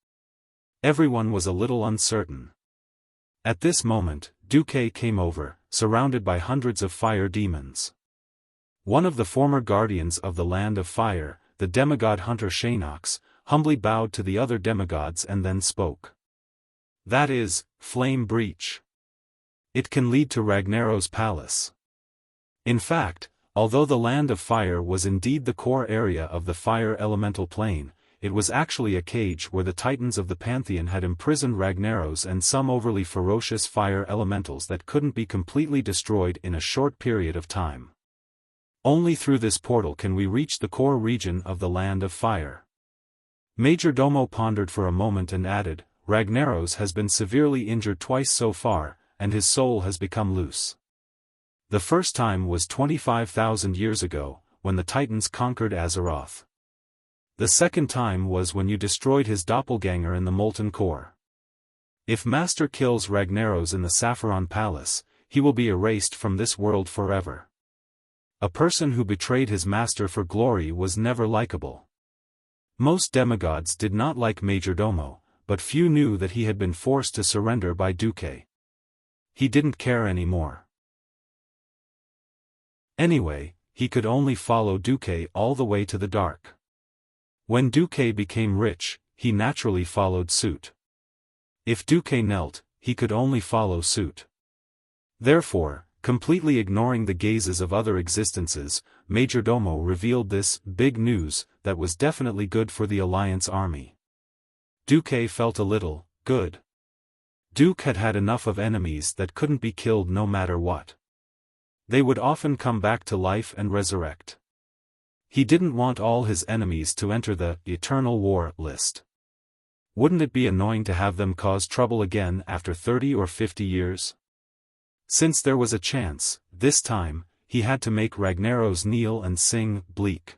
Everyone was a little uncertain. At this moment, Duque came over, surrounded by hundreds of fire demons. One of the former guardians of the Land of Fire, the demigod hunter Shanox, humbly bowed to the other demigods and then spoke. That is, flame breach. It can lead to Ragnaros' palace. In fact, although the Land of Fire was indeed the core area of the fire elemental plane, it was actually a cage where the titans of the Pantheon had imprisoned Ragnaros and some overly ferocious fire elementals that couldn't be completely destroyed in a short period of time. Only through this portal can we reach the core region of the Land of Fire. Major Domo pondered for a moment and added, Ragnaros has been severely injured twice so far, and his soul has become loose. The first time was 25,000 years ago, when the Titans conquered Azeroth. The second time was when you destroyed his doppelganger in the Molten Core. If Master kills Ragnaros in the Sapphiron Palace, he will be erased from this world forever. A person who betrayed his master for glory was never likable. Most demigods did not like Majordomo, but few knew that he had been forced to surrender by Duque. He didn't care anymore. Anyway, he could only follow Duque all the way to the dark. When Duque became rich, he naturally followed suit. If Duque knelt, he could only follow suit. Therefore, completely ignoring the gazes of other existences, Majordomo revealed this big news that was definitely good for the Alliance army. Duque felt a little good. Duke had had enough of enemies that couldn't be killed no matter what. They would often come back to life and resurrect. He didn't want all his enemies to enter the Eternal War list. Wouldn't it be annoying to have them cause trouble again after 30 or 50 years? Since there was a chance, this time, he had to make Ragnaros kneel and sing Bleak.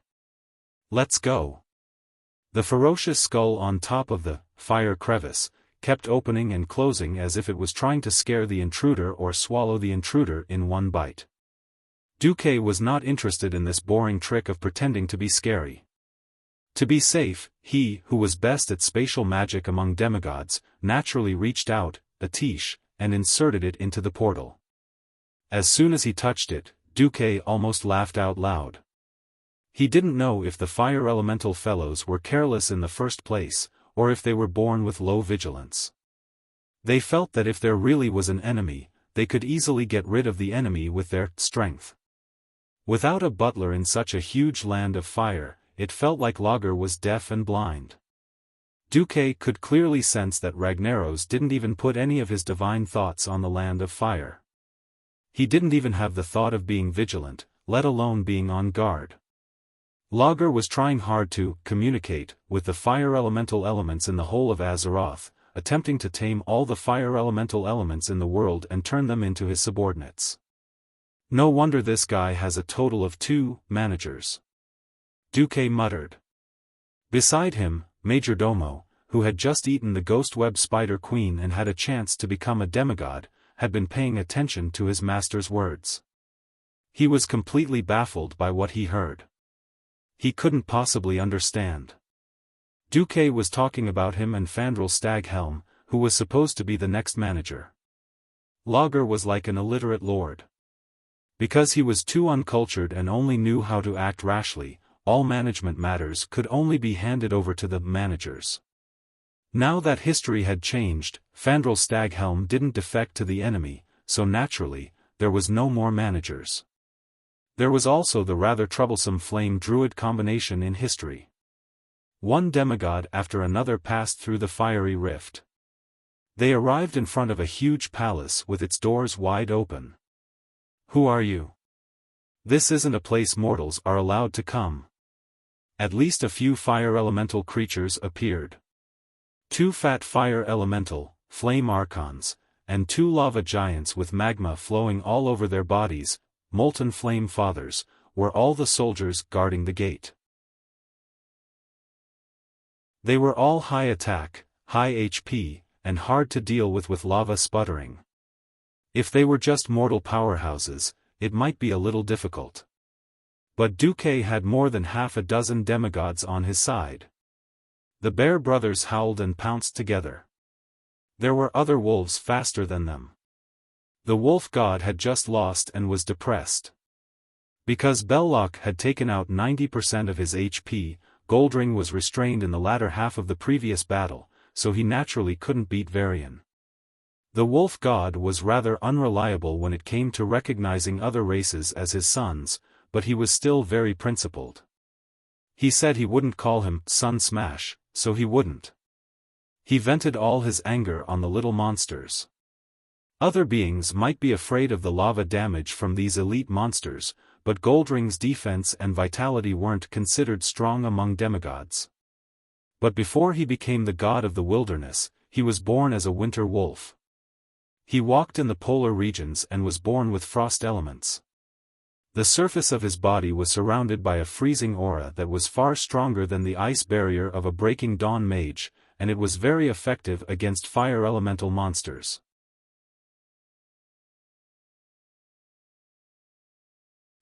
Let's go. The ferocious skull on top of the fire crevice kept opening and closing as if it was trying to scare the intruder or swallow the intruder in one bite. Duque was not interested in this boring trick of pretending to be scary. To be safe, he, who was best at spatial magic among demigods, naturally reached out, a tish, and inserted it into the portal. As soon as he touched it, Duque almost laughed out loud. He didn't know if the fire elemental fellows were careless in the first place, or if they were born with low vigilance. They felt that if there really was an enemy, they could easily get rid of the enemy with their strength. Without a butler in such a huge land of fire, it felt like Lager was deaf and blind. Duque could clearly sense that Ragnaros didn't even put any of his divine thoughts on the land of fire. He didn't even have the thought of being vigilant, let alone being on guard. Lager was trying hard to communicate with the fire elemental elements in the whole of Azeroth, attempting to tame all the fire elemental elements in the world and turn them into his subordinates. No wonder this guy has a total of 2 managers. Duque muttered. Beside him, Majordomo, who had just eaten the ghost web spider queen and had a chance to become a demigod, had been paying attention to his master's words. He was completely baffled by what he heard. He couldn't possibly understand. Duque was talking about him and Fandral Staghelm, who was supposed to be the next manager. Lager was like an illiterate lord. Because he was too uncultured and only knew how to act rashly, all management matters could only be handed over to the managers. Now that history had changed, Fandral Staghelm didn't defect to the enemy, so naturally, there was no more managers. There was also the rather troublesome flame-druid combination in history. One demigod after another passed through the fiery rift. They arrived in front of a huge palace with its doors wide open. Who are you? This isn't a place mortals are allowed to come. At least a few fire elemental creatures appeared. 2 fat fire elemental, flame archons, and 2 lava giants with magma flowing all over their bodies, molten flame fathers, were all the soldiers guarding the gate. They were all high attack, high HP, and hard to deal with lava sputtering. If they were just mortal powerhouses, it might be a little difficult. But Duque had more than half a dozen demigods on his side. The bear brothers howled and pounced together. There were other wolves faster than them. The wolf god had just lost and was depressed. Because Belloc had taken out 90% of his HP, Goldring was restrained in the latter half of the previous battle, so he naturally couldn't beat Varian. The wolf god was rather unreliable when it came to recognizing other races as his sons, but he was still very principled. He said he wouldn't call him Sun Smash, so he wouldn't. He vented all his anger on the little monsters. Other beings might be afraid of the lava damage from these elite monsters, but Goldring's defense and vitality weren't considered strong among demigods. But before he became the god of the wilderness, he was born as a winter wolf. He walked in the polar regions and was born with frost elements. The surface of his body was surrounded by a freezing aura that was far stronger than the ice barrier of a Breaking Dawn mage, and it was very effective against fire elemental monsters.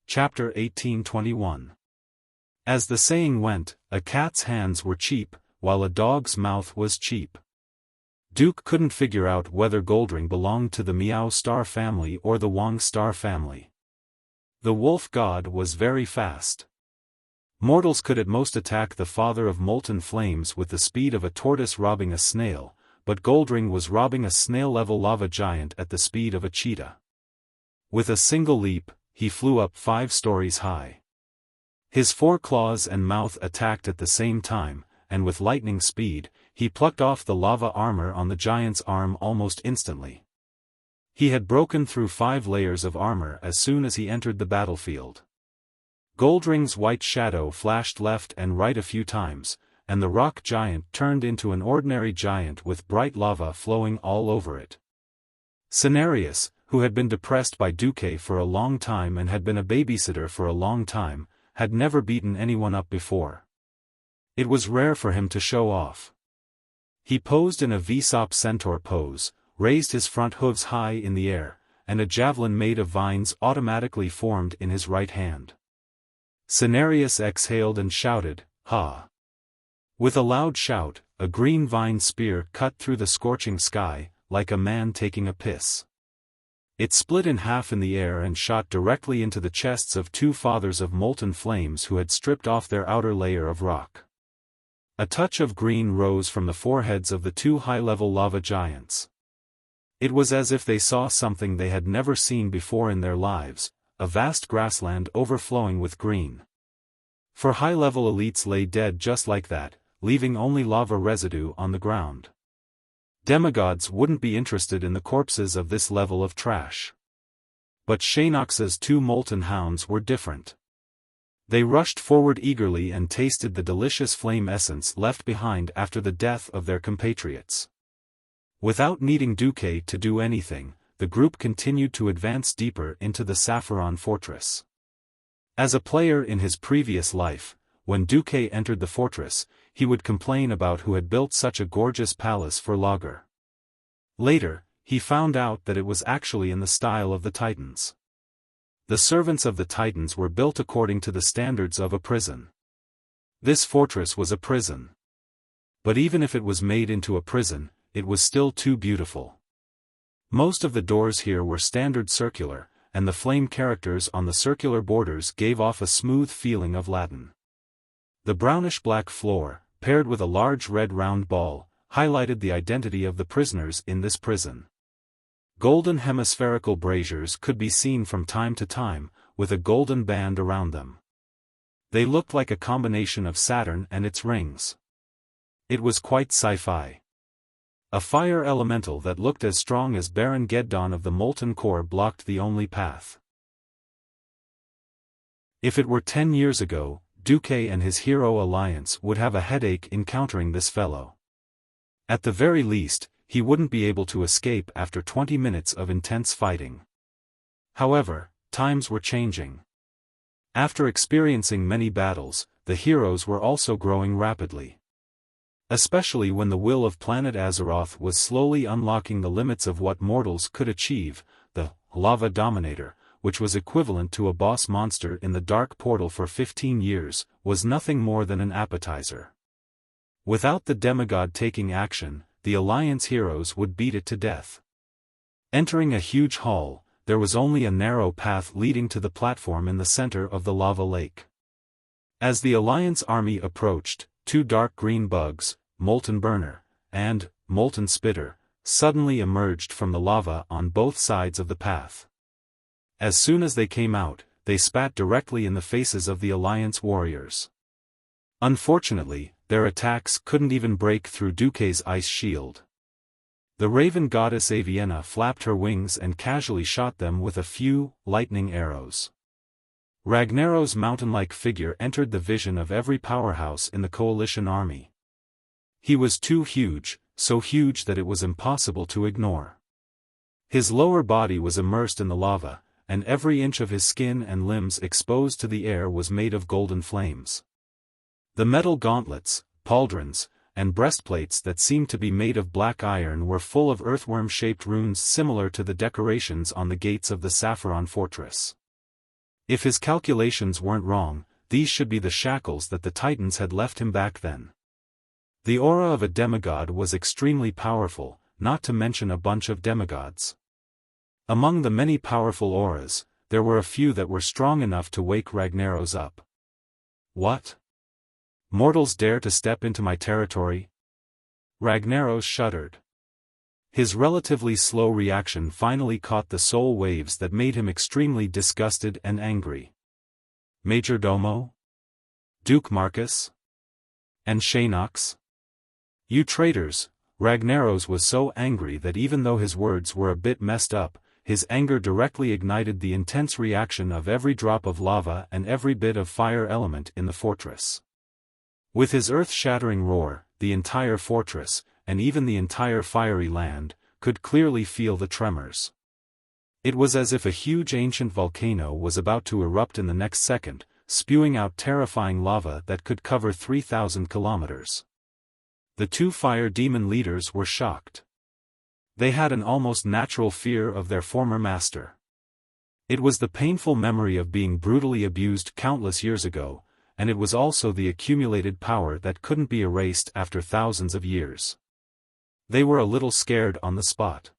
Chapter 1821. As the saying went, a cat's hands were cheap, while a dog's mouth was cheap. Duke couldn't figure out whether Goldring belonged to the Meow Star family or the Wong Star family. The wolf god was very fast. Mortals could at most attack the father of molten flames with the speed of a tortoise robbing a snail, but Goldring was robbing a snail-level lava giant at the speed of a cheetah. With a single leap, he flew up 5 stories high. His 4 claws and mouth attacked at the same time, and with lightning speed, he plucked off the lava armor on the giant's arm almost instantly. He had broken through 5 layers of armor as soon as he entered the battlefield. Goldring's white shadow flashed left and right a few times, and the rock giant turned into an ordinary giant with bright lava flowing all over it. Cenarius, who had been depressed by Duque for a long time and had been a babysitter for a long time, had never beaten anyone up before. It was rare for him to show off. He posed in a Vsop centaur pose, raised his front hooves high in the air, and a javelin made of vines automatically formed in his right hand. Cenarius exhaled and shouted, "Ha!" With a loud shout, a green vine spear cut through the scorching sky, like a man taking a piss. It split in half in the air and shot directly into the chests of two fathers of molten flames who had stripped off their outer layer of rock. A touch of green rose from the foreheads of the two high-level lava giants. It was as if they saw something they had never seen before in their lives, a vast grassland overflowing with green. For high-level elites lay dead just like that, leaving only lava residue on the ground. Demigods wouldn't be interested in the corpses of this level of trash. But Shanox's two molten hounds were different. They rushed forward eagerly and tasted the delicious flame essence left behind after the death of their compatriots. Without needing Duque to do anything, the group continued to advance deeper into the Saffron Fortress. As a player in his previous life, when Duque entered the fortress, he would complain about who had built such a gorgeous palace for Lager. Later, he found out that it was actually in the style of the Titans. The servants of the Titans were built according to the standards of a prison. This fortress was a prison. But even if it was made into a prison, it was still too beautiful. Most of the doors here were standard circular, and the flame characters on the circular borders gave off a smooth feeling of Latin. The brownish-black floor, paired with a large red round ball, highlighted the identity of the prisoners in this prison. Golden hemispherical braziers could be seen from time to time, with a golden band around them. They looked like a combination of Saturn and its rings. It was quite sci-fi. A fire elemental that looked as strong as Baron Geddon of the Molten Core blocked the only path. If it were 10 years ago, Duque and his hero alliance would have a headache encountering this fellow. At the very least, he wouldn't be able to escape after 20 minutes of intense fighting. However, times were changing. After experiencing many battles, the heroes were also growing rapidly. Especially when the will of planet Azeroth was slowly unlocking the limits of what mortals could achieve, the Lava Dominator, which was equivalent to a boss monster in the Dark Portal for 15 years, was nothing more than an appetizer. Without the demigod taking action, the Alliance heroes would beat it to death. Entering a huge hall, there was only a narrow path leading to the platform in the center of the lava lake. As the Alliance army approached, two dark green bugs, Molten Burner, and Molten Spitter, suddenly emerged from the lava on both sides of the path. As soon as they came out, they spat directly in the faces of the Alliance warriors. Unfortunately, their attacks couldn't even break through Duque's ice shield. The raven goddess Avienna flapped her wings and casually shot them with a few lightning arrows. Ragnaros's mountain-like figure entered the vision of every powerhouse in the coalition army. He was too huge, so huge that it was impossible to ignore. His lower body was immersed in the lava, and every inch of his skin and limbs exposed to the air was made of golden flames. The metal gauntlets, pauldrons, and breastplates that seemed to be made of black iron were full of earthworm-shaped runes similar to the decorations on the gates of the Saffron Fortress. If his calculations weren't wrong, these should be the shackles that the Titans had left him back then. The aura of a demigod was extremely powerful, not to mention a bunch of demigods. Among the many powerful auras, there were a few that were strong enough to wake Ragnaros up. What? Mortals dare to step into my territory? Ragnaros shuddered. His relatively slow reaction finally caught the soul waves that made him extremely disgusted and angry. Major Domo? Duke Marcus? And Shanox? You traitors! Ragnaros was so angry that even though his words were a bit messed up, his anger directly ignited the intense reaction of every drop of lava and every bit of fire element in the fortress. With his earth-shattering roar, the entire fortress, and even the entire fiery land, could clearly feel the tremors. It was as if a huge ancient volcano was about to erupt in the next second, spewing out terrifying lava that could cover 3,000 kilometers. The two fire demon leaders were shocked. They had an almost natural fear of their former master. It was the painful memory of being brutally abused countless years ago, and it was also the accumulated power that couldn't be erased after thousands of years. They were a little scared on the spot.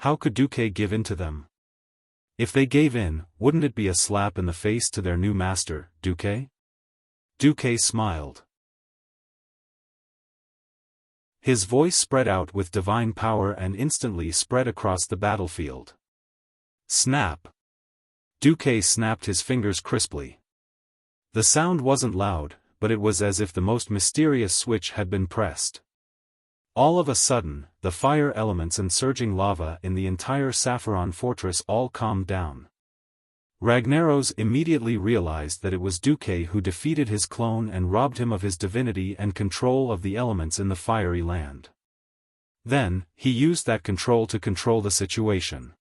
How could Duque give in to them? If they gave in, wouldn't it be a slap in the face to their new master, Duque? Duque smiled. His voice spread out with divine power and instantly spread across the battlefield. Snap! Duque snapped his fingers crisply. The sound wasn't loud, but it was as if the most mysterious switch had been pressed. All of a sudden, the fire elements and surging lava in the entire Saffron fortress all calmed down. Ragnaros immediately realized that it was Duque who defeated his clone and robbed him of his divinity and control of the elements in the fiery land. Then, he used that control to control the situation.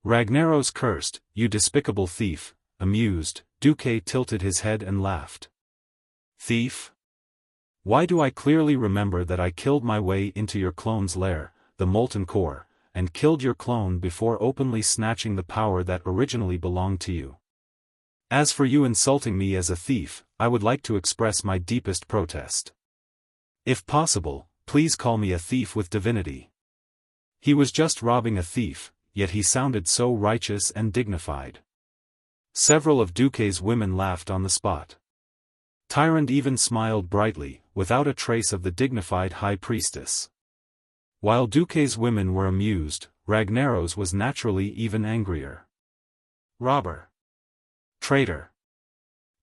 Ragnaros cursed, "You despicable thief." Amused, Duque tilted his head and laughed. Thief? Why do I clearly remember that I killed my way into your clone's lair, the molten core, and killed your clone before openly snatching the power that originally belonged to you. As for you insulting me as a thief, I would like to express my deepest protest. If possible, please call me a thief with divinity. He was just robbing a thief, yet he sounded so righteous and dignified. Several of Duque's women laughed on the spot. Tyrant even smiled brightly, without a trace of the dignified high priestess. While Duque's women were amused, Ragnaros was naturally even angrier. Robber! Traitor!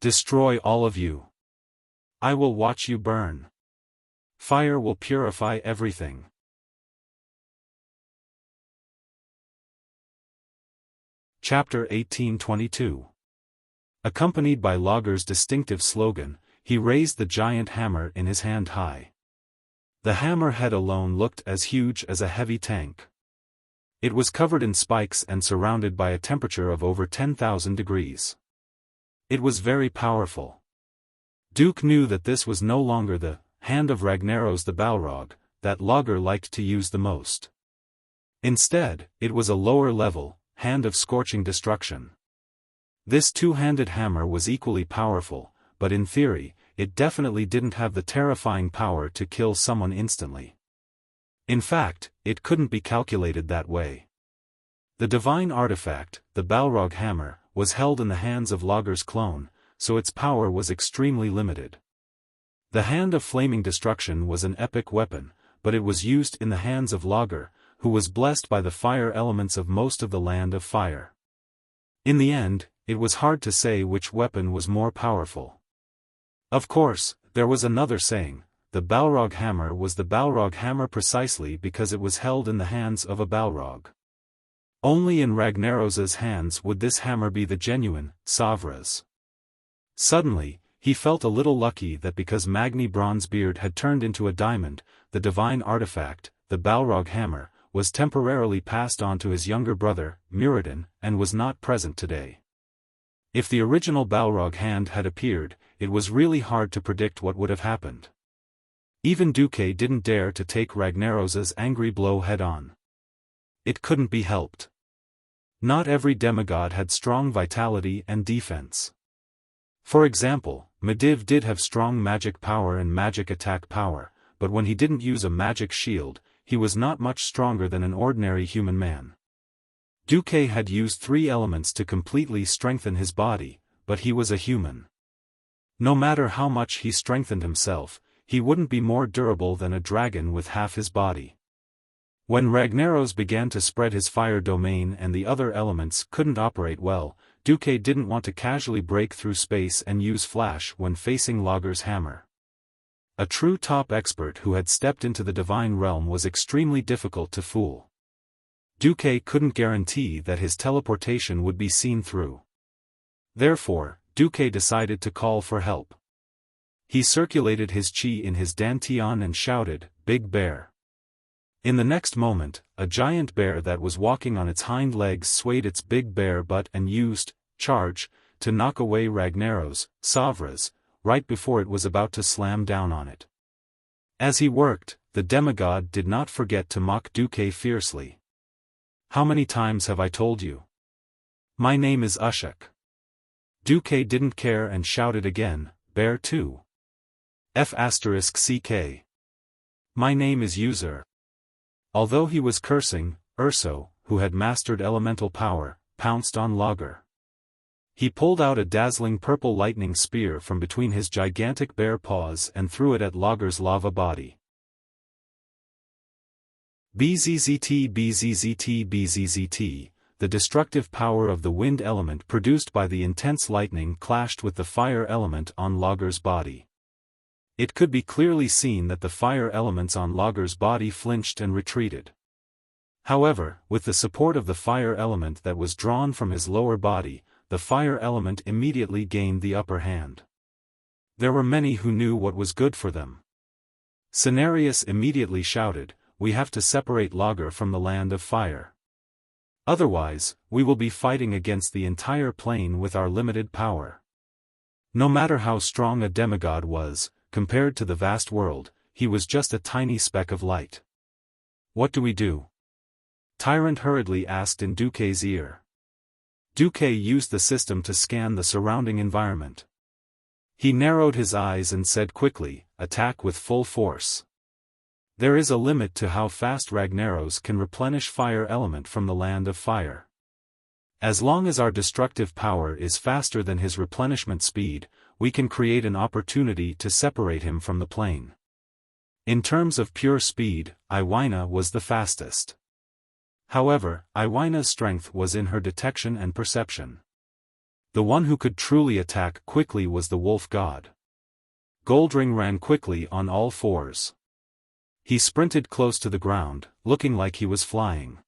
Destroy all of you! I will watch you burn. Fire will purify everything. Chapter 1822. Accompanied by Logger's distinctive slogan, he raised the giant hammer in his hand high. The hammer head alone looked as huge as a heavy tank. It was covered in spikes and surrounded by a temperature of over 10,000 degrees. It was very powerful. Duke knew that this was no longer the hand of Ragnaros the Balrog that Logger liked to use the most. Instead, it was a lower level hand of scorching destruction. This two-handed hammer was equally powerful, but in theory, it definitely didn't have the terrifying power to kill someone instantly. In fact, it couldn't be calculated that way. The divine artifact, the Balrog hammer, was held in the hands of Logger's clone, so its power was extremely limited. The hand of flaming destruction was an epic weapon, but it was used in the hands of Logger, who was blessed by the fire elements of most of the land of fire. In the end, it was hard to say which weapon was more powerful. Of course, there was another saying, the Balrog hammer was the Balrog hammer precisely because it was held in the hands of a Balrog. Only in Ragnaros's hands would this hammer be the genuine, Savra's. Suddenly, he felt a little lucky that because Magni Bronzebeard had turned into a diamond, the divine artifact, the Balrog hammer, was temporarily passed on to his younger brother, Muradin, and was not present today. If the original Balrog hand had appeared, it was really hard to predict what would have happened. Even Duque didn't dare to take Ragnaros's angry blow head-on. It couldn't be helped. Not every demigod had strong vitality and defense. For example, Medivh did have strong magic power and magic attack power, but when he didn't use a magic shield, he was not much stronger than an ordinary human man. Duque had used 3 elements to completely strengthen his body, but he was a human. No matter how much he strengthened himself, he wouldn't be more durable than a dragon with half his body. When Ragnaros began to spread his fire domain and the other elements couldn't operate well, Duque didn't want to casually break through space and use flash when facing Logger's hammer. A true top expert who had stepped into the divine realm was extremely difficult to fool. Duque couldn't guarantee that his teleportation would be seen through. Therefore, Duque decided to call for help. He circulated his chi in his dantian and shouted, "Big bear." In the next moment, a giant bear that was walking on its hind legs swayed its big bear butt and used charge to knock away Ragnaros, Savra's, right before it was about to slam down on it. As he worked, the demigod did not forget to mock Duque fiercely. "How many times have I told you? My name is Ushak." Duque didn't care and shouted again, "Bear too. F***ck. My name is User." Although he was cursing, Urso, who had mastered elemental power, pounced on Lager. He pulled out a dazzling purple lightning spear from between his gigantic bare paws and threw it at Lager's lava body. Bzzzt bzzzt bzzzt, the destructive power of the wind element produced by the intense lightning clashed with the fire element on Lager's body. It could be clearly seen that the fire elements on Lager's body flinched and retreated. However, with the support of the fire element that was drawn from his lower body, the fire element immediately gained the upper hand. There were many who knew what was good for them. Cenarius immediately shouted, "We have to separate Lager from the land of fire. Otherwise, we will be fighting against the entire plane with our limited power." No matter how strong a demigod was, compared to the vast world, he was just a tiny speck of light. "What do we do?" Tyrant hurriedly asked in Duque's ear. Duque used the system to scan the surrounding environment. He narrowed his eyes and said quickly, "Attack with full force." There is a limit to how fast Ragnaros can replenish fire element from the land of fire. As long as our destructive power is faster than his replenishment speed, we can create an opportunity to separate him from the plane. In terms of pure speed, Iwina was the fastest. However, Iwina's strength was in her detection and perception. The one who could truly attack quickly was the wolf god. Goldring ran quickly on all fours. He sprinted close to the ground, looking like he was flying.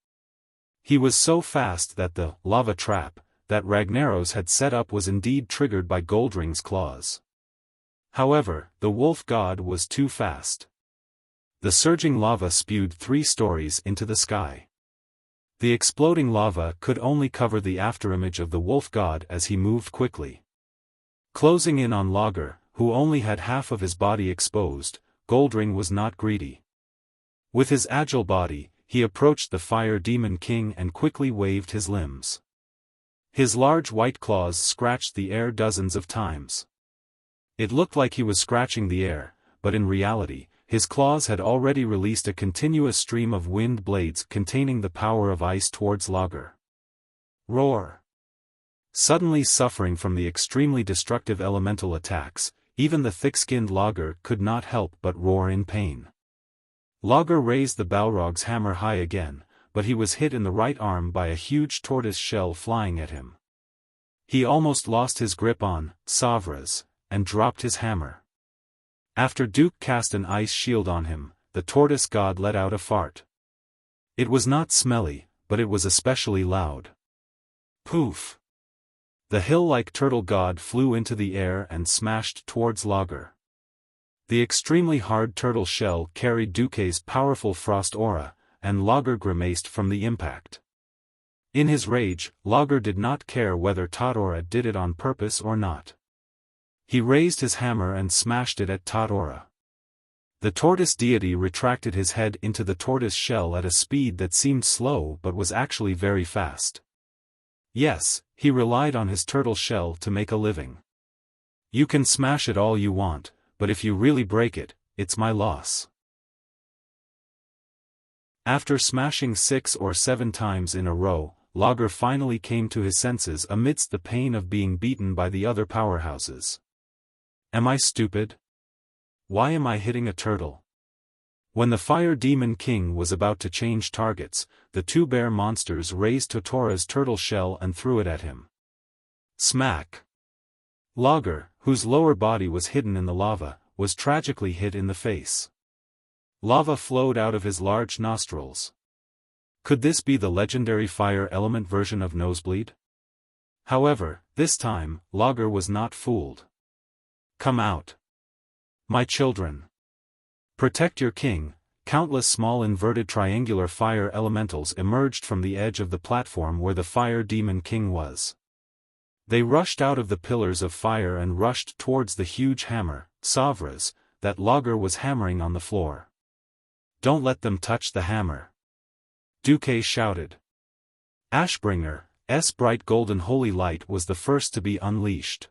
He was so fast that the lava trap that Ragnaros had set up was indeed triggered by Goldring's claws. However, the wolf god was too fast. The surging lava spewed 3 stories into the sky. The exploding lava could only cover the afterimage of the wolf god as he moved quickly. Closing in on Lager, who only had half of his body exposed, Goldring was not greedy. With his agile body, he approached the Fire Demon King and quickly waved his limbs. His large white claws scratched the air dozens of times. It looked like he was scratching the air, but in reality, his claws had already released a continuous stream of wind blades containing the power of ice towards Lager. Roar! Suddenly suffering from the extremely destructive elemental attacks, even the thick-skinned Lager could not help but roar in pain. Lager raised the Balrog's hammer high again, but he was hit in the right arm by a huge tortoise shell flying at him. He almost lost his grip on Savras, and dropped his hammer. After Duke cast an ice shield on him, the tortoise god let out a fart. It was not smelly, but it was especially loud. Poof! The hill-like turtle god flew into the air and smashed towards Lager. The extremely hard turtle shell carried Duque's powerful frost aura, and Lager grimaced from the impact. In his rage, Lager did not care whether Tottora did it on purpose or not. He raised his hammer and smashed it at Tottora. The tortoise deity retracted his head into the tortoise shell at a speed that seemed slow but was actually very fast. Yes, he relied on his turtle shell to make a living. You can smash it all you want, but if you really break it, it's my loss. After smashing 6 or 7 times in a row, Lager finally came to his senses amidst the pain of being beaten by the other powerhouses. Am I stupid? Why am I hitting a turtle? When the Fire Demon King was about to change targets, the 2 bear monsters raised Tottora's turtle shell and threw it at him. Smack! Lager, whose lower body was hidden in the lava, was tragically hit in the face. Lava flowed out of his large nostrils. Could this be the legendary fire element version of Nosebleed? However, this time, Lager was not fooled. Come out. My children. Protect your king. Countless small inverted triangular fire elementals emerged from the edge of the platform where the Fire Demon King was. They rushed out of the pillars of fire and rushed towards the huge hammer, Savras, that Lager was hammering on the floor. Don't let them touch the hammer. Duque shouted. Ashbringer's bright golden holy light was the first to be unleashed.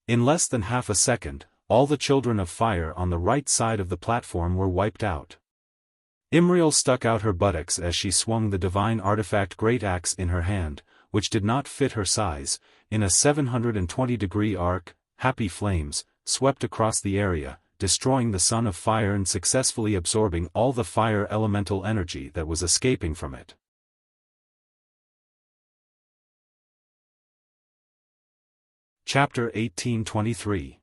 In less than half a second, all the children of fire on the right side of the platform were wiped out. Imriel stuck out her buttocks as she swung the divine artifact great axe in her hand, which did not fit her size. In a 720-degree arc, happy flames swept across the area, destroying the Son of Fire and successfully absorbing all the fire elemental energy that was escaping from it. Chapter 1823.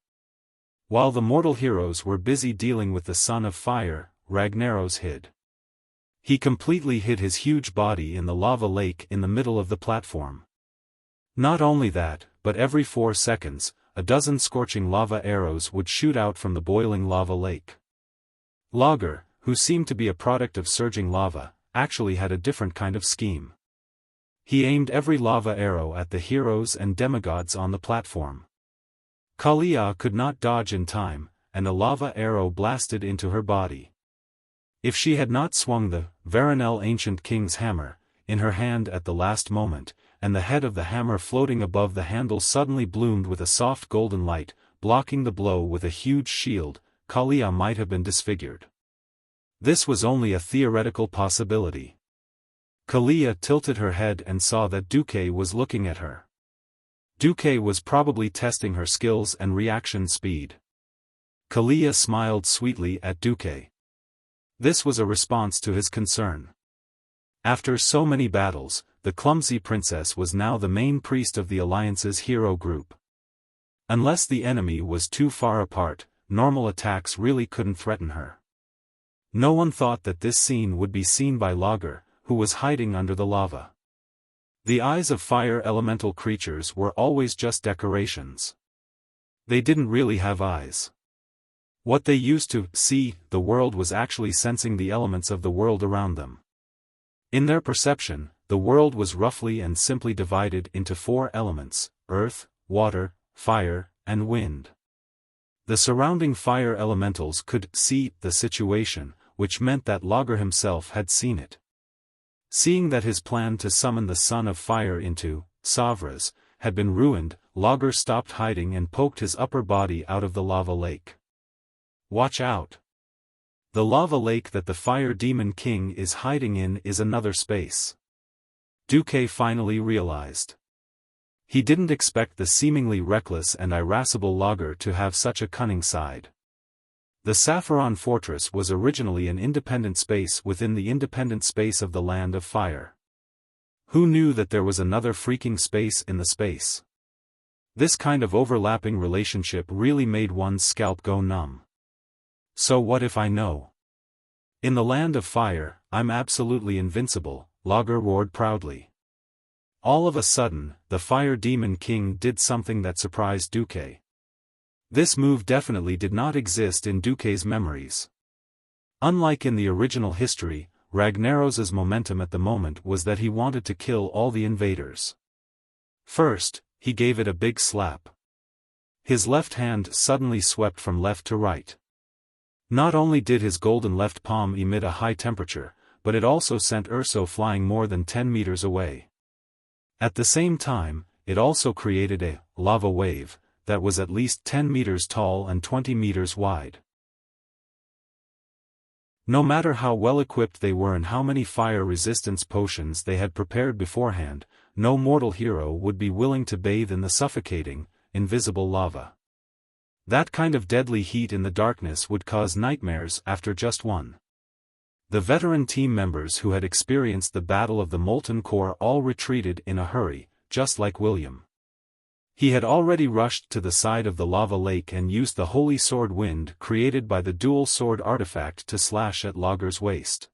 While the mortal heroes were busy dealing with the Son of Fire, Ragnaros hid. He completely hid his huge body in the lava lake in the middle of the platform. Not only that, but every 4 seconds, a dozen scorching lava arrows would shoot out from the boiling lava lake. Lager, who seemed to be a product of surging lava, actually had a different kind of scheme. He aimed every lava arrow at the heroes and demigods on the platform. Kalia could not dodge in time, and a lava arrow blasted into her body. If she had not swung the Varanel Ancient King's hammer in her hand at the last moment, and the head of the hammer floating above the handle suddenly bloomed with a soft golden light, blocking the blow with a huge shield, Kalia might have been disfigured. This was only a theoretical possibility. Kalia tilted her head and saw that Duque was looking at her. Duque was probably testing her skills and reaction speed. Kalia smiled sweetly at Duque. This was a response to his concern. After so many battles, the clumsy princess was now the main priest of the Alliance's hero group. Unless the enemy was too far apart, normal attacks really couldn't threaten her. No one thought that this scene would be seen by Lager, who was hiding under the lava. The eyes of fire elemental creatures were always just decorations. They didn't really have eyes. What they used to see the world was actually sensing the elements of the world around them. In their perception, the world was roughly and simply divided into 4 elements: earth, water, fire, and wind. The surrounding fire elementals could see the situation, which meant that Lager himself had seen it. Seeing that his plan to summon the Son of Fire into Savras had been ruined, Lager stopped hiding and poked his upper body out of the lava lake. Watch out! The lava lake that the Fire Demon King is hiding in is another space. Duque finally realized. He didn't expect the seemingly reckless and irascible Lager to have such a cunning side. The Saffron Fortress was originally an independent space within the independent space of the Land of Fire. Who knew that there was another freaking space in the space? This kind of overlapping relationship really made one's scalp go numb. So what if I know? In the Land of Fire, I'm absolutely invincible, Lager roared proudly. All of a sudden, the Fire Demon King did something that surprised Duque. This move definitely did not exist in Duque's memories. Unlike in the original history, Ragnaros's momentum at the moment was that he wanted to kill all the invaders. First, he gave it a big slap. His left hand suddenly swept from left to right. Not only did his golden left palm emit a high temperature, but it also sent Urso flying more than 10 meters away. At the same time, it also created a lava wave that was at least 10 meters tall and 20 meters wide. No matter how well equipped they were and how many fire resistance potions they had prepared beforehand, no mortal hero would be willing to bathe in the suffocating, invisible lava. That kind of deadly heat in the darkness would cause nightmares after just one. The veteran team members who had experienced the Battle of the Molten Core all retreated in a hurry, just like William. He had already rushed to the side of the lava lake and used the holy sword wind created by the dual sword artifact to slash at Lager's waist.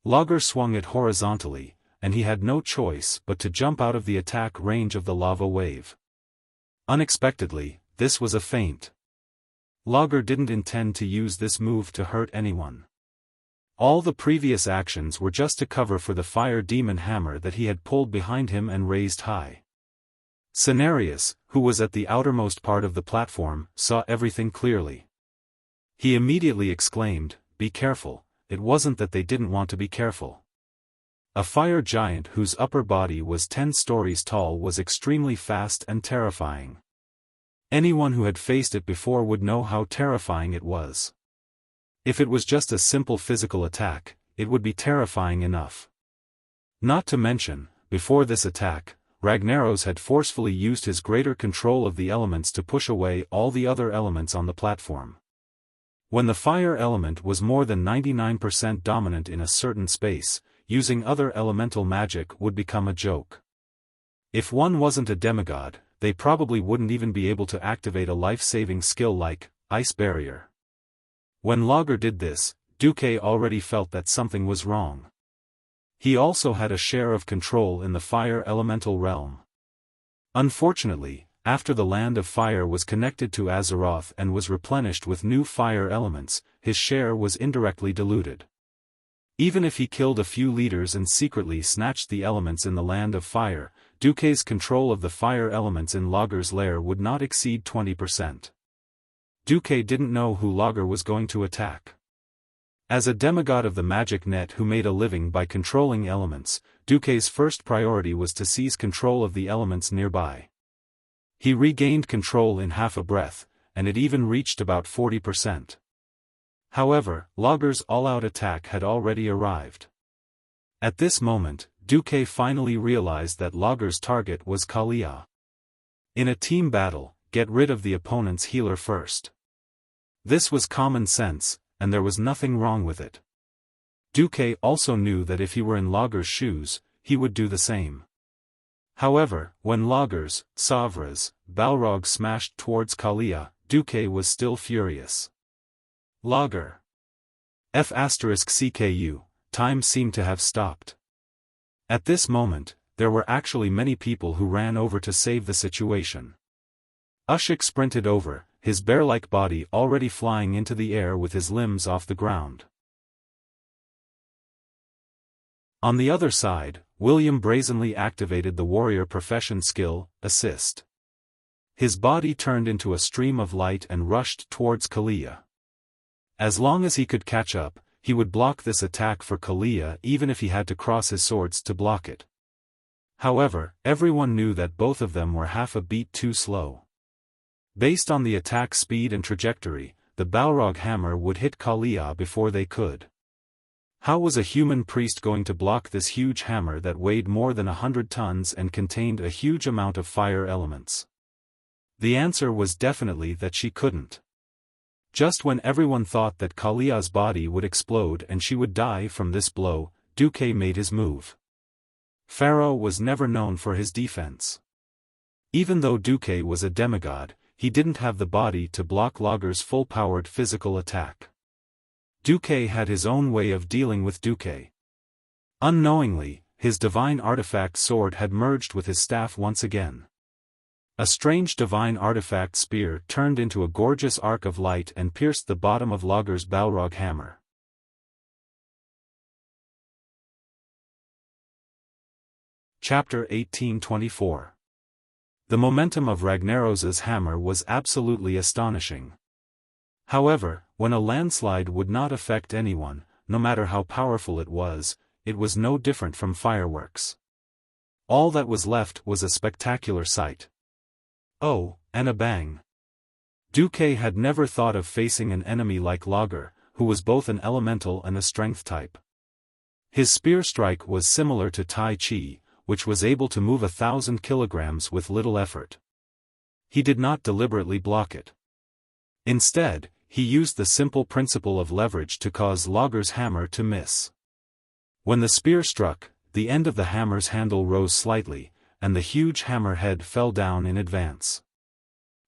Lager swung it horizontally, and he had no choice but to jump out of the attack range of the lava wave. Unexpectedly, this was a feint. Lager didn't intend to use this move to hurt anyone. All the previous actions were just to cover for the fire demon hammer that he had pulled behind him and raised high. Cenarius, who was at the outermost part of the platform, saw everything clearly. He immediately exclaimed, "Be careful." It wasn't that they didn't want to be careful. A fire giant whose upper body was 10 stories tall was extremely fast and terrifying. Anyone who had faced it before would know how terrifying it was. If it was just a simple physical attack, it would be terrifying enough. Not to mention, before this attack, Ragnaros had forcefully used his greater control of the elements to push away all the other elements on the platform. When the fire element was more than 99% dominant in a certain space, using other elemental magic would become a joke. If one wasn't a demigod, they probably wouldn't even be able to activate a life-saving skill like Ice Barrier. When Logger did this, Duque already felt that something was wrong. He also had a share of control in the fire elemental realm. Unfortunately, after the Land of Fire was connected to Azeroth and was replenished with new fire elements, his share was indirectly diluted. Even if he killed a few leaders and secretly snatched the elements in the Land of Fire, Duque's control of the fire elements in Logger's lair would not exceed 20%. Duque didn't know who Logger was going to attack. As a demigod of the magic net who made a living by controlling elements, Duque's first priority was to seize control of the elements nearby. He regained control in half a breath, and it even reached about 40%. However, Logger's all-out attack had already arrived. At this moment, Duque finally realized that Logger's target was Kalia. In a team battle, get rid of the opponent's healer first. This was common sense, and there was nothing wrong with it. Duque also knew that if he were in Logger's shoes, he would do the same. However, when Logger's, Savra's, Balrog smashed towards Kalia, Duque was still furious. Logger. F***CKU, time seemed to have stopped. At this moment, there were actually many people who ran over to save the situation. Ushik sprinted over, his bear-like body already flying into the air with his limbs off the ground. On the other side, William brazenly activated the warrior profession skill, Assist. His body turned into a stream of light and rushed towards Kalia. As long as he could catch up, he would block this attack for Kalia even if he had to cross his swords to block it. However, everyone knew that both of them were half a beat too slow. Based on the attack speed and trajectory, the Balrog hammer would hit Kalia before they could. How was a human priest going to block this huge hammer that weighed more than 100 tons and contained a huge amount of fire elements? The answer was definitely that she couldn't. Just when everyone thought that Kalia's body would explode and she would die from this blow, Duque made his move. Pharaoh was never known for his defense. Even though Duque was a demigod, he didn't have the body to block Logger's full-powered physical attack. Duque had his own way of dealing with Duque. Unknowingly, his divine artifact sword had merged with his staff once again. A strange divine artifact spear turned into a gorgeous arc of light and pierced the bottom of Logger's Balrog hammer. Chapter 1824. The momentum of Ragnaros's hammer was absolutely astonishing. However, when a landslide would not affect anyone, no matter how powerful it was no different from fireworks. All that was left was a spectacular sight. Oh, and a bang. Duque had never thought of facing an enemy like Logger, who was both an elemental and a strength type. His spear strike was similar to Tai Chi, which was able to move 1,000 kilograms with little effort. He did not deliberately block it. Instead, he used the simple principle of leverage to cause Logger's hammer to miss. When the spear struck, the end of the hammer's handle rose slightly, and the huge hammer head fell down in advance.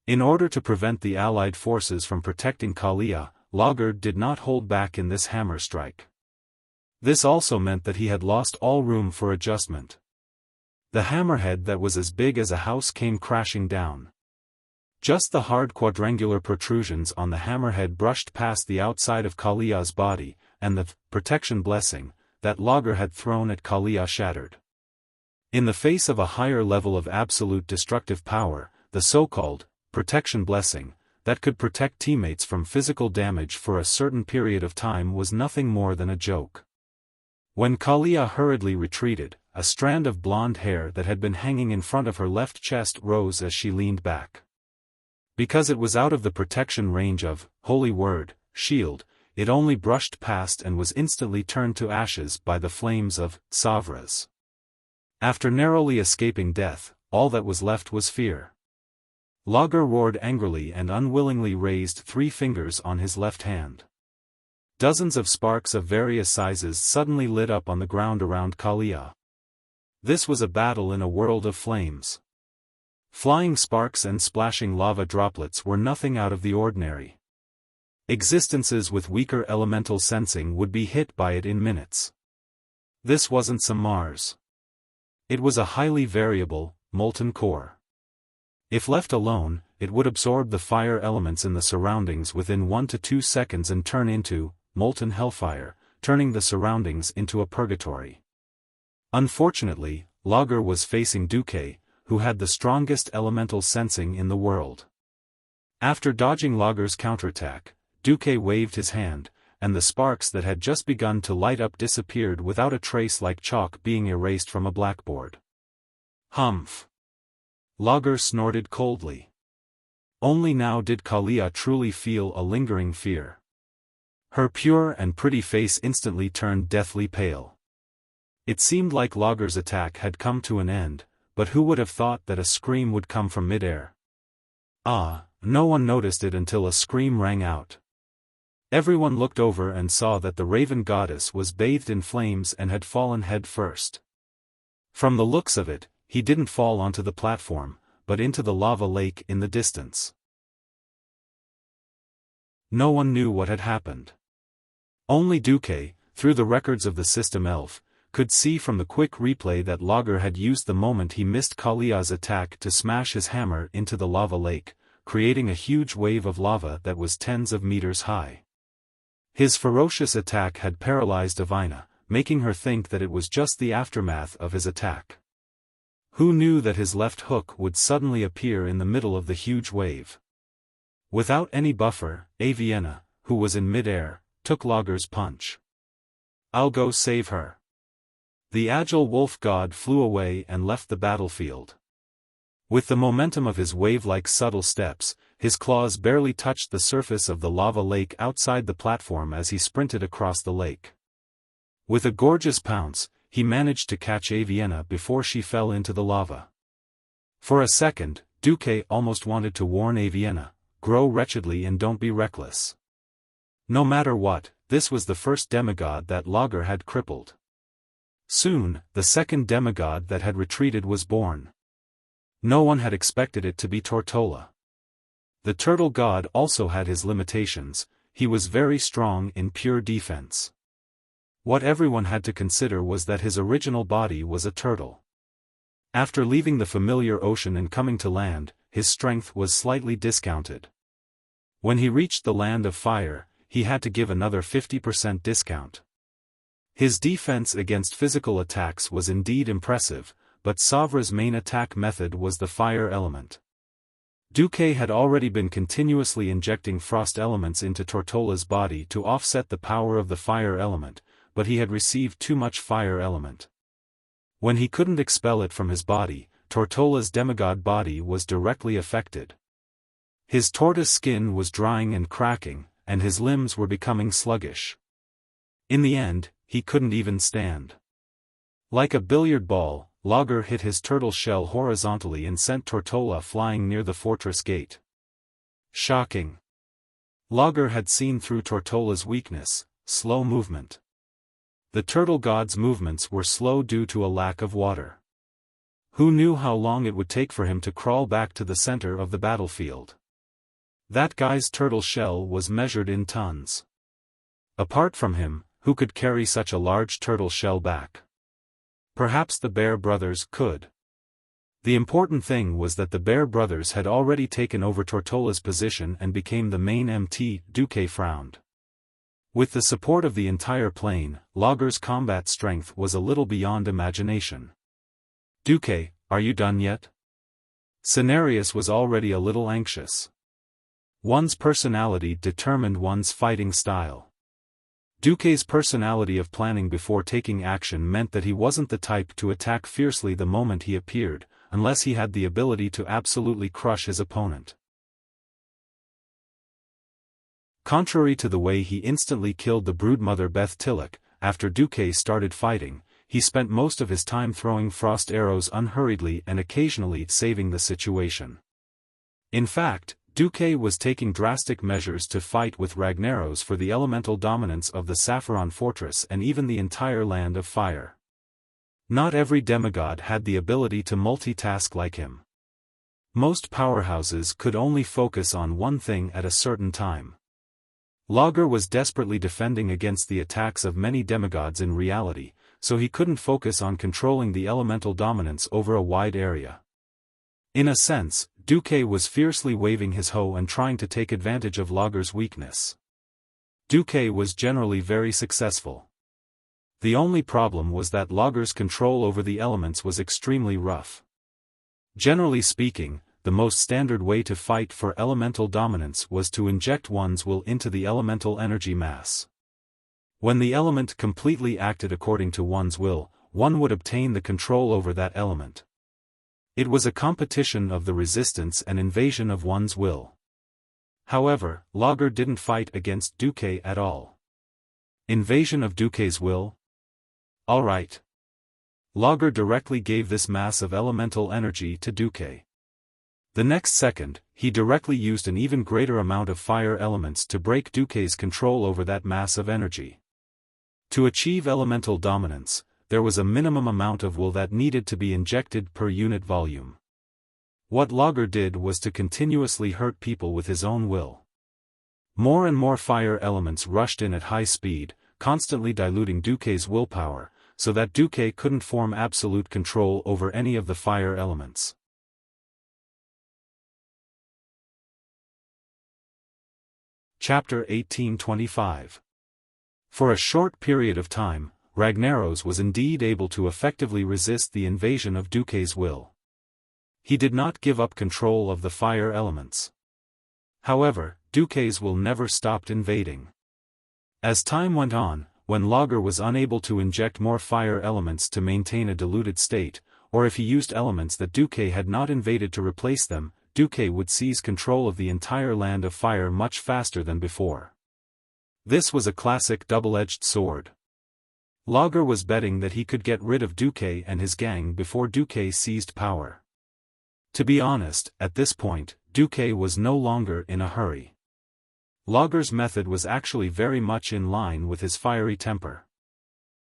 In order to prevent the allied forces from protecting Kalia, Logger did not hold back in this hammer strike. This also meant that he had lost all room for adjustment. The hammerhead that was as big as a house came crashing down. Just the hard quadrangular protrusions on the hammerhead brushed past the outside of Kalia's body, and the protection blessing that Logger had thrown at Kalia shattered. In the face of a higher level of absolute destructive power, the so-called protection blessing that could protect teammates from physical damage for a certain period of time was nothing more than a joke. When Kalia hurriedly retreated, a strand of blonde hair that had been hanging in front of her left chest rose as she leaned back. Because it was out of the protection range of Holy Word, shield, it only brushed past and was instantly turned to ashes by the flames of Savras. After narrowly escaping death, all that was left was fear. Lager roared angrily and unwillingly raised 3 fingers on his left hand. Dozens of sparks of various sizes suddenly lit up on the ground around Kalia. This was a battle in a world of flames. Flying sparks and splashing lava droplets were nothing out of the ordinary. Existences with weaker elemental sensing would be hit by it in minutes. This wasn't some Mars. It was a highly variable, molten core. If left alone, it would absorb the fire elements in the surroundings within 1 to 2 seconds and turn into molten hellfire, turning the surroundings into a purgatory. Unfortunately, Lager was facing Duque, who had the strongest elemental sensing in the world. After dodging Lager's counterattack, Duque waved his hand, and the sparks that had just begun to light up disappeared without a trace, like chalk being erased from a blackboard. Humph! Lager snorted coldly. Only now did Kalia truly feel a lingering fear. Her pure and pretty face instantly turned deathly pale. It seemed like Lager's attack had come to an end, but who would have thought that a scream would come from midair? No one noticed it until a scream rang out. Everyone looked over and saw that the Raven Goddess was bathed in flames and had fallen head first. From the looks of it, he didn't fall onto the platform, but into the lava lake in the distance. No one knew what had happened. Only Duque, through the records of the system elf, could see from the quick replay that Lager had used the moment he missed Kalia's attack to smash his hammer into the lava lake, creating a huge wave of lava that was tens of meters high. His ferocious attack had paralyzed Divina, making her think that it was just the aftermath of his attack. Who knew that his left hook would suddenly appear in the middle of the huge wave? Without any buffer, Avienna, who was in mid-air, took Lager's punch. "I'll go save her." The agile wolf god flew away and left the battlefield. With the momentum of his wave-like subtle steps, his claws barely touched the surface of the lava lake outside the platform as he sprinted across the lake. With a gorgeous pounce, he managed to catch Avienna before she fell into the lava. For a second, Duque almost wanted to warn Avienna, "Grow wretchedly and don't be reckless." No matter what, this was the first demigod that Lager had crippled. Soon, the second demigod that had retreated was born. No one had expected it to be Tortola. The turtle god also had his limitations. He was very strong in pure defense. What everyone had to consider was that his original body was a turtle. After leaving the familiar ocean and coming to land, his strength was slightly discounted. When he reached the land of fire, he had to give another 50% discount. His defense against physical attacks was indeed impressive, but Savra's main attack method was the fire element. Duque had already been continuously injecting frost elements into Tortola's body to offset the power of the fire element, but he had received too much fire element. When he couldn't expel it from his body, Tortola's demigod body was directly affected. His tortoise skin was drying and cracking, and his limbs were becoming sluggish. In the end, he couldn't even stand. Like a billiard ball, Lager hit his turtle shell horizontally and sent Tortola flying near the fortress gate. Shocking. Lager had seen through Tortola's weakness, slow movement. The turtle god's movements were slow due to a lack of water. Who knew how long it would take for him to crawl back to the center of the battlefield? That guy's turtle shell was measured in tons. Apart from him, who could carry such a large turtle shell back? Perhaps the Bear Brothers could. The important thing was that the Bear Brothers had already taken over Tortola's position and became the main MT. Duque frowned. With the support of the entire plane, Lager's combat strength was a little beyond imagination. "Duque, are you done yet?" Cenarius was already a little anxious. One's personality determined one's fighting style. Duque's personality of planning before taking action meant that he wasn't the type to attack fiercely the moment he appeared, unless he had the ability to absolutely crush his opponent. Contrary to the way he instantly killed the broodmother Beth Tillich, after Duque started fighting, he spent most of his time throwing frost arrows unhurriedly and occasionally saving the situation. In fact, Duque was taking drastic measures to fight with Ragnaros for the elemental dominance of the Sapphiron fortress and even the entire land of fire. Not every demigod had the ability to multitask like him. Most powerhouses could only focus on one thing at a certain time. Lager was desperately defending against the attacks of many demigods in reality, so he couldn't focus on controlling the elemental dominance over a wide area. In a sense, Duque was fiercely waving his hoe and trying to take advantage of Lager's weakness. Duque was generally very successful. The only problem was that Lager's control over the elements was extremely rough. Generally speaking, the most standard way to fight for elemental dominance was to inject one's will into the elemental energy mass. When the element completely acted according to one's will, one would obtain the control over that element. It was a competition of the resistance and invasion of one's will. However, Lager didn't fight against Duque at all. Invasion of Duque's will? Alright. Lager directly gave this mass of elemental energy to Duque. The next second, he directly used an even greater amount of fire elements to break Duque's control over that mass of energy. To achieve elemental dominance, there was a minimum amount of will that needed to be injected per unit volume. What Lager did was to continuously hurt people with his own will. More and more fire elements rushed in at high speed, constantly diluting Duque's willpower, so that Duque couldn't form absolute control over any of the fire elements. Chapter 1825. For a short period of time, Ragnaros was indeed able to effectively resist the invasion of Duque's will. He did not give up control of the fire elements. However, Duque's will never stopped invading. As time went on, when Lager was unable to inject more fire elements to maintain a diluted state, or if he used elements that Duque had not invaded to replace them, Duque would seize control of the entire land of fire much faster than before. This was a classic double-edged sword. Lager was betting that he could get rid of Duque and his gang before Duque seized power. To be honest, at this point, Duque was no longer in a hurry. Lager's method was actually very much in line with his fiery temper.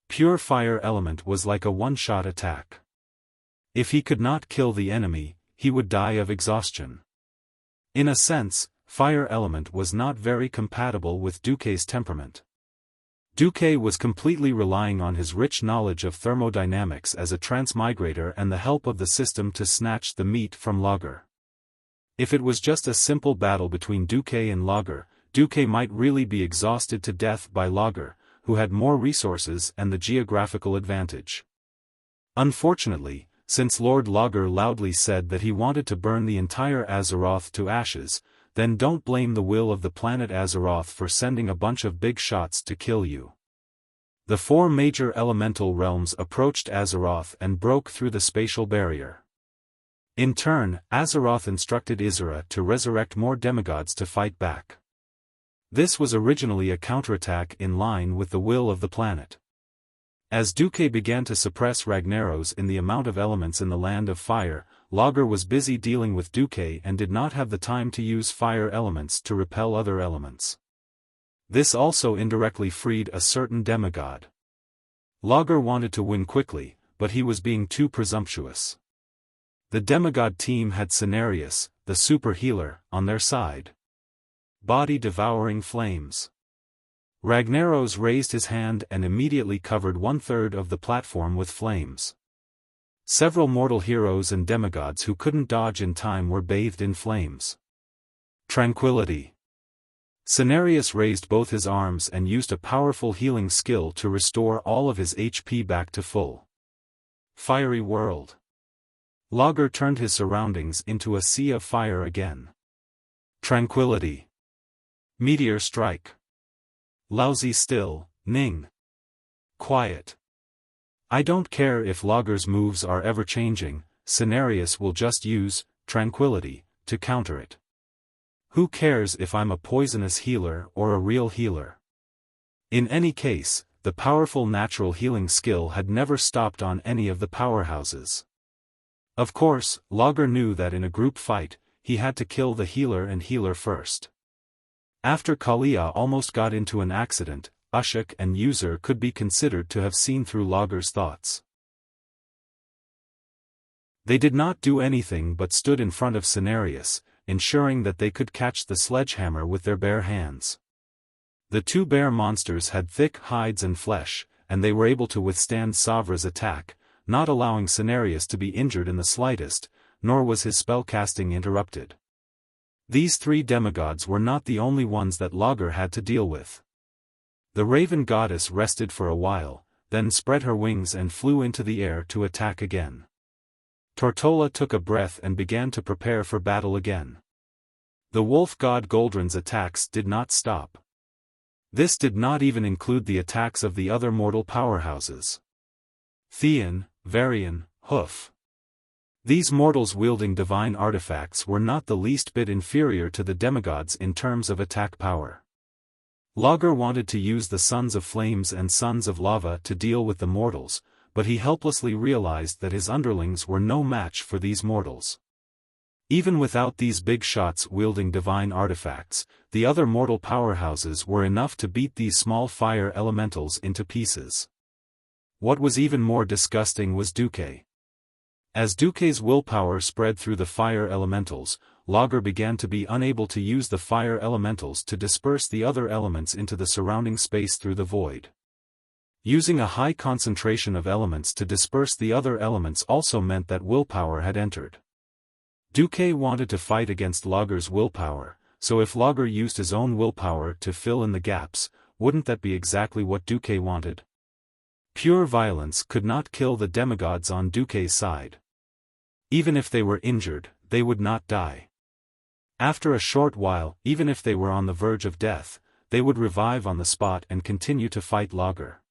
Pure fire element was like a one-shot attack. If he could not kill the enemy, he would die of exhaustion. In a sense, fire element was not very compatible with Duque's temperament. Duque was completely relying on his rich knowledge of thermodynamics as a transmigrator and the help of the system to snatch the meat from Lager. If it was just a simple battle between Duque and Lager, Duque might really be exhausted to death by Lager, who had more resources and the geographical advantage. Unfortunately, since Lord Lager loudly said that he wanted to burn the entire Azeroth to ashes, then don't blame the will of the planet Azeroth for sending a bunch of big shots to kill you. The four major elemental realms approached Azeroth and broke through the spatial barrier. In turn, Azeroth instructed Isra to resurrect more demigods to fight back. This was originally a counterattack in line with the will of the planet. As Duque began to suppress Ragnaros in the amount of elements in the land of fire, Lager was busy dealing with Duque and did not have the time to use fire elements to repel other elements. This also indirectly freed a certain demigod. Lager wanted to win quickly, but he was being too presumptuous. The demigod team had Cenarius, the super healer, on their side. Body-devouring flames. Ragnaros raised his hand and immediately covered 1/3 of the platform with flames. Several mortal heroes and demigods who couldn't dodge in time were bathed in flames. Tranquility. Cenarius raised both his arms and used a powerful healing skill to restore all of his HP back to full. Fiery world. Lager turned his surroundings into a sea of fire again. Tranquility. Meteor strike. Lousy still, Ning. Quiet. I don't care if Lager's moves are ever-changing, Cenarius will just use tranquility to counter it. Who cares if I'm a poisonous healer or a real healer? In any case, the powerful natural healing skill had never stopped on any of the powerhouses. Of course, Lager knew that in a group fight, he had to kill the healer and healer first. After Kalia almost got into an accident, Ushak and User could be considered to have seen through Lager's thoughts. They did not do anything but stood in front of Cenarius, ensuring that they could catch the sledgehammer with their bare hands. The two bear monsters had thick hides and flesh, and they were able to withstand Savra's attack, not allowing Cenarius to be injured in the slightest, nor was his spellcasting interrupted. These three demigods were not the only ones that Lager had to deal with. The raven goddess rested for a while, then spread her wings and flew into the air to attack again. Tortola took a breath and began to prepare for battle again. The wolf god Goldrin's attacks did not stop. This did not even include the attacks of the other mortal powerhouses. Theon, Varian, Hoof. These mortals wielding divine artifacts were not the least bit inferior to the demigods in terms of attack power. Lager wanted to use the Sons of Flames and Sons of Lava to deal with the mortals, but he helplessly realized that his underlings were no match for these mortals. Even without these big shots wielding divine artifacts, the other mortal powerhouses were enough to beat these small fire elementals into pieces. What was even more disgusting was Duque. As Duque's willpower spread through the fire elementals, Lager began to be unable to use the fire elementals to disperse the other elements into the surrounding space through the void. Using a high concentration of elements to disperse the other elements also meant that willpower had entered. Duque wanted to fight against Lager's willpower, so if Lager used his own willpower to fill in the gaps, wouldn't that be exactly what Duque wanted? Pure violence could not kill the demigods on Duque's side. Even if they were injured, they would not die. After a short while, even if they were on the verge of death, they would revive on the spot and continue to fight Lager.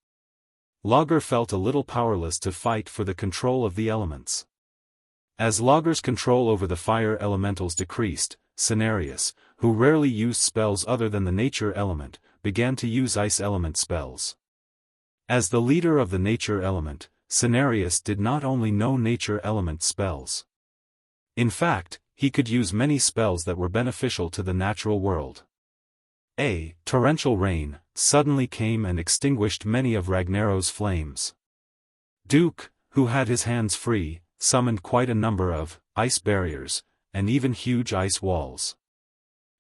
Lager felt a little powerless to fight for the control of the elements. As Lager's control over the fire elementals decreased, Cenarius, who rarely used spells other than the nature element, began to use ice element spells. As the leader of the nature element, Cenarius did not only know nature element spells. In fact, he could use many spells that were beneficial to the natural world. A torrential rain suddenly came and extinguished many of Ragnarok's flames. Duke, who had his hands free, summoned quite a number of ice barriers, and even huge ice walls.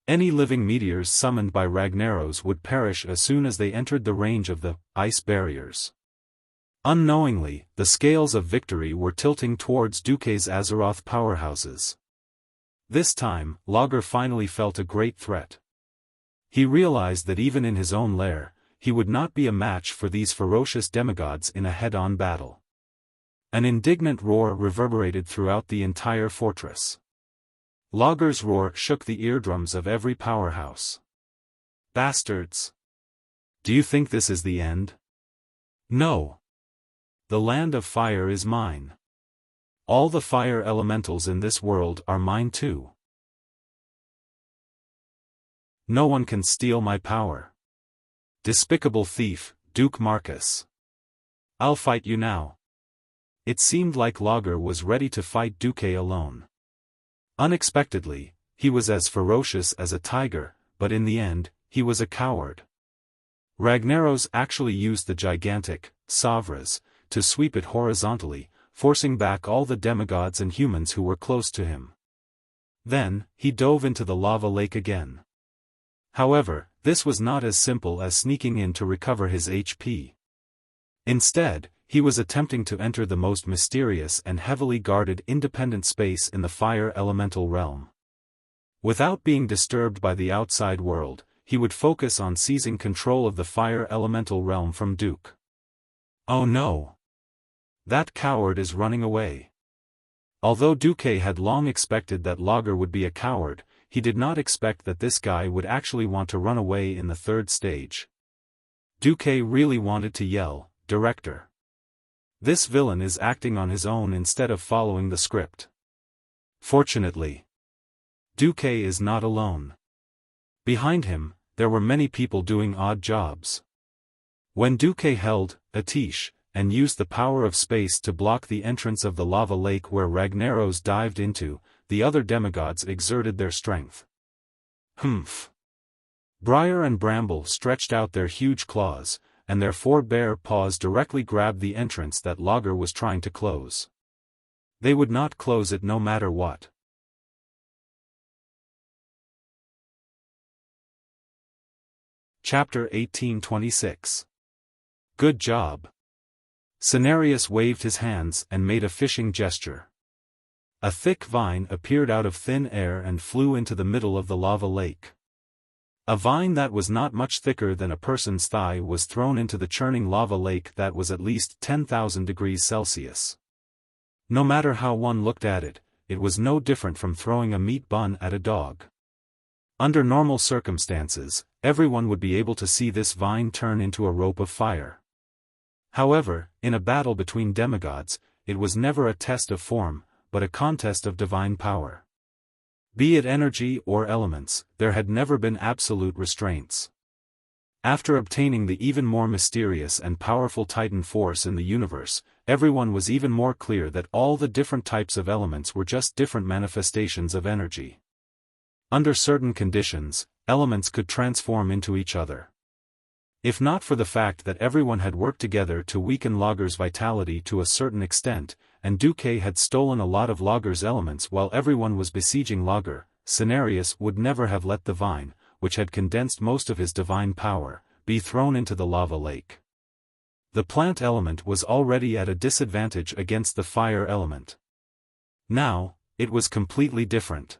Any living meteors summoned by Ragnaros would perish as soon as they entered the range of the ice barriers. Unknowingly, the scales of victory were tilting towards Duque's Azeroth powerhouses. This time, Lager finally felt a great threat. He realized that even in his own lair, he would not be a match for these ferocious demigods in a head-on battle. An indignant roar reverberated throughout the entire fortress. Lager's roar shook the eardrums of every powerhouse. Bastards! Do you think this is the end? No. The land of fire is mine. All the fire elementals in this world are mine too. No one can steal my power. Despicable thief, Duke Marcus. I'll fight you now. It seemed like Lager was ready to fight Duque alone. Unexpectedly, he was as ferocious as a tiger, but in the end, he was a coward. Ragnaros actually used the gigantic Savras to sweep it horizontally, forcing back all the demigods and humans who were close to him. Then, he dove into the lava lake again. However, this was not as simple as sneaking in to recover his HP. Instead, he was attempting to enter the most mysterious and heavily guarded independent space in the fire elemental realm. Without being disturbed by the outside world, he would focus on seizing control of the fire elemental realm from Duke. Oh no! That coward is running away. Although Duque had long expected that Lager would be a coward, he did not expect that this guy would actually want to run away in the third stage. Duque really wanted to yell, "Director! This villain is acting on his own instead of following the script." Fortunately, Duque is not alone. Behind him, there were many people doing odd jobs. When Duque held Atish, and used the power of space to block the entrance of the lava lake where Ragnaros dived into, the other demigods exerted their strength. Humph! Briar and Bramble stretched out their huge claws, and their 4 bare paws directly grabbed the entrance that Logger was trying to close. They would not close it no matter what. Chapter 1826. Good job. Cenarius waved his hands and made a fishing gesture. A thick vine appeared out of thin air and flew into the middle of the lava lake. A vine that was not much thicker than a person's thigh was thrown into the churning lava lake that was at least 10,000 degrees Celsius. No matter how one looked at it, it was no different from throwing a meat bun at a dog. Under normal circumstances, everyone would be able to see this vine turn into a rope of fire. However, in a battle between demigods, it was never a test of form, but a contest of divine power. Be it energy or elements, there had never been absolute restraints. After obtaining the even more mysterious and powerful Titan force in the universe, everyone was even more clear that all the different types of elements were just different manifestations of energy. Under certain conditions, elements could transform into each other. If not for the fact that everyone had worked together to weaken Logger's vitality to a certain extent, and Duque had stolen a lot of Logger's elements while everyone was besieging Logger, Cenarius would never have let the vine, which had condensed most of his divine power, be thrown into the lava lake. The plant element was already at a disadvantage against the fire element. Now, it was completely different.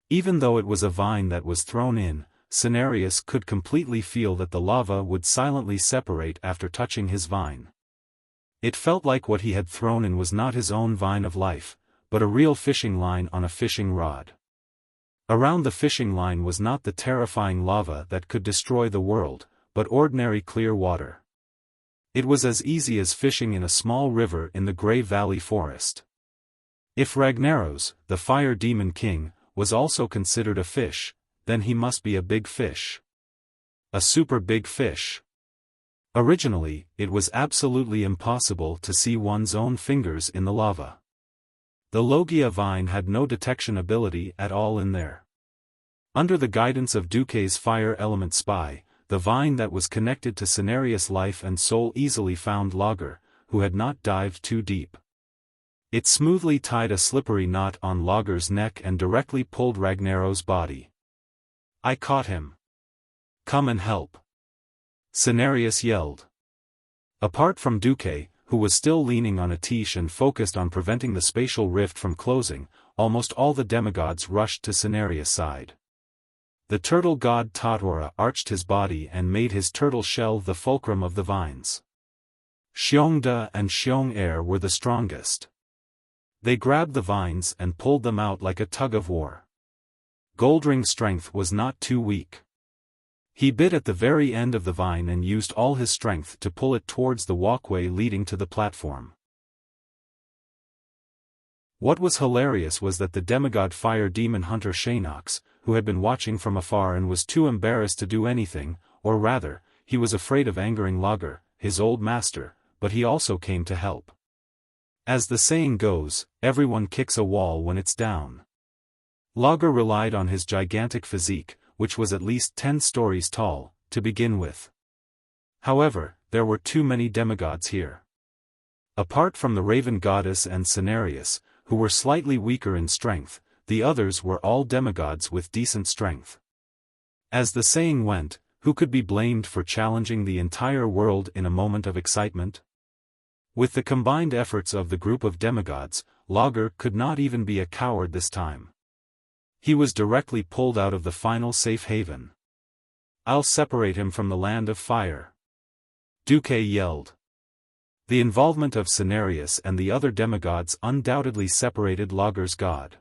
Even though it was a vine that was thrown in, Cenarius could completely feel that the lava would silently separate after touching his vine. It felt like what he had thrown in was not his own vine of life, but a real fishing line on a fishing rod. Around the fishing line was not the terrifying lava that could destroy the world, but ordinary clear water. It was as easy as fishing in a small river in the Grey Valley forest. If Ragnaros, the fire demon king, was also considered a fish, then he must be a big fish. A super big fish. Originally, it was absolutely impossible to see one's own fingers in the lava. The Logia vine had no detection ability at all in there. Under the guidance of Duque's fire element spy, the vine that was connected to Cenarius' life and soul easily found Logger, who had not dived too deep. It smoothly tied a slippery knot on Logger's neck and directly pulled Ragnaros' body. I caught him. Come and help. Cenarius yelled. Apart from Duque, who was still leaning on Atish and focused on preventing the spatial rift from closing, almost all the demigods rushed to Cenarius' side. The turtle god Tatora arched his body and made his turtle shell the fulcrum of the vines. Xiongda and Xiong-Er were the strongest. They grabbed the vines and pulled them out like a tug-of-war. Goldring's strength was not too weak. He bit at the very end of the vine and used all his strength to pull it towards the walkway leading to the platform. What was hilarious was that the demigod fire demon hunter Shanox, who had been watching from afar and was too embarrassed to do anything, or rather, he was afraid of angering Logger, his old master, but he also came to help. As the saying goes, everyone kicks a wall when it's down. Logger relied on his gigantic physique, which was at least 10 stories tall, to begin with. However, there were too many demigods here. Apart from the Raven Goddess and Cenarius, who were slightly weaker in strength, the others were all demigods with decent strength. As the saying went, who could be blamed for challenging the entire world in a moment of excitement? With the combined efforts of the group of demigods, Logger could not even be a coward this time. He was directly pulled out of the final safe haven. I'll separate him from the land of fire. Duque yelled. The involvement of Cenarius and the other demigods undoubtedly separated Logger's god.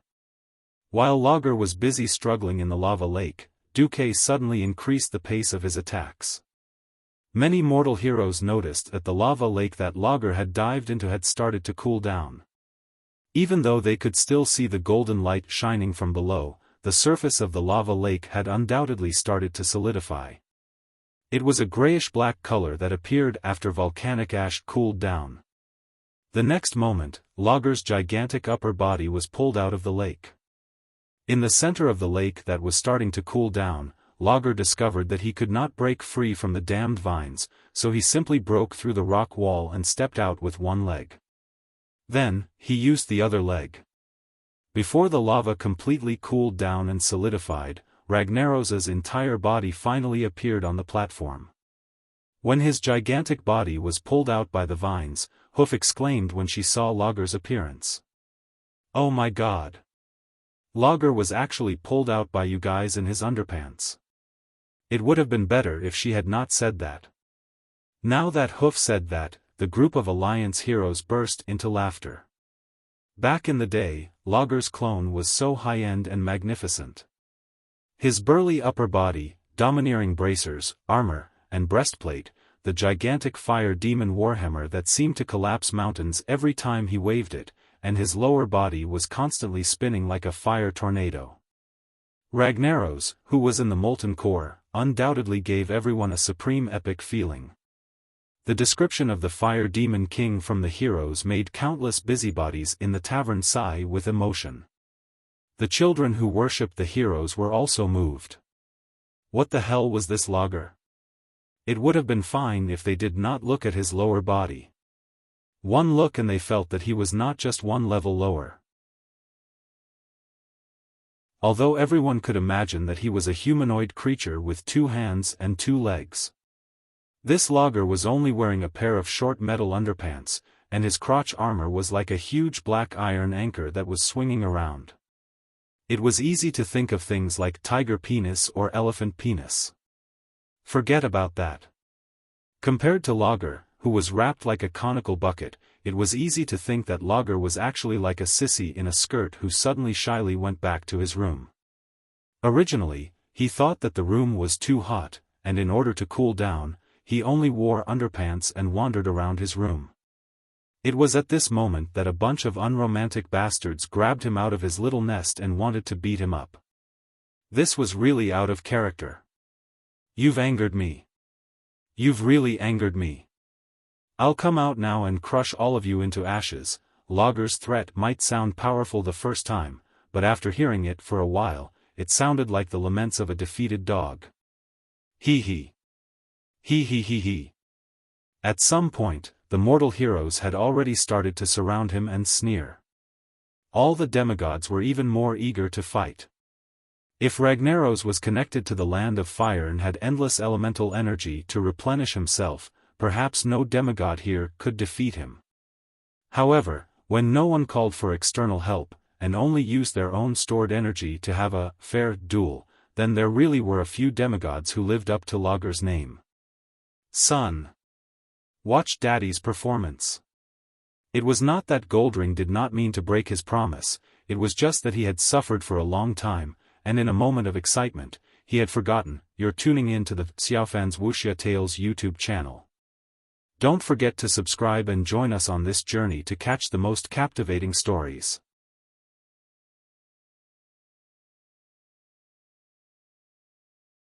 While Logger was busy struggling in the lava lake, Duque suddenly increased the pace of his attacks. Many mortal heroes noticed that the lava lake that Logger had dived into had started to cool down. Even though they could still see the golden light shining from below, the surface of the lava lake had undoubtedly started to solidify. It was a grayish-black color that appeared after volcanic ash cooled down. The next moment, Logger's gigantic upper body was pulled out of the lake. In the center of the lake that was starting to cool down, Logger discovered that he could not break free from the damned vines, so he simply broke through the rock wall and stepped out with one leg. Then, he used the other leg. Before the lava completely cooled down and solidified, Ragnaros's entire body finally appeared on the platform. When his gigantic body was pulled out by the vines, Hoof exclaimed when she saw Logger's appearance. "Oh my God! Logger was actually pulled out by you guys in his underpants." It would have been better if she had not said that. Now that Hoof said that, the group of Alliance heroes burst into laughter. Back in the day, Logger's clone was so high-end and magnificent. His burly upper body, domineering bracers, armor, and breastplate, the gigantic fire demon warhammer that seemed to collapse mountains every time he waved it, and his lower body was constantly spinning like a fire tornado. Ragnaros, who was in the molten core, undoubtedly gave everyone a supreme epic feeling. The description of the Fire Demon King from the heroes made countless busybodies in the tavern sigh with emotion. The children who worshipped the heroes were also moved. What the hell was this Logger? It would have been fine if they did not look at his lower body. One look and they felt that he was not just one level lower. Although everyone could imagine that he was a humanoid creature with 2 hands and 2 legs. This Logger was only wearing a pair of short metal underpants, and his crotch armor was like a huge black iron anchor that was swinging around. It was easy to think of things like tiger penis or elephant penis. Forget about that. Compared to Logger, who was wrapped like a conical bucket, it was easy to think that Logger was actually like a sissy in a skirt who suddenly shyly went back to his room. Originally, he thought that the room was too hot, and in order to cool down, he only wore underpants and wandered around his room. It was at this moment that a bunch of unromantic bastards grabbed him out of his little nest and wanted to beat him up. This was really out of character. "You've angered me. You've really angered me. I'll come out now and crush all of you into ashes." Logger's threat might sound powerful the first time, but after hearing it for a while, it sounded like the laments of a defeated dog. Hee hee. Hee hee hee hee. At some point, the mortal heroes had already started to surround him and sneer. All the demigods were even more eager to fight. If Ragnaros was connected to the land of fire and had endless elemental energy to replenish himself, perhaps no demigod here could defeat him. However, when no one called for external help, and only used their own stored energy to have a fair duel, then there really were a few demigods who lived up to Logger's name. "Son, watch Daddy's performance." It was not that Goldring did not mean to break his promise, it was just that he had suffered for a long time, and in a moment of excitement, he had forgotten. You're tuning in to the Xiaofan's Wuxia Tales YouTube channel. Don't forget to subscribe and join us on this journey to catch the most captivating stories.